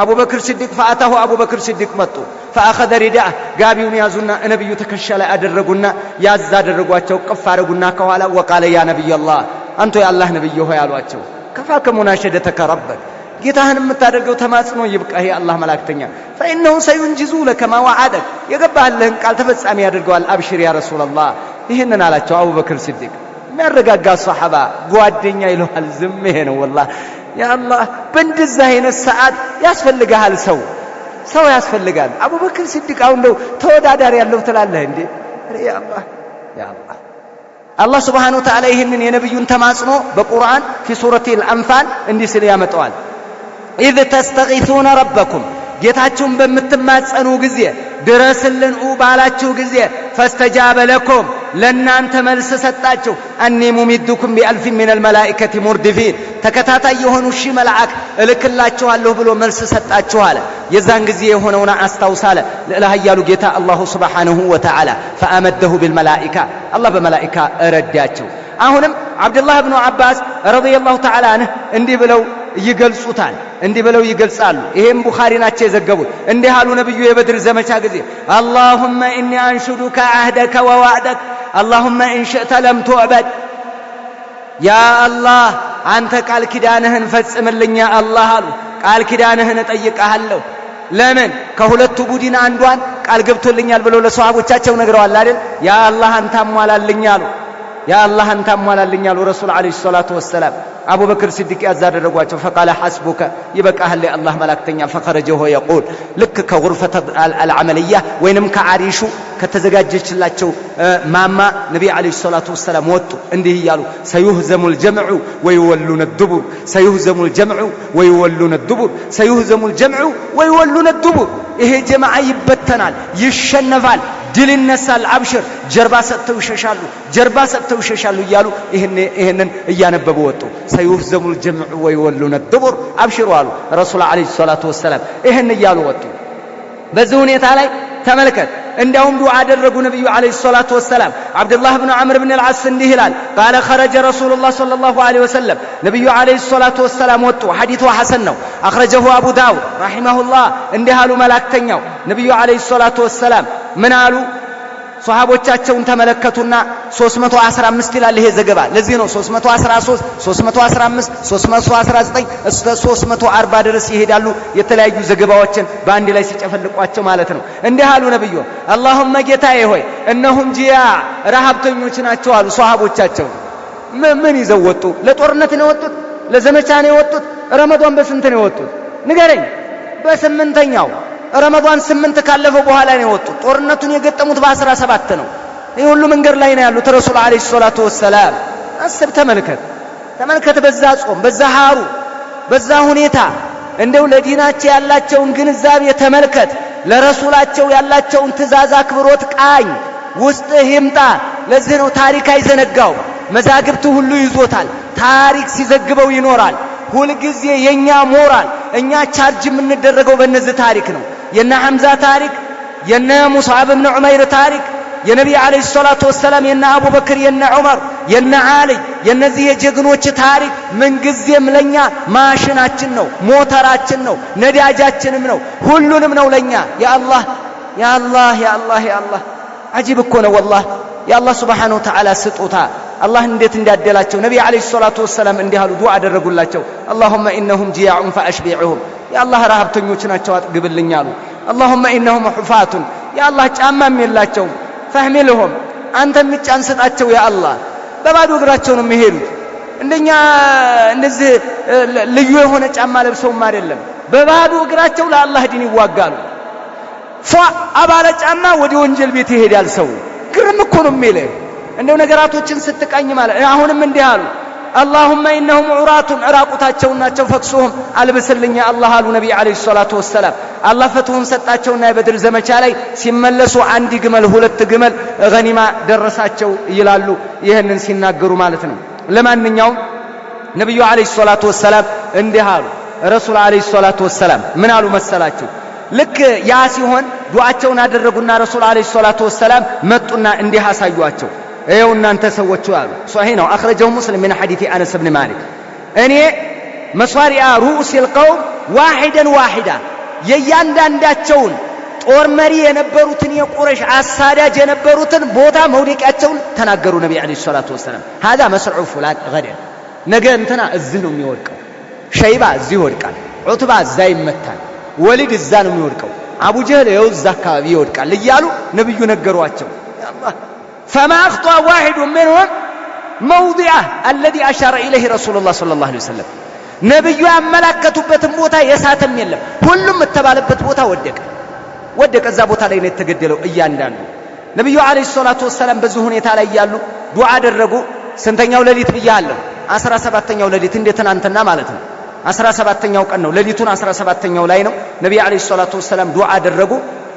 አቡበክር ሲዲቅ ፈአታሁ አቡበክር ሲዲቅ መጡ። ፈአኸዘ ሪዳእ ጋቢውን ያዙና ነብዩ ተከሻ ላይ አደረጉና ያዝ አደረጓቸው። ቅፍ አደረጉና ከኋላ ወቃለ ያ ነብዩላህ አንተ የአላህ ነብይ ሆይ አሏቸው። ከፋከ ሙናሸደተከ ረበክ ጌታህን የምታደርገው ተማጽኖ ይብቃህ የአላህ መላእክተኛ ፈኢነሁ ሰዩንጂዙ ለከማ ወዓደክ የገባህልህን ቃል ተፈጻሚ ያደርገዋል አብሽር ያ ረሱላህ ይሄንን አላቸው። አቡበክር ሲዲቅ የሚያረጋጋ ሷሐባ ጓደኛ ይለዋል። ዝም ይሄ ነው ወላሂ ያ አላህ በእንደዛ አይነት ሰዓት ያስፈልጋል ሰው ያስፈልጋል። አቡበክር ሲዲቅ አሁን ነው ተወዳዳሪ ያለው ትላለህ እንዴ? ያ አላህ አላህ Subhanahu Wa Ta'ala ይሄንን የነብዩን ተማጽኖ በቁርአን في سورة الأنفال እንዲህ ሲል ያመጣዋል። إذ تستغيثون ربكم ጌታችሁን በምትማጸኑ ጊዜ ድረስልን ባላችሁ ጊዜ فاستجاب لكم ለናንተ መልስ ሰጣችሁ أني ممدكم بألف من الملائكة مردفين ተከታታይ የሆኑ ሺህ መልአክ እልክላችኋለሁ ብሎ መልስ ሰጣችሁ አለ። የዛን ጊዜ የሆነውን አስታውሳለ ለላህያሉ ጌታ አላሁ Subhanahu Wa Ta'ala فأمده بالملائكة الله በመላእክት ረዳቸው። አሁንም አብዱላህ ኢብኑ አባስ ረዲየላሁ ተዓላ ዐንሁ እንዲህ ብለው ይገልጹታል እንዲህ ብለው ይገልጻሉ። ይሄም ቡኻሪ ናቸው የዘገቡት። እንዲህ አሉ ነብዩ የበድር ዘመቻ ጊዜ اللهم إني أنشدك عهدك ووعدك اللهم إن شئت لم تعبد يا الله አንተ ቃል ኪዳንህን ፈጽምልኝ ያ አላህ አሉ። ቃል ኪዳንህን እጠይቅሃለሁ ለምን ከሁለቱ ቡድን አንዷን ቃል ገብቶልኛል ብለው ለሷሃቦቻቸው ነግረዋል አይደል? ያ አላህ አንተ አሟላልኝ አሉ። ያ አላህ አንተ አሟላልኝ አሉ ረሱል አለይሂ ሰላቱ ወሰለም። አቡበክር ሲዲቅ ያዛደረጓቸው فقال حسبك ይበቃሃል የአላህ መላእክተኛ فخرجه يقول ልክ ከغرفة العملية ወይንም ከአሪሹ ከተዘጋጀችላቸው ማማ ነብይ አለይሂ ሰላቱ ወሰለም ወጡ እንዲህ ይያሉ سيهزم الجمع ويولون الدبر سيهزم الجمع ويولون الدبر سيهزم الجمع ويولون الدبر ይሄ ጀማዓ ይበተናል ይሸነፋል ድል ይነሳል አብሽር ጀርባ ሰጥተው ይሸሻሉ እያሉ ይሄንን እያነበቡ ወጡ። سيهزم الجمع ويولون الدبر አብሽሩ አሉ ረሱል አለይሂ ሰላቱ ወሰለም ይሄን እያሉ ወጡ። በዚህ ሁኔታ ላይ ተመልከት እንዲያውም ዱዓ አደረጉ ነብዩ አለይሂ ሰላቱ ወሰለም። አብዱላህ ኢብኑ ዐምር ኢብኑ አልዓስ እንዲህ ይላል قال خرج رسول الله صلى الله عليه وسلم ነብዩ አለይሂ ሰላቱ ወሰለም ወጡ። ሐዲሱ ሐሰን ነው። አخرجه አቡ ዳውድ رحمه الله እንዲህ አሉ መላእክተኛው ነብዩ አለይሂ ሰላቱ ወሰለም ምን አሉ? ሷሃቦቻቸውን ተመለከቱና 315 ይላል ይሄ ዘገባ። ለዚህ ነው 313 315 319 እስከ 340 ድረስ ይሄዳሉ። የተለያዩ ዘገባዎችን በአንድ ላይ ሲጨፈልቋቸው ማለት ነው። እንዲህ አሉ ነብዩ اللهم ጌታዬ ሆይ እነሁም ጂያ ረሃብተኞች ናቸው አሉ ሷሃቦቻቸው። ምን ይዘው ወጡ? ለጦርነት ነው የወጡት? ለዘመቻ ነው የወጡት? ረመዳን በስንት ነው የወጡት ንገረኝ? በስምንተኛው ረመዳን 8 ካለፈ በኋላ ነው የወጡት። ጦርነቱን የገጠሙት በ17 ነው። ይሄ ሁሉ መንገድ ላይ ነው ያሉት ረሱል አለይሂ ሰላቱ ወሰለም። አስብ ተመልከት በዛ ጾም በዛ ሐሩ በዛ ሁኔታ እንደው ለዲናቸው ያላቸውን ግንዛቤ ተመልከት። ለረሱላቸው ያላቸውን ትእዛዝ አክብሮት ቃኝ ውስጥ ይምጣ። ለዚህ ነው ታሪክ አይዘነጋው። መዛግብቱ ሁሉ ይዞታል። ታሪክ ሲዘግበው ይኖራል። ሁሉ ጊዜ የኛ ሞራል እኛ ቻርጅ የምንደረገው በእነዚህ ታሪክ ነው። የነ ሐምዛ ታሪክ፣ የነ ሙስዓብ ኢብኑ ዑመይር ታሪክ፣ የነብዩ አለይሂ ሰላቱ ወሰለም የነ አቡበክር፣ የነ ዑመር፣ የነ አሊ የነዚህ የጀግኖች ታሪክ ምን ጊዜም ለኛ ማሽናችን ነው፣ ሞተራችን ነው፣ ነዳጃችንም ነው፣ ሁሉንም ነው ለኛ። ያ አላህ አጂብ እኮ ነው ወላሂ የአላህ Subhanahu Wa Ta'ala ስጦታ አላህ እንዴት እንዳደላቸው ነብዩ አለይሂ ሰላቱ ወሰለም እንዲህ አሉ ዱዓ አደረጉላቸው። اللهم انهم جياع فاشبعهم ያ አላህ ረሃብተኞች ናቸው አጥግብልኝ አሉ። اللهم انهم حفاة ያ አላህ ጫማም የላቸውም فهملهم አንተ ምጫን ሰጣቸው ያ አላህ። በባዶ እግራቸው ነው የሚሄዱት። እንደኛ እንደዚህ ልዩ የሆነ ጫማ ለብሰውም አይደለም። በባዶ እግራቸው ለአላህ ዲን ይዋጋሉ። አባለ ጫማ ወደ ወንጀል ቤት ይሄዳል ሰው። ግርም እኮ ነው የሚለው እንደው ነገራቶችን ስትቃኝ ማለት አሁንም እንዲህ አሉ اللهم انهم عراة عراقታቸውን ናቸው ፈክሱም አልብስልኝ አላህ አሉ ነብዩ አለይሂ ሰላቱ ወሰለም። አላህ ፈትሁን ሰጣቸውና የበድር ዘመቻ ላይ ሲመለሱ አንድ ግመል ሁለት ግመል ገኒማ ደረሳቸው ይላሉ ይሄንን ሲናገሩ ማለት ነው። ለማንኛውም ነብዩ አለይሂ ሰላቱ ወሰለም እንዲህ አሉ ረሱል አለይሂ ሰላቱ ወሰለም ምን አሉ መሰላችሁ? ልክ ያ ሲሆን ዱዓቸውን አደረጉና ረሱል አለይሂ ሰላቱ ወሰላም መጡና እንዲህ አሳዩአቸው። ይኸው እናንተ ሰዎች አሉ። ሶሒህ ነው። አኽረጀሁ ሙስሊም ሚን ሐዲስ አነስ ብን ማሊክ እኔ መስዋሪያ ሩኡሲል ቀውም ዋሂደን ዋሂዳ የእያንዳንዳቸውን ጦር መሪ የነበሩትን የቁረይሽ አሳዳጅ የነበሩትን ቦታ መውደቂያቸውን ተናገሩ ነቢ ዓለይሂ ሰላቱ ወሰላም። ሃዛ መስዑ ፉላን ገደን ነገ እንትና እዚህ ነው የሚወድቀው፣ ሸይባ እዚህ ይወድቃል፣ ዑትባ እዛ ይመታል፣ ወሊድ እዛ ነው የሚወድቀው፣ አቡ ጀህል ይኸው እዛ አካባቢ ይወድቃል እያሉ ነቢዩ ነገሯቸው። ፈማ አኽጧ ዋሂዱ ሚንሁም መውዲዐህ አለዚ አሻረ ኢለይህ ረሱሉላህ ሰለላሁ ዐለይሂ ወሰለም ነቢዩ ያመላከቱበትን ቦታ የሳተም የለም። ሁሉም የተባለበት ቦታ ወደቀ። እዛ ቦታ ላይ ነው የተገደለው እያንዳንዱ። ነቢዩ ዓለይሂ ሰላቱ ወሰላም በዚህ ሁኔታ ላይ ያሉ ዱዓ አደረጉ። ስንተኛው ሌሊት ብያለሁ? 17ኛው ሌሊት እንደ ትናንትና ማለት ነው። 17ኛው ቀን ነው። ሌሊቱን 17ኛው ላይ ነው ነቢዩ ዓለይሂ ሰላቱ ወሰላም ዱዓ አደረጉ።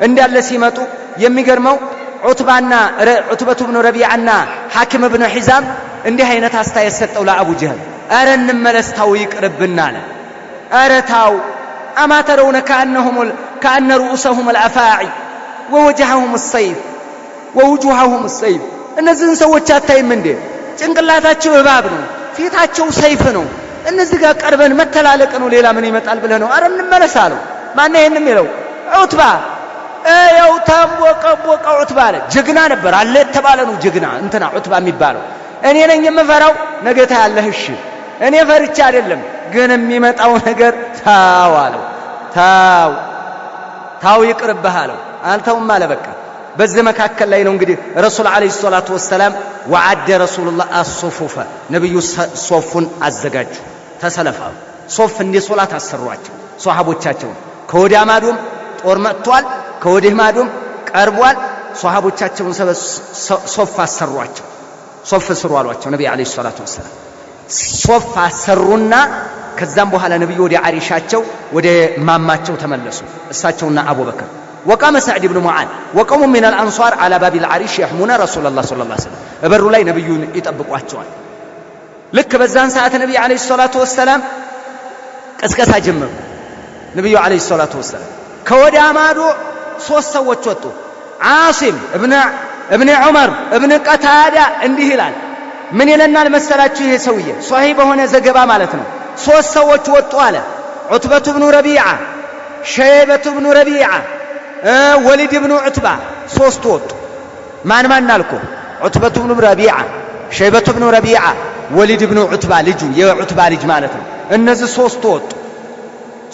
እንዳለ ሲመጡ የሚገርመው ዑትበቱ ብኑ ረቢዓና ሐኪም ብኑ ሒዛም እንዲህ አይነት አስተያየት ሰጠው ለአቡ ጀህል። አረ እንመለስ፣ ታው ይቅርብና አለ። አረ ታው አማ ተረውነ ከአነ ሩኡሰሁም አልአፋዒ ወወጅሃሁም ሰይፍ ወውጁሃሁም ሰይፍ እነዚህን ሰዎች አታይም እንዴ? ጭንቅላታቸው እባብ ነው፣ ፊታቸው ሰይፍ ነው። እነዚህ ጋር ቀርበን መተላለቅ ነው፣ ሌላ ምን ይመጣል ብለህ ነው? አረ እንመለስ አለው። ማነው ይሄን የሚለው? ዑትባ ያው ታቦቀ ዑትባ አለ። ጀግና ነበር አለ የተባለ ነው ጀግና እንትና ዑትባ የሚባለው። እኔ ነኝ የምፈራው ነገ ታያለህ። እሺ እኔ ፈርቻ አይደለም ግን የሚመጣው ነገር ታው አለው። ታው ይቅርብህ አለው። አልተውም አለ። በቃ በዚህ መካከል ላይ ነው እንግዲህ ረሱል ዓለይሂ ሰላቱ ወሰላም ወዓደ ረሱሉላህ አስሱፉፈ ነብዩ ሶፉን አዘጋጁ፣ ተሰለፋሉ። ሶፍ እንደ ሶላት አሰሯቸው ሷሃቦቻቸውን። ከወዲያ ማዶም ጦር መጥቷል፣ ከወዲህ ማዶም ቀርቧል። ሷሃቦቻቸውን ሶፍ አሰሯቸው። ሶፍ ስሩ አሏቸው ነብዩ ዓለይሂ ሰላቱ ወሰላም። ሶፍ አሰሩና ከዛም በኋላ ነብዩ ወደ አሪሻቸው ወደ ማማቸው ተመለሱ እሳቸውና አቡበከር። ወቃመ ሰዕድ ብኑ ሙዓዝ ወቀሙ ሚን አልአንሷር አላ ባቢል አሪሽ የሕሙነ ረሱለላህ ሰለላሁ ዐለይሂ ወሰለም በሩ ላይ ነብዩን ይጠብቋቸዋል። ልክ በዛን ሰዓት ነብዩ ዓለይሂ ሰላቱ ወሰላም ቅስቀሳ ጀመሩ። ነብዩ ዓለይሂ ሰላቱ ወሰላም ከወዲያ ማዶ ሶስት ሰዎች ወጡ። ዓሲም እብነ ዑመር እብነ ቀታዳ እንዲህ ይላል። ምን ይለናል መሰላችሁ? ይሄ ሰውዬ ሷሂህ በሆነ ዘገባ ማለት ነው። ሶስት ሰዎች ወጡ አለ። ዑትበቱ ብኑ ረቢዓ፣ ሸይበቱ ብኑ ረቢዓ፣ ወሊድ ብኑ ዑትባ ሶስቱ ወጡ። ማን አልኩ? ዑትበቱ ብኑ ረቢዓ፣ ሸይበቱ ብኑ ረቢዓ፣ ወሊድ ብኑ ዑትባ ልጁ የዑትባ ልጅ ማለት ነው። እነዚህ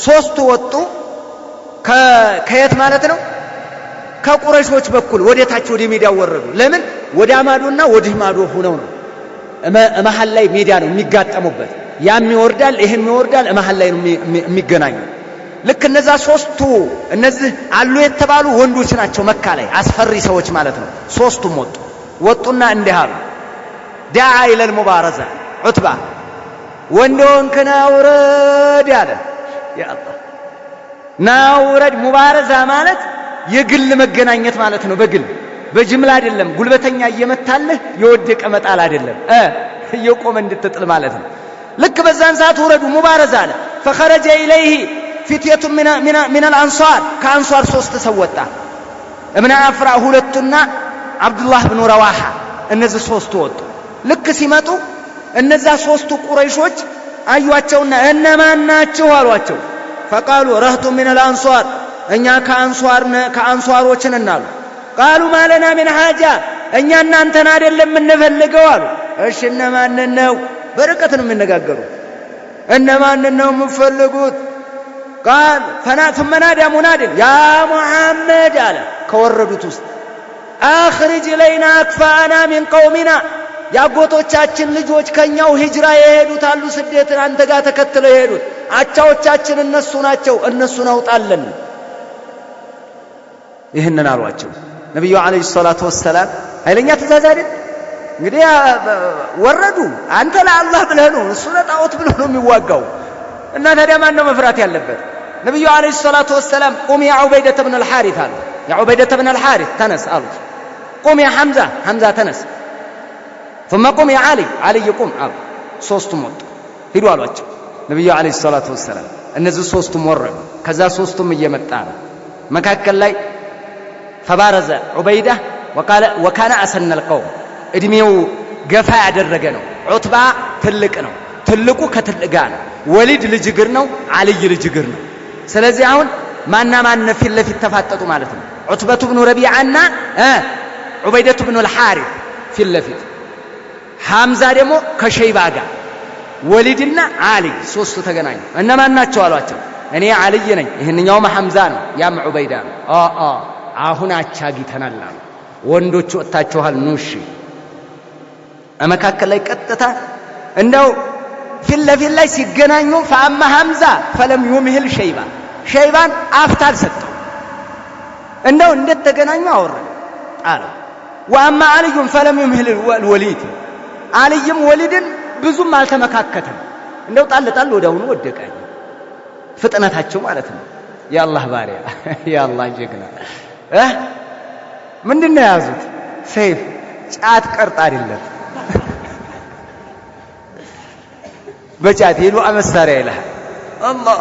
ሶስቱ ወጡ ከየት ማለት ነው? ከቁረይሾች በኩል ወደታች ወደ ሜዳ ወረዱ። ለምን? ወደ ማዶና ወዲህ ማዶ ሆነው ነው። መሃል ላይ ሜዳ ነው የሚጋጠሙበት። ያም ይወርዳል ይሄም ይወርዳል፣ መሃል ላይ ነው የሚገናኙ። ልክ እነዛ ሶስቱ እነዚህ አሉ የተባሉ ወንዶች ናቸው፣ መካ ላይ አስፈሪ ሰዎች ማለት ነው። ሶስቱም ወጡና እንዲህ አሉ። ዳዓ ኢለል ሙባረዛ ዑትባ ወንዶን ከናውረድ ያለ ያ አላህ ናውረድ። ሙባረዛ ማለት የግል መገናኘት ማለት ነው። በጅምላ አይደለም። ጉልበተኛ እየመታልህ የወደቀ መጣል አይደለም፣ እየቆመ እንድትጥል ማለት ነው። ልክ በዛን ሰዓት ወረዱ። ሙባረዛ አለ። ፈኸረጀ ኢለይህ ፊትየቱ ሚን አልአንሷር ከአንሷር ሶስት ሰው ወጣ። እብነ አፍራ ሁለቱና አብዱላህ ብኑ ረዋሃ እነዚህ ሶስቱ ወጡ። ልክ ሲመጡ እነዛ ሶስቱ ቁረይሾች አዩአቸውና እነማን ናችሁ አሏቸው። ፈቃሉ ረህቱ ሚን አልአንሷር እኛ ከአንሷሮች ነን አሉ። ቃሉ ማለና ሚን ሃጃ እኛ እናንተን አይደለም የምንፈልገው አሉ። እሺ እነማንን ነው? በርቀት ነው የሚነጋገሩ። እነማንን ነው የምትፈልጉት? ቃል ثم نادى مناد يا محمد አለ ከወረዱት ውስጥ አخرج إلينا أكفاءنا من قومنا ያጎቶቻችን ልጆች ከኛው ሂጅራ የሄዱት አሉ፣ ስደትን አንተ ጋር ተከትለው የሄዱት አቻዎቻችን እነሱ ናቸው፣ እነሱን አውጣለን። ይህንን አሏቸው ነብዩ አለይሂ ሰላቱ ወሰላም። ኃይለኛ ትእዛዝ አይደል እንግዲህ ወረዱ። አንተ ለአላህ ብለህ ነው፣ እሱ ለጣዖት ብለህ ነው የሚዋጋው። እና ታዲያ ማን ነው መፍራት ያለበት? ነብዩ አለይሂ ሰላቱ ወሰላም ቁም ያ ዑበይደተ ብን አልሐሪት አሉ። ያ ዑበይደተ ብን አልሐሪት ተነስ አሉት። ቁም ያ ሐምዛ ተነስ። ثم قم يا علي ቁም አሉ። ሶስቱም ወጡ ሂዱ አሏቸው ነብዩ አለይሂ ሰላቱ ወሰላም። እነዚህ ሶስቱም ወረዱ። ከዛ ሶስቱም እየመጣ ነው። መካከል ላይ فبارز عبيدة وكان أسن القوم እድሜው ገፋ ያደረገ ነው ዑትባ ትልቅ ነው ትልቁ ከትልቅ ጋር ወሊድ ልጅ እግር ነው አልይ ልጅ እግር ነው ስለዚህ አሁን ማና ማን ፊት ለፊት ተፋጠጡ ማለት ነው ዑትበቱ ኢብኑ ረቢዓና ዑበይደቱ ኢብኑ አልሐሪስ ፊት ለፊት ሐምዛ ደግሞ ከሸይባ ጋር ወሊድና አልይ ሶስቱ ተገናኙ እነማን ናቸው አሏቸው እኔ አልይ ነኝ ይሄንኛውም ሐምዛ ነው ያም ዑበይዳ ነው አሁን አቻጊተናል አሉ ወንዶቹ ወጣቸዋል ኑሽ መካከል ላይ ቀጥታ እንደው ፊት ለፊት ላይ ሲገናኙ ፈአማ ሐምዛ ፈለም ይምሂል ሸይባን አፍታል ሰጠው እንደው እንደተገናኙ አወራ ጣለ ወአማ አልዩም ፈለም ይምሂል ወሊድ አልይም ወሊድን ብዙም አልተመካከተም እንደው ጣል ወዳውኑ ወደቀ ፍጥነታቸው ማለት ነው ያአላህ ባሪያ ያአላህ ጀግና ምንድነው ያዙት ሰይፍ ጫት ቀርጣ አይደለም በጫት ሄዱ አመሳሪያ ይላል አላህ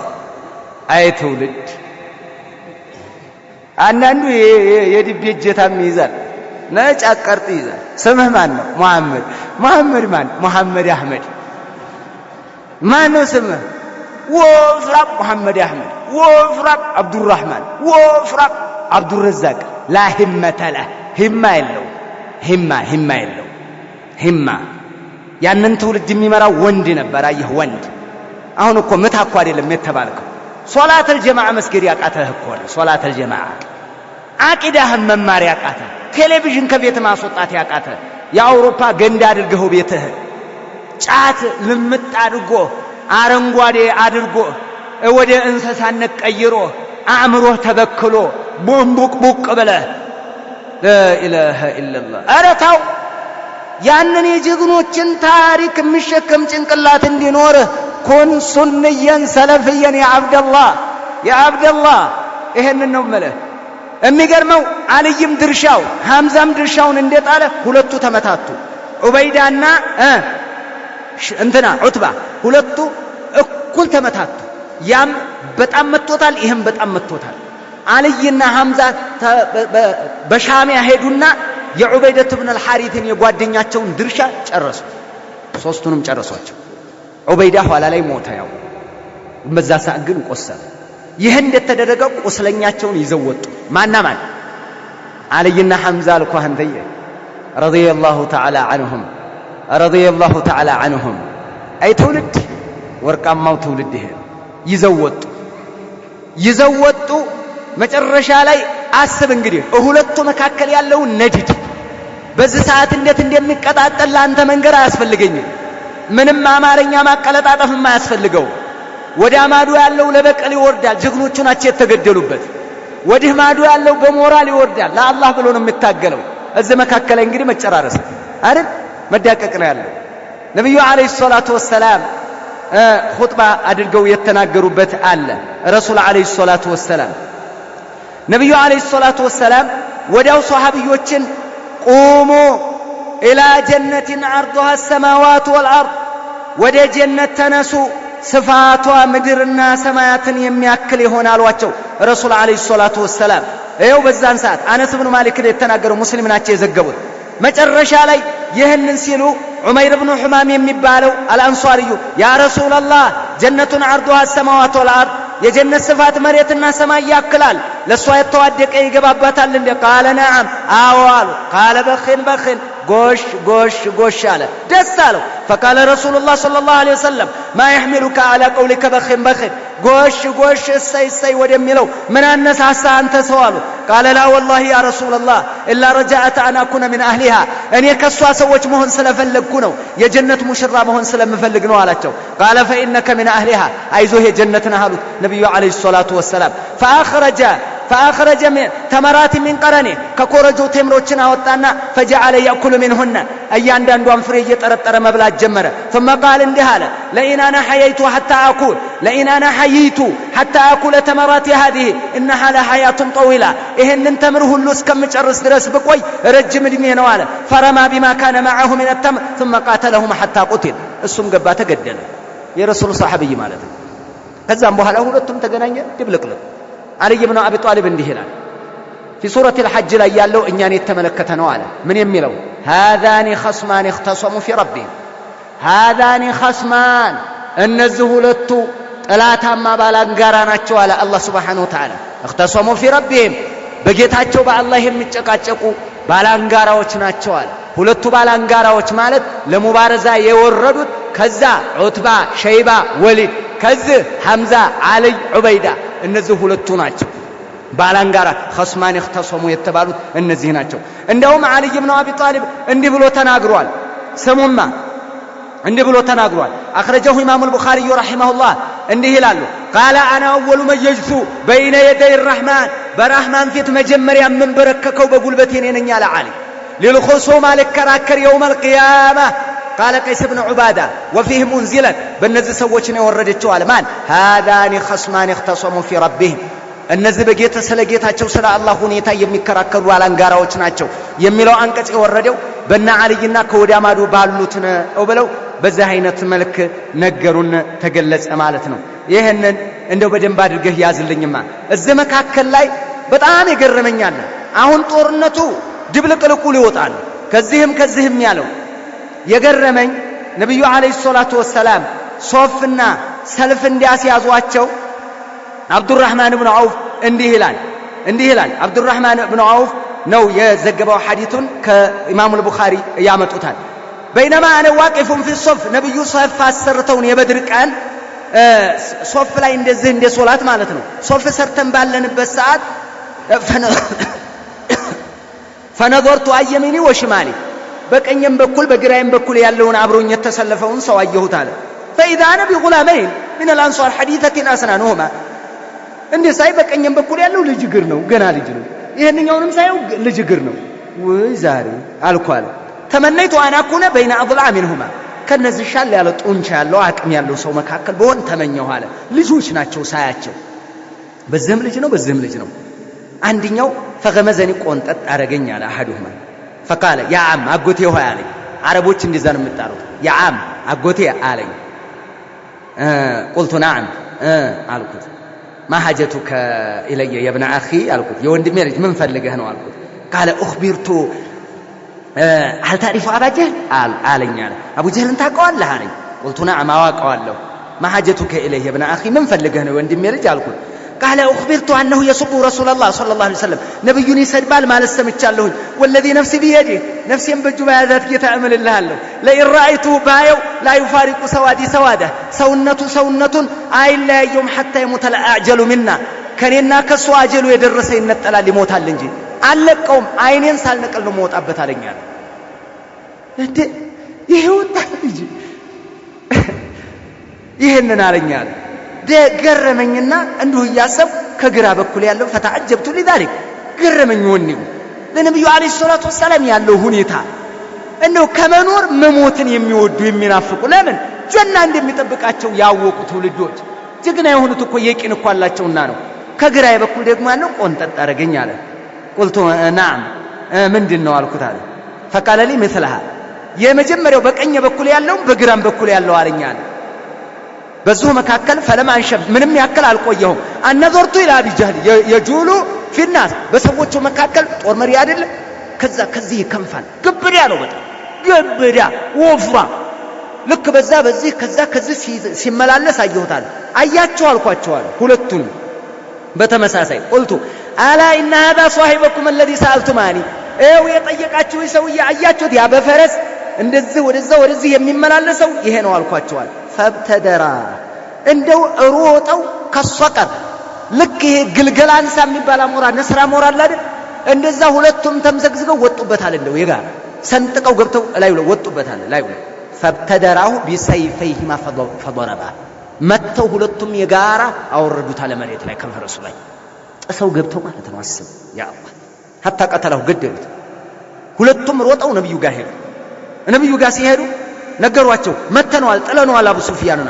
አይተውልድ አንዳንዱ የድቤ እጀታም ይይዛል ነጭ ቀርጥ ይይዛል ስምህ ማን ነው መሐመድ ማን መሐመድ አህመድ ማን ነው ስምህ ወፍራም መሐመድ አህመድ ወፍራም አብዱራህማን ወፍራም አብዱረዛቅ لا همة له همة የለው همة የለው همة ያንን ትውልድ የሚመራው ወንድ ነበር አየህ ወንድ አሁን እኮ መታኳ አይደለም የተባልከው ሶላተል ጀማዓ መስጊድ ያቃተህ እኮ ነው ሶላተል ጀማዓ አቂዳህን መማር ያቃተህ ቴሌቪዥን ከቤት ማስወጣት ያቃተህ የአውሮፓ ገንዳ አድርገው ቤትህ ጫት ልምጥ አድርጎ አረንጓዴ አድርጎ ወደ እንስሳነት ቀይሮ አእምሮህ ተበክሎ ቡቅ በለ لا اله الا الله አረታው ያንን የጀግኖችን ታሪክ የሚሸከም ጭንቅላት እንዲኖር ኩን ሱንየን ሰለፍየን ያ አብደላህ ይሄንን ነው ማለት የሚገርመው አልይም ድርሻው ሐምዛም ድርሻውን እንደጣለ ሁለቱ ተመታቱ ዑበይዳና እንትና ዑትባ ሁለቱ እኩል ተመታቱ ያም በጣም መጥቶታል ይሄም በጣም መጥቶታል አልይና ሐምዛ በሻሚያ ሄዱና የዑበይደቱ ኢብኑ አልሐሪስን የጓደኛቸውን ድርሻ ጨረሱ ሶስቱንም ጨረሷቸው ዑበይዳ ኋላ ላይ ሞተ ያው በዛ ሰዓት ግን ቆሰለ ይሄ እንደተደረገው ቁስለኛቸውን ይዘው ወጡ ማን አልይና ሐምዛ አልኳንተየ ረዲየላሁ ተዓላ ዐንሁም አይ ትውልድ ወርቃማው ትውልድ ይሄ ይዘው ወጡ መጨረሻ ላይ አስብ እንግዲህ ሁለቱ መካከል ያለው ነዲድ በዚህ ሰዓት እንዴት እንደሚቀጣጠል ላንተ መንገር አያስፈልገኝም ምንም አማርኛ ማቀለጣጠፍ የማያስፈልገው ወደ ማዱ ያለው ለበቀል ይወርዳል ጀግኖቹ ናቸው የተገደሉበት ወዲህ ማዱ ያለው በሞራል ይወርዳል ለአላህ ብሎ ነው የሚታገለው እዚህ መካከል እንግዲህ መጨራረስ አይደል መዳቀቅ ነው ያለው ነብዩ አለይሂ ሰላቱ ወሰላም ኹጥባ አድርገው የተናገሩበት አለ ረሱል አለይሂ ሰላቱ ወሰላም ነብዩ አለይሂ ሰላቱ ወሰላም ወዲያው ሷሃቢዮችን ቁሙ ኢላ ጀነቲን ዐርዱሃ ሰማዋቱ ወልአርድ ወደ ጀነት ተነሱ ስፋቷ ምድርና ሰማያትን የሚያክል ይሆናልዋቸው ረሱል አለይሂ ሰላቱ ወሰላም ይኸው በዛን ሰዓት አነስ ኢብኑ ማሊክ የተናገረው ሙስሊም ናቸው የዘገቡት መጨረሻ ላይ ይህንን ሲሉ ዑመይር ኢብኑ ሑማም የሚባለው አልአንሷሪዩ ያ ረሱላህ ጀነቱን ዐርዱሃ ሰማዋቱ ወልአርድ የጀነት ስፋት መሬትና ሰማይ ያክላል ለሷ የተዋደቀ ይገባባታል እንደ ቃለ ነዓም አዋሉ ቃለ በኺን ጎሽ አለ ደስ አለው فقال رسول الله صلى الله عليه وسلم ما يحملك على قولك بخن ጎሽ እሰይ ወደሚለው ምን አነሳሳ አንተ ሰው አሉ قال لا والله يا رسول الله الا رجعت ان اكون من اهلها እኔ ከሷ ሰዎች መሆን ስለፈለግኩ ነው የጀነት ሙሽራ መሆን ስለምፈልግ ነው አላቸው قال فانك من اهلها አይዞህ የጀነት ነህ አሉት ነብዩ አለይሂ ሰላቱ ወሰላም فاخرج من تمرات من قرنه ከኮረጆው ተምሮችን አወጣና فجعل ياكل منهن እያንዳንዷን ፍሬ እየጠረጠረ መብላት ጀመረ ثم قال እንዲህ አለ لئن انا حييت حتى اكل تمرات هذه انها لحياه طويله ይሄንን ተምር ሁሉ እስከምጨርስ ድረስ በቆይ ረጅም እድሜ ነው አለ فرما بما كان معه من التمر ثم قاتلهم حتى قتل እሱም ገባ ተገደለ የረሱል ሷሐቢይ ማለት ነው ከዛም በኋላ ሁለቱም ተገናኘ ድብልቅልቅ علي بن ابي طالب እንዲህ ይላል في سورة الحج لا يالو إنيان يتملكتنو على من يميلو هذان خصمان اختصموا في ربهم هذان خصمان النزهولتو لا تما بالانغاراناچو على الله سبحانه وتعالى اختصموا في ربهم بجيتاچو بالله የሚጨቃጨቁ ባላንጋራዎች ናቸው አለ ሁለቱ ባላንጋራዎች ማለት ለሙባረዛ የወረዱት ከዛ ዑትባ ሸይባ ወሊድ ከዚህ ሐምዛ አልይ ዑበይዳ እነዚህ ሁለቱ ናቸው ባላንጋራ خصمان اختصموا የተባሉት እነዚህ ናቸው እንደውም አሊ ኢብኑ አቢ ጣሊብ እንዲህ ብሎ ተናግሯል ስሙማ እንዲህ ብሎ ተናግሯል አخرجه ኢማሙ አልቡኻሪ ረሂመሁላህ እንዲህ ይላሉ قال انا اول من يجثو بين يدي الرحمن برحمن ፊት መጀመሪያ መንበረከከው በጉልበቴ ነኝ አለ አሊ للخصوم للكراكر يوم القيامه قال قيس بن عباده وفيه منزلا በእነዚህ ሰዎች ነው ወረደችው አለ ማን هذان خصمان اختصموا في ربهم እነዚህ በጌታ ስለጌታቸው ስለ አላህ ሁኔታ የሚከራከሩ አላንጋራዎች ናቸው የሚለው አንቀጽ የወረደው በእነ አልይና ከወዳማዱ ባሉት ነው ብለው በዚህ አይነት መልክ ነገሩን ተገለጸ ማለት ነው ይሄንን እንደው በደንብ አድርገህ ያዝልኝማ እዚህ መካከል ላይ በጣም ይገርመኛል አሁን ጦርነቱ ድብልቅልቁ ሊወጣል ከዚህም ያለው የገረመኝ ነብዩ አለይሂ ሰላቱ ወሰለም ሶፍና ሰልፍ እንዲያስያዟቸው አብዱራህማን ኢብኑ አውፍ እንዲህ ይላል አብዱራህማን ኢብኑ አውፍ ነው የዘገበው ሐዲሱን ከኢማሙ አልቡኻሪ ያመጡታል بينما انا واقف في الصف ነብዩ ሶፍ አሰርተውን የበድር ቀን ሶፍ ላይ እንደዚህ እንደ ሶላት ማለት ነው ሶፍ ሰርተን ባለንበት ሰዓት فنظرت ايمني وشمالي በቀኝም በኩል በግራይም በኩል ያለውን አብሮኝ የተሰለፈውን ሰው አየሁት አለ فاذا انا بغلامين من الانصار حديثه اسنانهما እንዴ ሳይ በቀኝም በኩል ያለው ልጅ ግር ነው ገና ልጅ ነው ይሄንኛውንም ሳይው ልጅ ግር ነው ወይ ዛሬ አልኳል ተመነይቱ አና ኩነ بين اضلاع منهما ከነዚህ ሻል ያለ ጡንቻ ያለው አቅም ያለው ሰው መካከል በሆን ተመኘው አለ ልጆች ናቸው ሳያቸው በዚህም ልጅ ነው አንደኛው ፈገመዘኒ ቆንጠጥ አረገኝ አለ አሐዱሁማ فقال يا عم አጎቴ ሆይ አለኝ አረቦች እንደዛ ነው የምጣሩት يا عم አጎቴ አለኝ قلت نعم አልኩት ما حاجتك الي يا ابن اخي አልኩት የወንድሜ ልጅ ምን ፈልገህ ነው አልኩት قال اخبرت هل تعرف ابا جهل አለኝ አለ አቡ ጀህልን ታውቀዋለህ አለኝ قلت نعم አውቀዋለሁ ما حاجتك الي يا ابن اخي ምን ፈልገህ ነው ወንድሜ ልጅ አልኩት قال اخبرت انه يسب رسول الله صلى الله عليه وسلم نبيون يسدبال ማለት ሰምቻለሁኝ والذي نفسي بيده نفسي በእጁ በያዛት ጌታ እምልልሃለሁ لئن رايته بايو لا يفارق سوادي سواده ሰውነቱን አይለያየውም حتى يموت الاعجل منا ከኔና ከሱ አጀሉ የደረሰ ይነጠላል ይሞታል እንጂ አለቀውም አይኔን ሳልነቀል ነው ሞጣበት አለኛል እንዴ ይሄውታ እንጂ ይሄንን አለኛል ገረመኝና እንዲሁ ያሰብ ከግራ በኩል ያለው ፈታጀብቱ لذلك ገረመኝ ወንኒው ለነብዩ አለይሂ ሰላቱ ወሰለም ያለው ሁኔታ እንደው ከመኖር መሞትን የሚወዱ የሚናፍቁ ለምን ጀና እንደሚጠብቃቸው ያወቁት ልጆች ጀግና የሆኑት እኮ የቂን እኮ አላቸውና ነው ከግራ በኩል ደግሞ ያለው ቆንጠጥ አረገኝ አለ قلت نعم ምንድነው አልኩት አለ فقال لي مثلها የመጀመሪያው በቀኝ በኩል ያለው በግራም በኩል ያለው አለኛል በዙ መካከል فلما انشب ምንም ያክል አልቆየሁም አነዘርቱ ኢላ ቢጃህል የጁሉ في الناس በሰዎቹ መካከል ጦር መሪ አይደለም ከዚህ ይከንፋል ግብዳ ነው በጣም ግብዳ ወፍራ ልክ በዚህ ከዚህ ሲመላለስ አየሁታል አያቸው አልኳቸዋል ሁለቱን በተመሳሳይ قلت الا ان هذا صاحبكم الذي سالتماني የጠየቃችሁ ሰውዬ አያችሁት ያ በፈረስ እንደዚህ ወደዚህ የሚመላለሰው ይሄ ነው አልኳቸዋል ፈብተደራ እንደው ሮጠው ከሷቀር ልክ ይሄ ግልገላንሳ የሚባል አሞራ ነስራ አሞራ አይደል እንደዛ ሁለቱም ተምዘግዝገው ወጡበታል እንደው የጋራ ሰንጥቀው ገብተው ላይ ወጡበታል ላይ ፈብተደራሁ بسيفيهما فضربا መተው ሁለቱም የጋራ አወረዱታል መሬት ላይ ከፈረሱ ላይ ጥሰው ገብተው ማለት ነው አስብ ያ አላህ حتى قتله ገደሉት ሁለቱም ሮጠው ነብዩ ጋር ሄዱ ነብዩ ጋር ሲሄዱ ነገሯቸው መተነዋል ጥለነዋል አቡ ሱፊያንና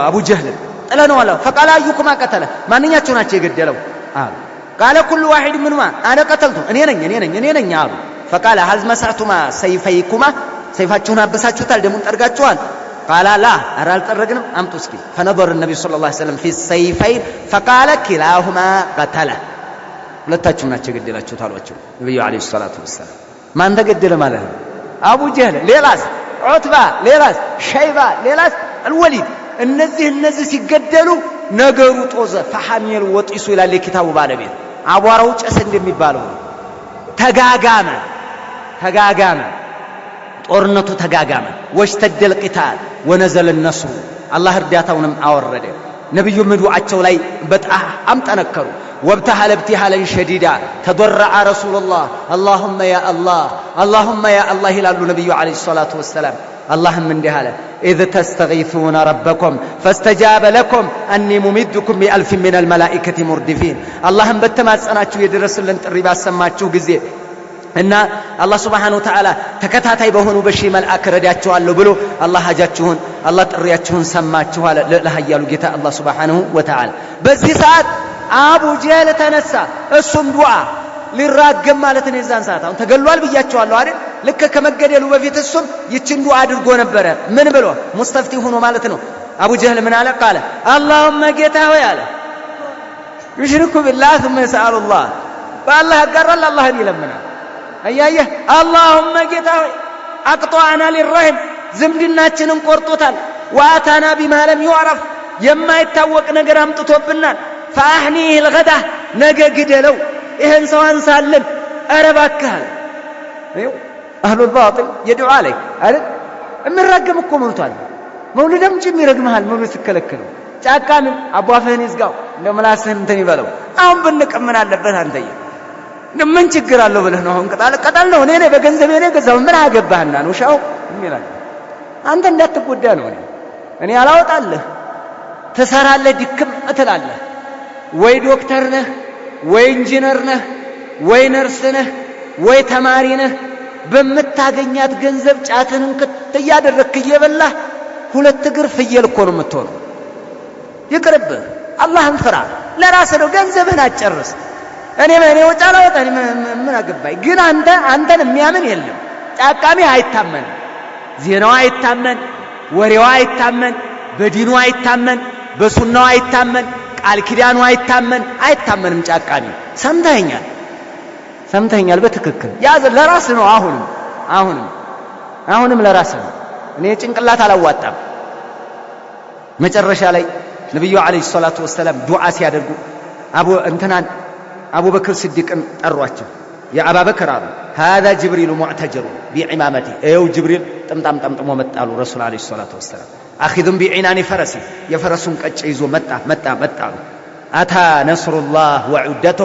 አቡ ጀህል ጥለነዋል فقال ايكما قتله ማንኛቸው ናቸው የገደለው አሉ قال كل واحد منهما انا قتلته እኔ ነኝ አሉ فقال هل مسعتما سيفيكما ሰይፋችሁን አበሳችሁታል ደሙን ጠርጋችኋል قال لا ارال طرقنا امطوا اسكي فنظر النبي صلى الله عليه وسلم في السيفين فقال كلاهما قتله ሁለታችሁ ናቸው የገደላችሁት አሏቸው ነብዩ አለይሂ ሰላቱ ወሰለም። ማን ተገደለ ማለት ነው? አቡ ጀህል፣ ሌላስ ዑትባ፣ ሌላስ ሸይባ፣ ሌላስ አልወሊድ። እነዚህ ሲገደሉ ነገሩ ጦዘ። ፈሐሚል ወጢሱ ይላል የኪታቡ ባለቤት። አቧራው ጨስ እንደሚባለው ተጋጋመ። ጦርነቱ ተጋጋመ። ወሽተደል ቂታል ወነዘለ ነስሩ። አላህ እርዳታውንም አወረደ። ነብዩ ዱዓቸው ላይ በጣም ጠነከሩ። وابتهل ابتهالا شديدا تضرع رسول الله اللهم يا الله ይላሉ ነብዩ አለይሂ ሰላቱ ወሰለም። اللهم እንዲህ አለ إذ تستغيثون ربكم فاستجاب لكم أني ممدكم بألف من الملائكة مردفين. اللهم በተማጸናችሁ የደረሰልን ጥሪ ባሰማችሁ ጊዜ እና አላህ Subhanahu Wa Ta'ala ተከታታይ በሆኑ በሺህ መልአክ ረዳያቸዋለሁ ብሎ አላህ ሀጃችሁን አላህ ጥሪያችሁን ሰማችሁ አለ ለኃያሉ ጌታ አላህ Subhanahu Wa Ta'ala። በዚህ ሰዓት አቡ ጀህል ተነሳ። እሱም ዱዓ ሊራገም ማለት ነው። የዛን ሰዓት አሁን ተገሏል ብያቸዋለሁ አይደል? ልክ ከመገደሉ በፊት እሱም ይችን ዱዓ አድርጎ ነበረ። ምን ብሎ ሙስተፍቲ ሆኖ ማለት ነው። አቡ ጀህል ምን አለ? ቃለ اللهم ጌታ ሆይ አለ ይሽርኩ ቢላህ ثم يسأل الله በአላህ ያጋራል አላህን ይለምናል። አያየህ اللهم ጌታ ሆይ አቅጧአና ሊረህም ዝምድናችንን ቆርጦታል። ወአታና ቢማ ለም ይعرف የማይታወቅ ነገር አምጥቶብናል። فأحنيه الغدا ነገ ግደለው ይሄን ሰው አንሳልን ኧረ እባክህ ይኸው አህሉል ባጢል የዱዓ ላይ አይደል የሚራገም እኮ ሞልቷል። መውሊድም ጭም ይረግምሃል። መውሊድ ሲከለከለው ጫቃምን አቧፈህን ይዝጋው እንደምላስህን እንትን ይበለው። አሁን ብንቀምን አለበት አንተዬ ምን ችግር አለው ብለህ ነው? አሁን ቀጣል ነው እኔ በገንዘቤ ነው ገዛው ምን አገባህና ነው ሻው የሚላል አንተ እንዳትጎዳ ነው። እኔ አላወጣልህ ትሰራለህ ድክም እትላለህ። ወይ ዶክተር ነህ ወይ ኢንጂነር ነህ ወይ ነርስ ነህ ወይ ተማሪ ነህ። በመታገኛት ገንዘብ ጫትህን ከተያደረክ እየበላህ ሁለት እግር ፍየል እኮ ነው የምትሆነው። ይቅርብህ። አላህን ፍራ። ለራስህ ነው ገንዘብህን አጨርስ። እኔ ወጣ አላወጣ ምን አገባኝ። ግን አንተን የሚያምን የለም። ጫቃሚ አይታመን፣ ዜናው አይታመን፣ ወሬው አይታመን፣ በዲኑ አይታመን፣ በሱናው አይታመን፣ ቃል ኪዳኑ አይታመንም። ጫቃሚ ሰምተኛል በትክክል ያዘ። ለራስ ነው አሁንም ለራስ ነው። እኔ ጭንቅላት አላዋጣም። መጨረሻ ላይ ነብዩ አለይሂ ሰላቱ ወሰለም ዱዓ ሲያደርጉ አቡበክር ሲዲቅን ጠሯቸው። ያ አባበክር አሉ هذا جبريل معتجر بعمامته ايو جبريل ጠምጥሞ መጣሉ ረሱል አለይሂ ሰላቱ ወሰለም አኺዱም ቢዒናኒ ፈረሲ የፈረሱን ቀጭ ይዞ መጣ አታ ነስሩላህ ወዑደቱ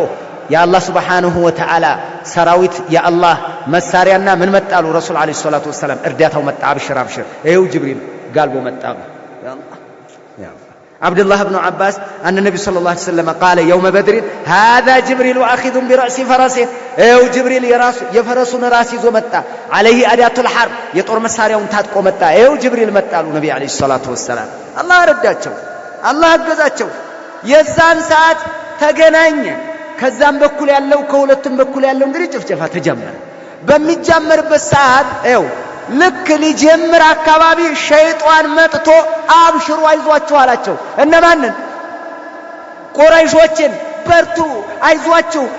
የአላህ Subhanahu Wa Ta'ala ሰራዊት የአላህ መሳሪያና ምን መጣሉ ረሱል አለይሂ ሰላቱ ወሰለም እርዳታው መጣ። አብሽር ይኸው ጅብሪል ጋልቦ መጣሉ። عبد الله بن عباس أن النبي صلى الله عليه وسلم قال يوم بدر هذا جبريل أخذ برأس فرسه ايو جبريل يفرسون راسي زو متى عليه أداة الحرب يطور مساريون تاتقو متى ايو جبريل متى النبي عليه الصلاة والسلام الله رداتشو الله أجزاتشو የዛን ሰዓት ተገናኘ። ከዛም በኩል ያለው ከሁለቱም በኩል ያለው እንግዲህ ጭፍጨፋ ተጀመረ። በሚጀመርበት ሰዓት ልክ ሊጀምር አካባቢ ሸይጣን መጥቶ አብሽሩ አይዟችሁ አላቸው። እነማንን? ቁረይሾችን በርቱ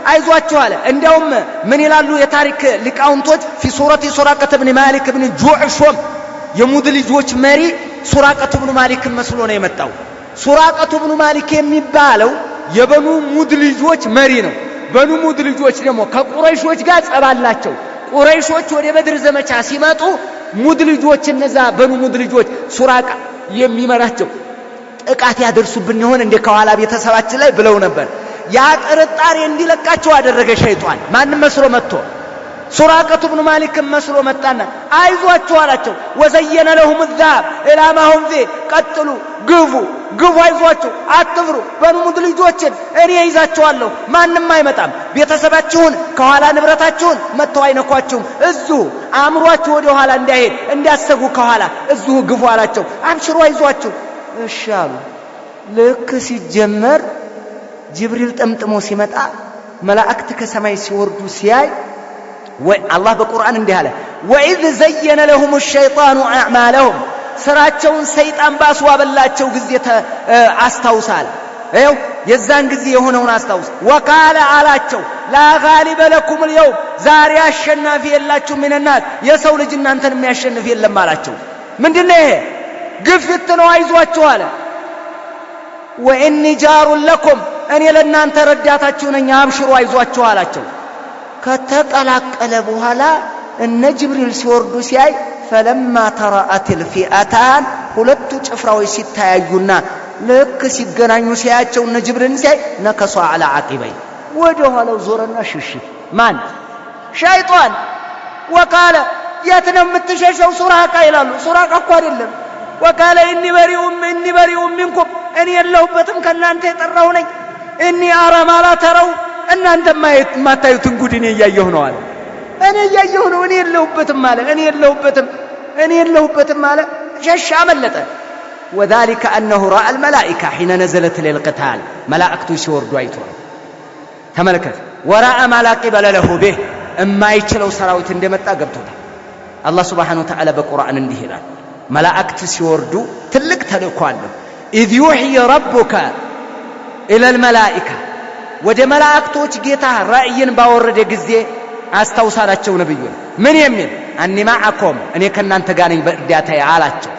አይዟችሁ አለ። እንዲያውም ምን ይላሉ የታሪክ ሊቃውንቶች في سورة سراقة بن مالك بن جعشم የሙድሊጆች መሪ ሱራቀቱ ብኑ ማሊክ መስሎ ነው የመጣው። ሱራቀቱ ብኑ ማሊክ የሚባለው የበኑ ሙድሊጆች መሪ ነው። በኑ ሙድሊጆች ደግሞ ከቁረይሾች ጋር ጸባላቸው። ቁረይሾች ወደ በድር ዘመቻ ሲመጡ ሙድሊጆች እነዛ በኑ ሙድሊጆች ሱራቃ የሚመራቸው ጥቃት ያደርሱብን ይሆን እንደ ከኋላ ቤተሰባችን ላይ ብለው ነበር። ያ ጥርጣሬ እንዲለቃቸው አደረገ ሸይጣን። ማንም መስሎ መጥቶ ሱራቀቱ ብኑ ማሊክ መስሎ መጣና አይዟችሁ አላቸው። ወዘየነ ለሁም الذهب الى ما هم فيه ቀጥሉ ግቡ አይዟችሁ አትፍሩ። በኑ ሙድሊጆችን እኔ ይዛቸዋለሁ ማንም አይመጣም። ቤተሰባችሁን ከኋላ ንብረታችሁን መተው አይነኳችሁም። እዚሁ አምሯችሁ ወደ ኋላ እንዳይሄድ እንዲያሰጉ ከኋላ እዚሁ ግቡ አላቸው። አብሽሩ አይዟችሁ እሺ አሉ። ልክ ሲጀመር ጅብሪል ጠምጥሞ ሲመጣ መላእክት ከሰማይ ሲወርዱ ሲያይ الله بقرآن እንዲህ አለ وإذ زين لهم الشيطان أعمالهم ስራቸውን ሰይጣን ባስዋበላቸው ጊዜ አስታውሳል። የዛን ጊዜ የሆነውን አስታውስ ወቃለ አላቸው ላ ጋሊበ ለኩም اليوم ዛሬ አሸናፊ የላችሁ ሚነናት የሰው ልጅ እናንተን የሚያሸንፍ የለም አላቸው ምንድነው ይሄ ግፍት ነው አይዟችሁ አለ ወኢኒ ጃሩ ለኩም እኔ ለእናንተ ረዳታችሁ ነኝ አብሽሩ አይዟችሁ አላቸው ከተቀላቀለ በኋላ እነ ጅብሪል ሲወርዱ ሲያይ فلما ترأت الفئتان ሁለቱ ጭፍራዎች ሲታያዩና ልክ ሲገናኙ ሲያያቸው እነ ጅብሪል ሲያይ ነከሱ على عقبي ወደ ኋላው ዞረና ሽሽ ማን ሸይጣን وقال የትነው የምትሸሸው ሱራቃ ይላሉ ሱራቃ እኮ አይደለም وقال اني بريء منكم እኔ የለሁበትም ከናንተ የጠራው ነኝ እኒ አራ ማላ ተረው እናንተ ማታዩትን ጉድ እኔ ያየሁ ነው አለ እኔ ያየሁ ነው እኔ የለሁበትም አለ ሸሽ አመለጠ وذلك انه راى الملائكه حين نزلت للقتال ملائكه ሲወርዱ አይቶ ተመለከተ وراء ما لا قبل له به የማይችለው ሰራዊት እንደመጣ ገብቶታል አላህ Subhanahu Wa Ta'ala በቁርአን እንዲህ ይላል መላእክት ሲወርዱ ትልቅ ተልእኮ አለው اذ يوحي ربك الى الملائكه ወደ መላእክቶች ጌታ ራእይን ባወረደ ጊዜ አስተውሳላቸው ነብዩ ምን የሚል አኒ ማዓኩም እኔ ከናንተ ጋር ነኝ በእርዳታ ያላቸው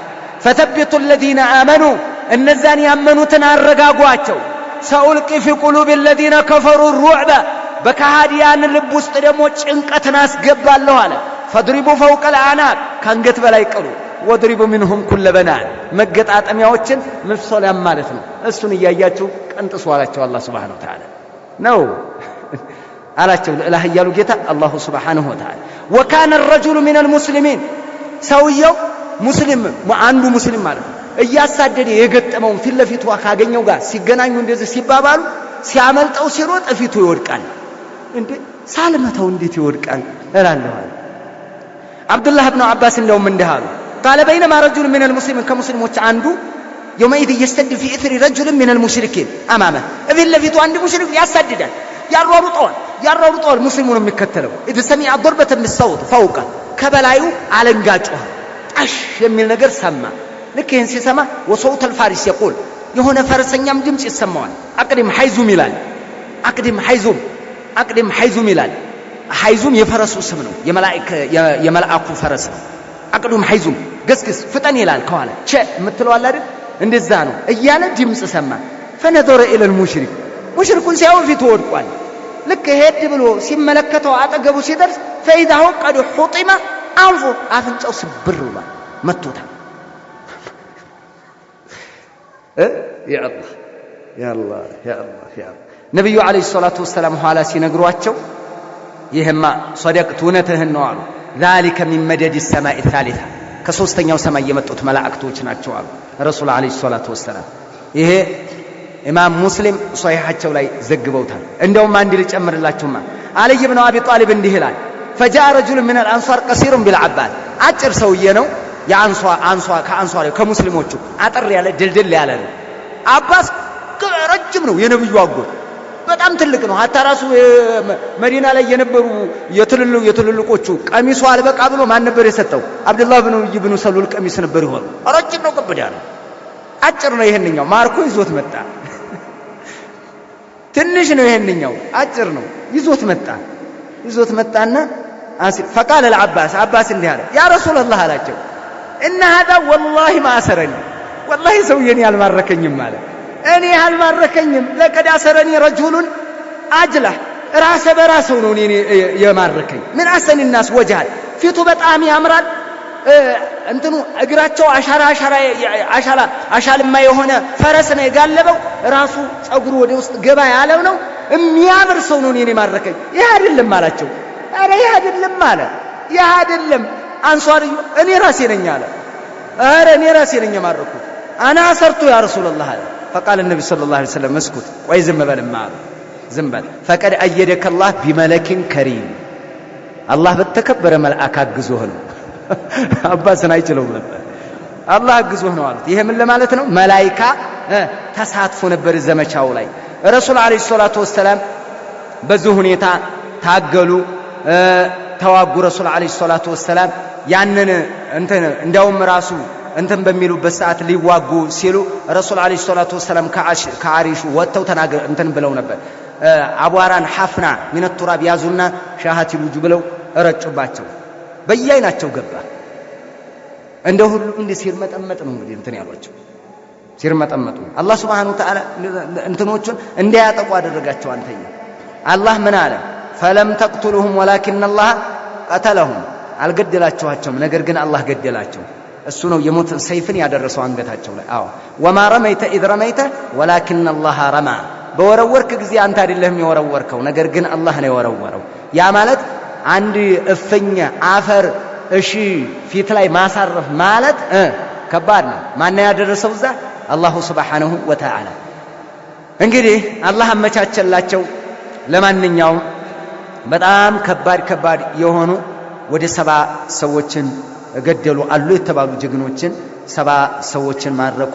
فثبتوا الذين امنوا እነዛን ያመኑትን አረጋጓቸው سألقي في قلوب الذين كفروا الرعب በካሃዲያን ልብ ውስጥ ደግሞ ጭንቀትን አስገባለሁ አለ فضربوا فوق الأعناق ካንገት በላይ ቀሩ وضربوا منهم كل بنان መገጣጠሚያዎችን መፍሶላም ማለት ነው እሱን ያያችሁ ቀንጥሱ አላቸው አላህ Subhanahu Wa Ta'ala ነው አላቸው ለላህ ያሉ ጌታ አላህ Subhanahu Wa Ta'ala وكان الرجل من المسلمين ሰውየው ሙስሊም አንዱ ሙስሊም ማለት እያሳደደ የገጠመው ፊት ለፊቱ ካገኘው ጋር ሲገናኙ እንደዚህ ሲባባሉ ሲያመልጠው ሲሮጥ ፊቱ ይወድቃል እንዴ ሳልመታው እንዴት ይወድቃል እላለሁ አብዱላህ ኢብኑ አባስ እንደውም እንደሃሉ قال بينما رجل من المسلمين كمسلموች አንዱ يومئذ يستد في اثر رجل من المشركين امامه ፊት ለፊቱ አንድ ሙሽሪክ ያሳድዳል ያሯሩጠዋል ሙስሊሙን የሚከተለው اذ سمع ضربة بالصوت فوق ከበላዩ አለንጋጭ አሽ የሚል ነገር ሰማ ልክ ይሄን ሲሰማ وصوت الفارس يقول የሆነ ፈረሰኛም ድምጽ ይሰማዋል አቅድም ሐይዙም ይላል ሐይዙም የፈረሱ ስም ነው የመላእኩ ፈረስ ነው አቅዱም ሐይዙም ገስግስ ፍጠን ይላል ከኋላ ቸ የምትለው አለ አይደል እንደዛ ነው እያለ ድምጽ ሰማ فنظر الى المشرك ሙሽሪኩን ሲያው ፊቱ ወድቋል ልክ ሄድ ብሎ ሲመለከተው አጠገቡ ሲደርስ فاذا هو قد حطم انفه አፍንጫው ስብር ብሏል መጥቶታል يا الله ነብዩ አለይሂ ሰላቱ ወሰለም ሐላ ሲነግሯቸው ይሄማ صدقت እውነትህን ነው አሉ ذلك من مدد السماء الثالثه ከሶስተኛው ሰማይ የመጡት መላእክቶች ናቸው አሉ ረሱል አለይሂ ሰላቱ ወሰለም ይሄ ኢማም ሙስሊም ሷሂሐቸው ላይ ዘግበውታል እንደውም አንድ ልጨምርላችሁማ አሊ ኢብኑ አቢ ጣሊብ እንዲህ ይላል فجاء رجل من الانصار قصير بالعباد አጭር ሰውዬ ነው ከአንሷር ከሙስሊሞቹ አጥር ያለ ድልድል ያለ ነው አባስ ረጅም ነው የነብዩ አጎት በጣም ትልቅ ነው hatta ራሱ መዲና ላይ የነበሩ የትልልቆቹ ቀሚሱ አልበቃ ብሎ ማን ነበር የሰጠው አብዱላህ ኢብኑ ሰሉል ቀሚስ ነበር ይሆን ረጅም ነው ከበዳ ነው አጭር ነው ይሄንኛው ማርኮ ይዞት መጣ ትንሽ ነው ይሄንኛው አጭር ነው ይዞት መጣና فقال العباس عباس እንዲህ አለ ያ ረሱላህ አላቸው ان هذا والله ما اسرني والله ሰውየኔ አልማረከኝም ማለት እኔ አልማረከኝም ለቀድ አሰረኒ رجل اجله ራስ በራስው ነው እኔ የማረከኝ ምን አሰን الناس وجهال ፊቱ በጣም ያምራል እንትኑ እግራቸው አሻልማ የሆነ ፈረስ ነው የጋለበው ራሱ ጸጉሩ ወደ ውስጥ ገባ ያለው ነው የሚያምር ሰው ነው እኔ ማረከኝ ይሄ አይደለም አላቸው አረ ይሄ አይደለም አለ ይሄ አይደለም አንሷሪዩ እኔ ራሴ ነኝ አለ አረ እኔ ራሴ ነኝ ማረኩት انا اثرت يا رسول الله فقال النبي صلى الله عليه وسلم اسكت ወይ ዝም በል فقد ايدك الله بملك كريم الله በተከበረ መልአክ አግዞህ ነው አባስን አይችለው ነበር አላህ አግዞህ ነው አሉት ይሄ ምን ለማለት ነው መላእክታ ተሳትፎ ነበር ዘመቻው ላይ ረሱል አለይሂ ሰላቱ ወሰለም በዚህ ሁኔታ ታገሉ ተዋጉ ረሱል አለይሂ ሰላቱ ወሰለም ያንን እንደውም ራሱ እንትን በሚሉበት ሰዓት ሊዋጉ ሲሉ ረሱል አለይሂ ሰላቱ ወሰለም ከአሪሹ ወጥተው ተናገር እንትን ብለው ነበር። አቧራን ሐፍና ሚነ ቱራብ ያዙና ሻሃቲ ልጁ ብለው እረጩባቸው። በየአይናቸው ገባ። እንደ ሁሉም እንደ ሲርመጠመጥ ነው እንግዲህ እንትን ያሏቸው ሲርመጠመጡ። አላህ ሱብሓነሁ ወተዓላ እንትኖቹን እንዳያጠቁ አደረጋቸው። አንተኛ አላህ ምን አለ? ፈለም ተቅቱሉሁም ወላኪን አላህ ቀተለሁም። አልገደላችኋቸውም፣ ነገር ግን አላህ ገደላቸው። እሱ ነው የሞት ሰይፍን ያደረሰው አንገታቸው ላይ። አዎ ወማ ረመይተ ኢዝ ረመይተ ወላኪን አላህ ረማ። በወረወርክ ጊዜ አንተ አይደለህም የወረወርከው፣ ነገር ግን አላህ ነው የወረወረው። ያ ማለት አንድ እፍኝ አፈር እሺ ፊት ላይ ማሳረፍ ማለት ከባድ ነው። ማን ያደረሰው እዛ? አላሁ ሱብሓነሁ ወተዓላ። እንግዲህ አላህ አመቻቸላቸው። ለማንኛውም በጣም ከባድ የሆኑ ወደ 70 ሰዎችን ገደሉ አሉ የተባሉ ጀግኖችን 70 ሰዎችን ማረኩ።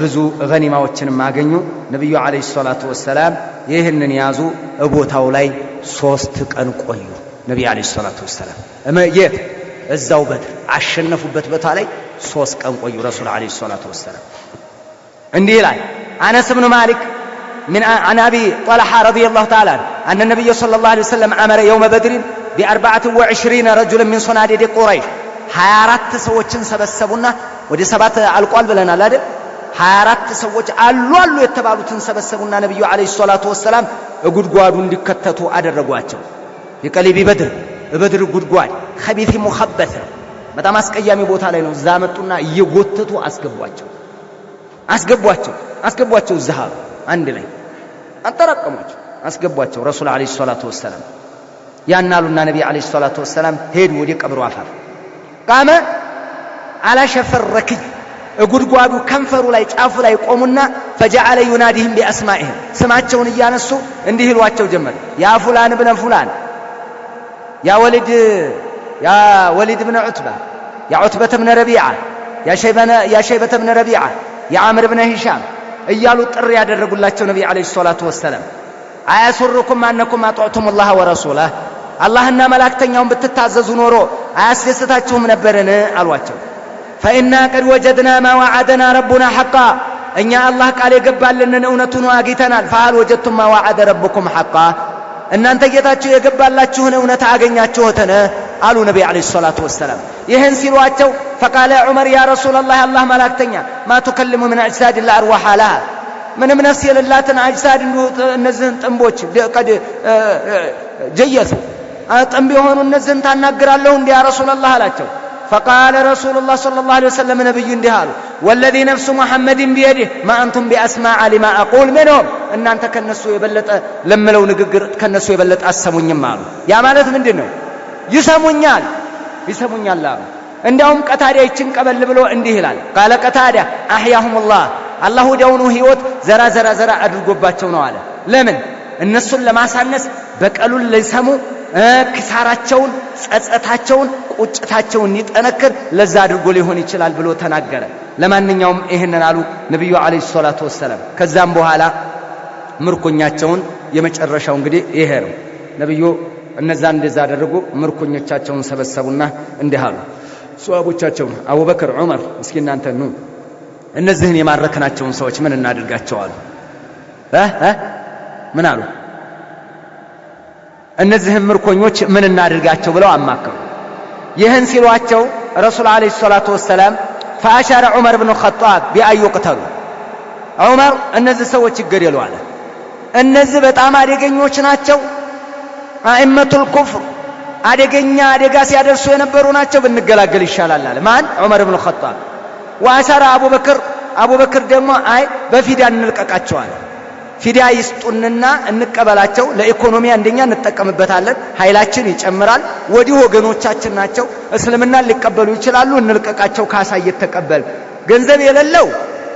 ብዙ ገኒማዎችን ማገኙ። ነብዩ አለይሂ ሰላቱ ወሰላም ይህንን ያዙ። ቦታው ላይ 3 ቀን ቆዩ። ነብዩ አለይሂ ሰላቱ ወሰላም የት? እዛው በድር አሸነፉበት ቦታ ላይ 3 ቀን ቆዩ ረሱል አለይሂ ሰላቱ ወሰላም። እንዲህ ይላል አነስ ብኑ ማሊክ عن أبي طلحة رضي الله تعالى أن النبي صلى الله عليه وسلم أمر يوم بدر ب24 رجلا من صناديد قريش 24 ሰዎችን ሰበሰቡና ወደ 7 አልቋል ብለናል አይደል? 24 ሰዎች አሉ የተባሉትን ሰበሰቡና ነብዩ አለይሂ ሰላቱ ወሰላም ጉድጓዱ እንዲከተቱ አደረጓቸው። የቀሊቢ በድር ጉድጓድ ኸቢፊ ሙኸበተ በጣም አስቀያሚ ቦታ ላይ ነው። እዛ መጡና እየጎተቱ አስገቧቸው እዛ አንድ ላይ አጠራቀሟቸው አስገቧቸው። ረሱል አለይሂ ሰላቱ ወሰላም ያናሉና ነብዩ አለይሂ ሰላቱ ወሰላም ሄዱ ወደ ቀብሩ አፋፍ። ቃመ አላ ሸፈር ረክይ ጉድጓዱ ከንፈሩ ላይ ጫፉ ላይ ቆሙና ፈጀዐለ ዩናዲህም ቢአስማኢህም ስማቸውን እያነሱ እንዲህ ይሏቸው ጀመር። ያ ፉላን ብነ ፉላን፣ ያ ወሊድ ብነ ዑትባ፣ ያ ዑትበተ ብነ ረቢዓ፣ ያ ሸይበተ ብነ ረቢዓ፣ ያ ዓምር ብነ ሂሻም እያሉ ጥሪ ያደረጉላቸው ነብዩ አለይሂ ሰላቱ ወሰላም አያሱሩኩም አነኩም አጧዕቱሙላህ ወረሱላህ፣ አላህና መላእክተኛውን ብትታዘዙ ኖሮ አያስደስታችሁም ነበርን አሏቸው። ፈኢና ቀድ ወጀድና ማ ወዐደና ረቡና ሐቃ፣ እኛ አላህ ቃል የገባልንን እውነቱን አግኝተናል። ፈሀል ወጀድቱም ማ ወዐደ ረቡኩም ሐቃ፣ እናንተ ጌታችሁ የገባላችሁን እውነት አገኛችሁትን አሉ ነብዩ አለይሂ ሰላቱ ወሰላም። ይህን ሲሏቸው ፈቃለ ዑመር ያ ረሱላላህ፣ አላህ መላእክተኛ ማ ተከልሙ ምን አጅሳድ ለአርዋህ ለሃ፣ ምንም ነፍስ የሌላትን አጅሳድ እነዚህን ጥንቦች ቀድ ጀየሱ ጥንብ የሆኑ እነዚህን ታናግራለሁ እንዲህ ያ ረሱላላህ አላቸው። ፈቃለ ረሱሉላህ ሰለላሁ ዐለይሂ ወሰለም ነብዩ እንዲህ አሉ ወለዚ ነፍሱ ሙሐመድን ቢየዲህ ማ አንቱም ቢአስማዐ ሊማ አቁል ምንሁም፣ እናንተ ከነሱ የበለጠ ለምለው ንግግር ከነሱ የበለጠ አሰሙኝም አሉ። ያ ማለት ምንድን ነው? ይሰሙኛል አሉ። እንዲያውም ቀታዳ ይችን ቀበል ብሎ እንዲህ ይላል ቃለ ቀታዳ አህያሁሙላህ፣ አላህ ወዲያውኑ ህይወት ዘራ አድርጎባቸው ነው አለ። ለምን? እነሱን ለማሳነስ በቀሉን ሊሰሙ ክሳራቸውን፣ ጸጸታቸውን፣ ቁጭታቸውን ይጠነክር ለዛ አድርጎ ሊሆን ይችላል ብሎ ተናገረ። ለማንኛውም ይሄንን አሉ ነብዩ አለይሂ ሰላቱ ወሰለም። ከዛም በኋላ ምርኮኛቸውን የመጨረሻው እንግዲህ ይሄ ነው። ነብዩ እነዛን እንደዛ አደረጉ። ምርኮኞቻቸውን ሰበሰቡና እንዲህ አሉ ሷሃቦቻቸውን፣ አቡበክር፣ ዑመር፣ እስኪ እናንተ ኑ እነዚህን የማረክናቸውን ሰዎች ምን እናድርጋቸው አሉ። ምን አሉ? እነዚህን ምርኮኞች ምን እናድርጋቸው ብለው አማከሩ። ይህን ሲሏቸው ረሱል አለይሂ ሰላቱ ወሰላም ፈአሻረ ዑመር ብኑ ኸጣብ ቢአን ይቅተሉ፣ ዑመር እነዚህ ሰዎች ይገደሉ አለ። እነዚህ በጣም አደገኞች ናቸው። አኢመቱል ኩፍር አደጋ ሲያደርሱ የነበሩ ናቸው። ብንገላገል ይሻላል አለ። ማን? ዑመር ብኑ ኸጣብ። ወአሻረ አቡበክር ደግሞ አይ በፊዳ እንልቀቃቸው አለ። ፊዳ ይስጡንና እንቀበላቸው፣ ለኢኮኖሚ አንደኛ እንጠቀምበታለን፣ ኃይላችን ይጨምራል፣ ወዲህ ወገኖቻችን ናቸው፣ እስልምናን ሊቀበሉ ይችላሉ፣ እንልቀቃቸው፣ ካሳ እየተቀበል። ገንዘብ የሌለው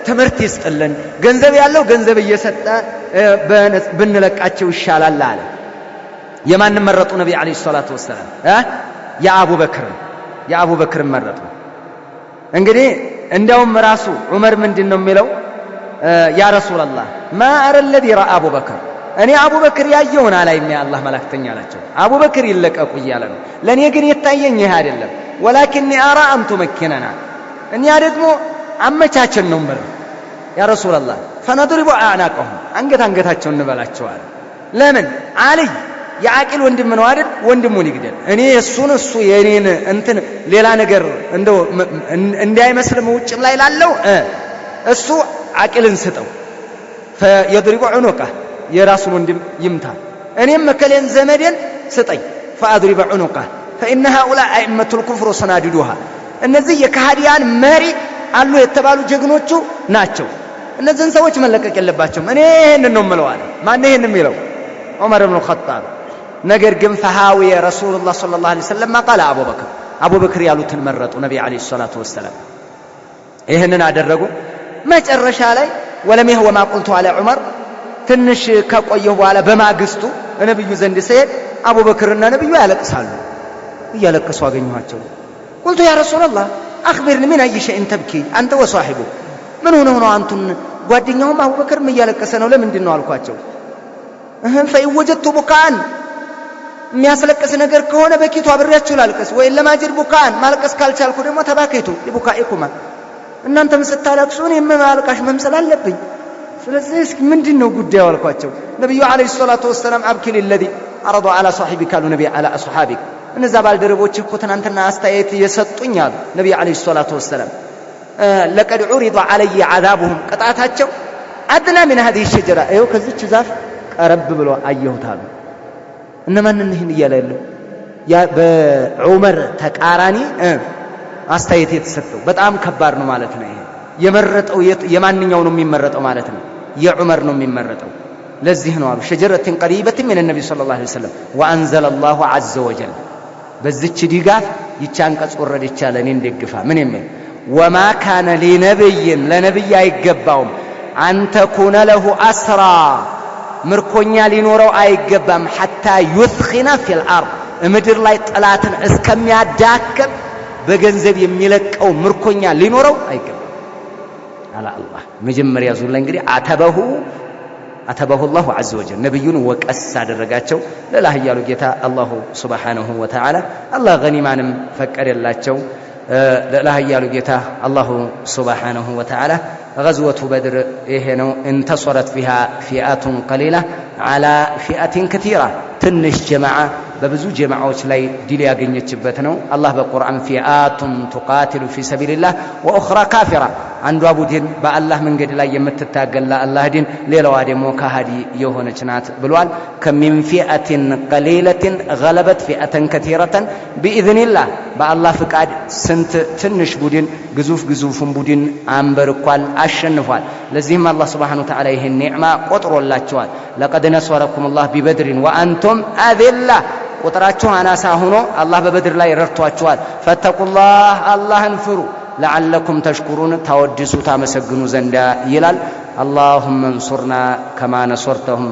ትምህርት ይስጥልን፣ ገንዘብ ያለው ገንዘብ እየሰጠ ብንለቃቸው ይሻላል አለ። የማንን መረጡ? ነብዩ አለይሂ ሰላቱ ወሰላም የአቡበክርን መረጡ። እንግዲህ እንደውም ራሱ ዑመር ምንድነው የሚለው? ያ ረሱላላህ ማ አረ الذي راى አቡበክር፣ እኔ አቡበክር ያየውን አላይም የአላህ መላእክተኛ አላቸው። አቡበክር ይለቀቁ እያለ ነው። ለኔ ግን የታየኝ ይሄ አይደለም። ወላኪን አራ አንቱ መኪነና፣ እኛ ደግሞ አመቻችን ነው ማለት ያ ረሱላህ ፈነድሪቡ አዕናቀሁም አንገታቸውን እንበላቸዋል ለምን አልይ የአቂል ወንድም ነው አይደል ወንድሙን ይግደል እኔ እሱ የኔን እንትን ሌላ ነገር እንደው እንዳይመስልም ውጭም ላይ ላለው እሱ አቂልን ስጠው فيضرب عنقه የራሱን ወንድም ይምታ እኔም መከሌን ዘመዴን ስጠኝ فاضرب عنقه فان هؤلاء ائمه الكفر وصناديدها እነዚህ የካህዲያን መሪ አሉ የተባሉ ጀግኖቹ ናቸው እነዚህን ሰዎች መለቀቅ የለባቸውም እኔ ይሄንን ነው የምለው አለ ማን ይሄንን የሚለው ዑመር ኢብኑ ኸጣብ ነገር ግን فهاوي رسول الله صلى الله عليه وسلم ما قال ابو بكر ያሉትን መረጡ ነብይ አለይሂ ሰላቱ ወሰለም ይሄንን አደረጉ መጨረሻ ላይ ولم يهو ما قلت على عمر ትንሽ ከቆየው በኋላ በማግስቱ ነብዩ ዘንድ ሲሄድ አቡበክርና ነብዩ ያለቅሳሉ አገኘኋቸው قلت يا رسول الله اخبرني من اي شيء تبكي انت وصاحبك من هو አንቱን ጓደኛውም አቡበክርም ያለቀሰ ነው ለምንድን ነው አልኳቸው فوجدت بكاء የሚያስለቅስ ነገር ከሆነ በኪቱ አብሬያችሁ ላልቀስ ወይ ለማጅር ቡካን ማልቀስ ካልቻልኩ ደግሞ ተባከይቱ ሊቡካኢኩማ እናንተም ስታለቅሱ እኔም ማልቀስ መምሰል አለብኝ ስለዚህ እስኪ ምንድነው ጉዳዩ አልኳቸው ነብዩ አለይሂ ሰላቱ ወሰለም አብኪል الذي عرض على صاحبك قالوا نبي على اصحابك እነዛ ባልደረቦች እኮ ትናንትና አስተያየት የሰጡኛል ነብዩ አለይሂ ሰላቱ ወሰለም لقد عرض علي عذابهم ቅጣታቸው አድና من هذه الشجره አይው ከዚች ዛፍ ቀረብ ብሎ አየሁታል እነማንን ይሄን ይያላሉ ያ በዑመር ተቃራኒ አስተያየት የተሰጠው በጣም ከባድ ነው ማለት ነው ይሄ የመረጠው የማንኛው ነው የሚመረጠው ማለት ነው የዑመር ነው የሚመረጠው ለዚህ ነው አሉ ሸጀረትን ቀሪበትን من النبي صلى الله عليه وسلم وانزل الله عز وجل በዚች ዲጋፍ ይቻንቀጽ ወረደች አለ እኔን ደግፋ ምን የሚል وما كان لنبي ለነብይ አይገባውም أن تكون له أسرى ምርኮኛ ሊኖረው አይገባም حتى يثخن في الارض ምድር ላይ ጠላትን እስከሚያዳክም በገንዘብ የሚለቀው ምርኮኛ ሊኖረው አይገባም አላ አላህ መጀመሪያ ዙር ላይ እንግዲህ አተበሁ الله عز وجل ነብዩን ወቀስ አደረጋቸው ለላህ ያሉ ጌታ አላሁ Subhanahu Wa Ta'ala አላህ ገኒማንም ፈቀደላቸው ለላህ ያሉ ጌታ አላሁ Subhanahu Wa Ta'ala غزوة بدر إهنو انتصرت فيها فئات قليلة على فئة كثيرة تنش جماعة ببزو جماعوች ላይ ዲል ያገኘችበት ነው አላህ በቁርአን فئات تقاتل في سبيل الله واخرى كافرة አንዷ ቡድን በአላህ መንገድ ላይ የምትታገል ለአላህ ዲን ሌላዋ ደግሞ ካሃዲ የሆነች ናት ብሏል ከሚን فئة قليلة غلبت فئة كثيرة باذن الله በአላህ ፍቃድ ስንት ትንሽ ቡድን ግዙፉን ቡድን አንበርኳል አሸንፏል ለዚህም አላህ Subhanahu Wa Ta'ala ይሄን ኒዕማ ቆጥሮላቸዋል لقد نصركم الله ببدر وانتم اذلة ቁጥራችሁ አናሳ ሆኖ አላህ በበድር ላይ ረድቷቸዋል ፈተቁላህ አላህን ፍሩ لعلكم تشكرون ተወድሱ ታመሰግኑ ዘንዳ ይላል اللهم انصرنا كما نصرتهم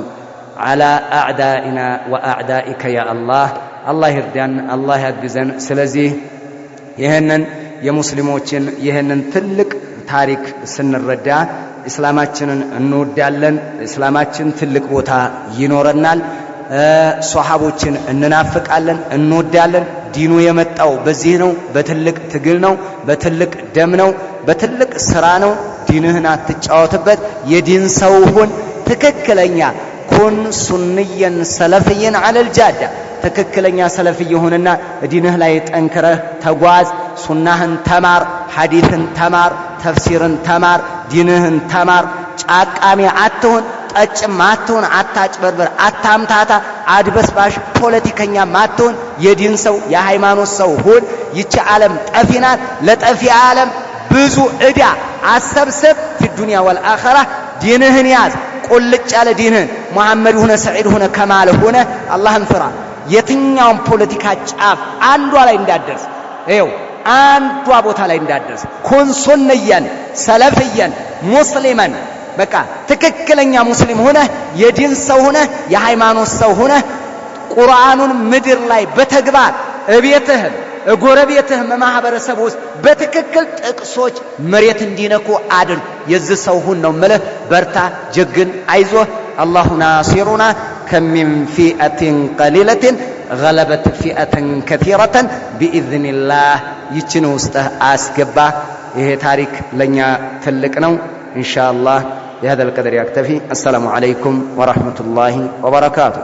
على اعدائنا واعدائك يا الله الله ይርዳን الله ያግዘን ስለዚህ ይሄንን የሙስሊሞችን ይሄንን ትልቅ ታሪክ ስንረዳ እስላማችንን እንወዳለን እስላማችን ትልቅ ቦታ ይኖረናል ሷሃቦችን እንናፍቃለን እንወዳለን ዲኑ የመጣው በዚህ ነው በትልቅ ትግል ነው በትልቅ ደም ነው በትልቅ ስራ ነው ዲንህን አትጫወትበት የዲን ሰው ሁን ትክክለኛ ኩን ሱንየን ሰለፊየን على الجاده ትክክለኛ ሰለፊይ ሆነና ዲንህ ላይ ጠንክረህ ተጓዝ ሱናህን ተማር ሐዲስን ተማር ተፍሲርን ተማር ዲንህን ተማር ጫቃሚ አትሁን ጠጭም አትሁን አታጭበርበር አታምታታ አድበስባሽ ፖለቲከኛ ማትሁን የዲን ሰው የሃይማኖት ሰው ሁን ይቺ ዓለም ጠፊናት ለጠፊ ዓለም ብዙ እዳ አሰብስብ في الدنيا والآخرة ዲንህን ያዝ ቁልጭ ያለ ዲንህን መሐመድ ሆነ ሰዒድ ሆነ ከማል ሆነ አላህን ፍራ የትኛውም ፖለቲካ ጫፍ አንዷ ላይ እንዳደርስ ይኸው አንዷ ቦታ ላይ እንዳደርስ ኩን ሱንየን ሰለፊየን ሙስሊመን በቃ ትክክለኛ ሙስሊም ሆነ የዲን ሰው ሆነ የሃይማኖት ሰው ሆነ ቁርአኑን ምድር ላይ በተግባር እቤትህ ጎረቤትህ ማህበረሰብ ውስጥ በትክክል ጥቅሶች መሬት እንዲነኩ አድርግ የዚህ ሰው ሁን ነው ማለት በርታ ጀግን አይዞህ الله ناصرنا كم من فئة قليلة غلبت فئة كثيرة بإذن الله يتنوسته أسكبا ይሄ ታሪክ ለኛ ትልቅ ነው ኢንሻአላህ بهذا القدر يكتفي السلام عليكم ورحمة الله وبركاته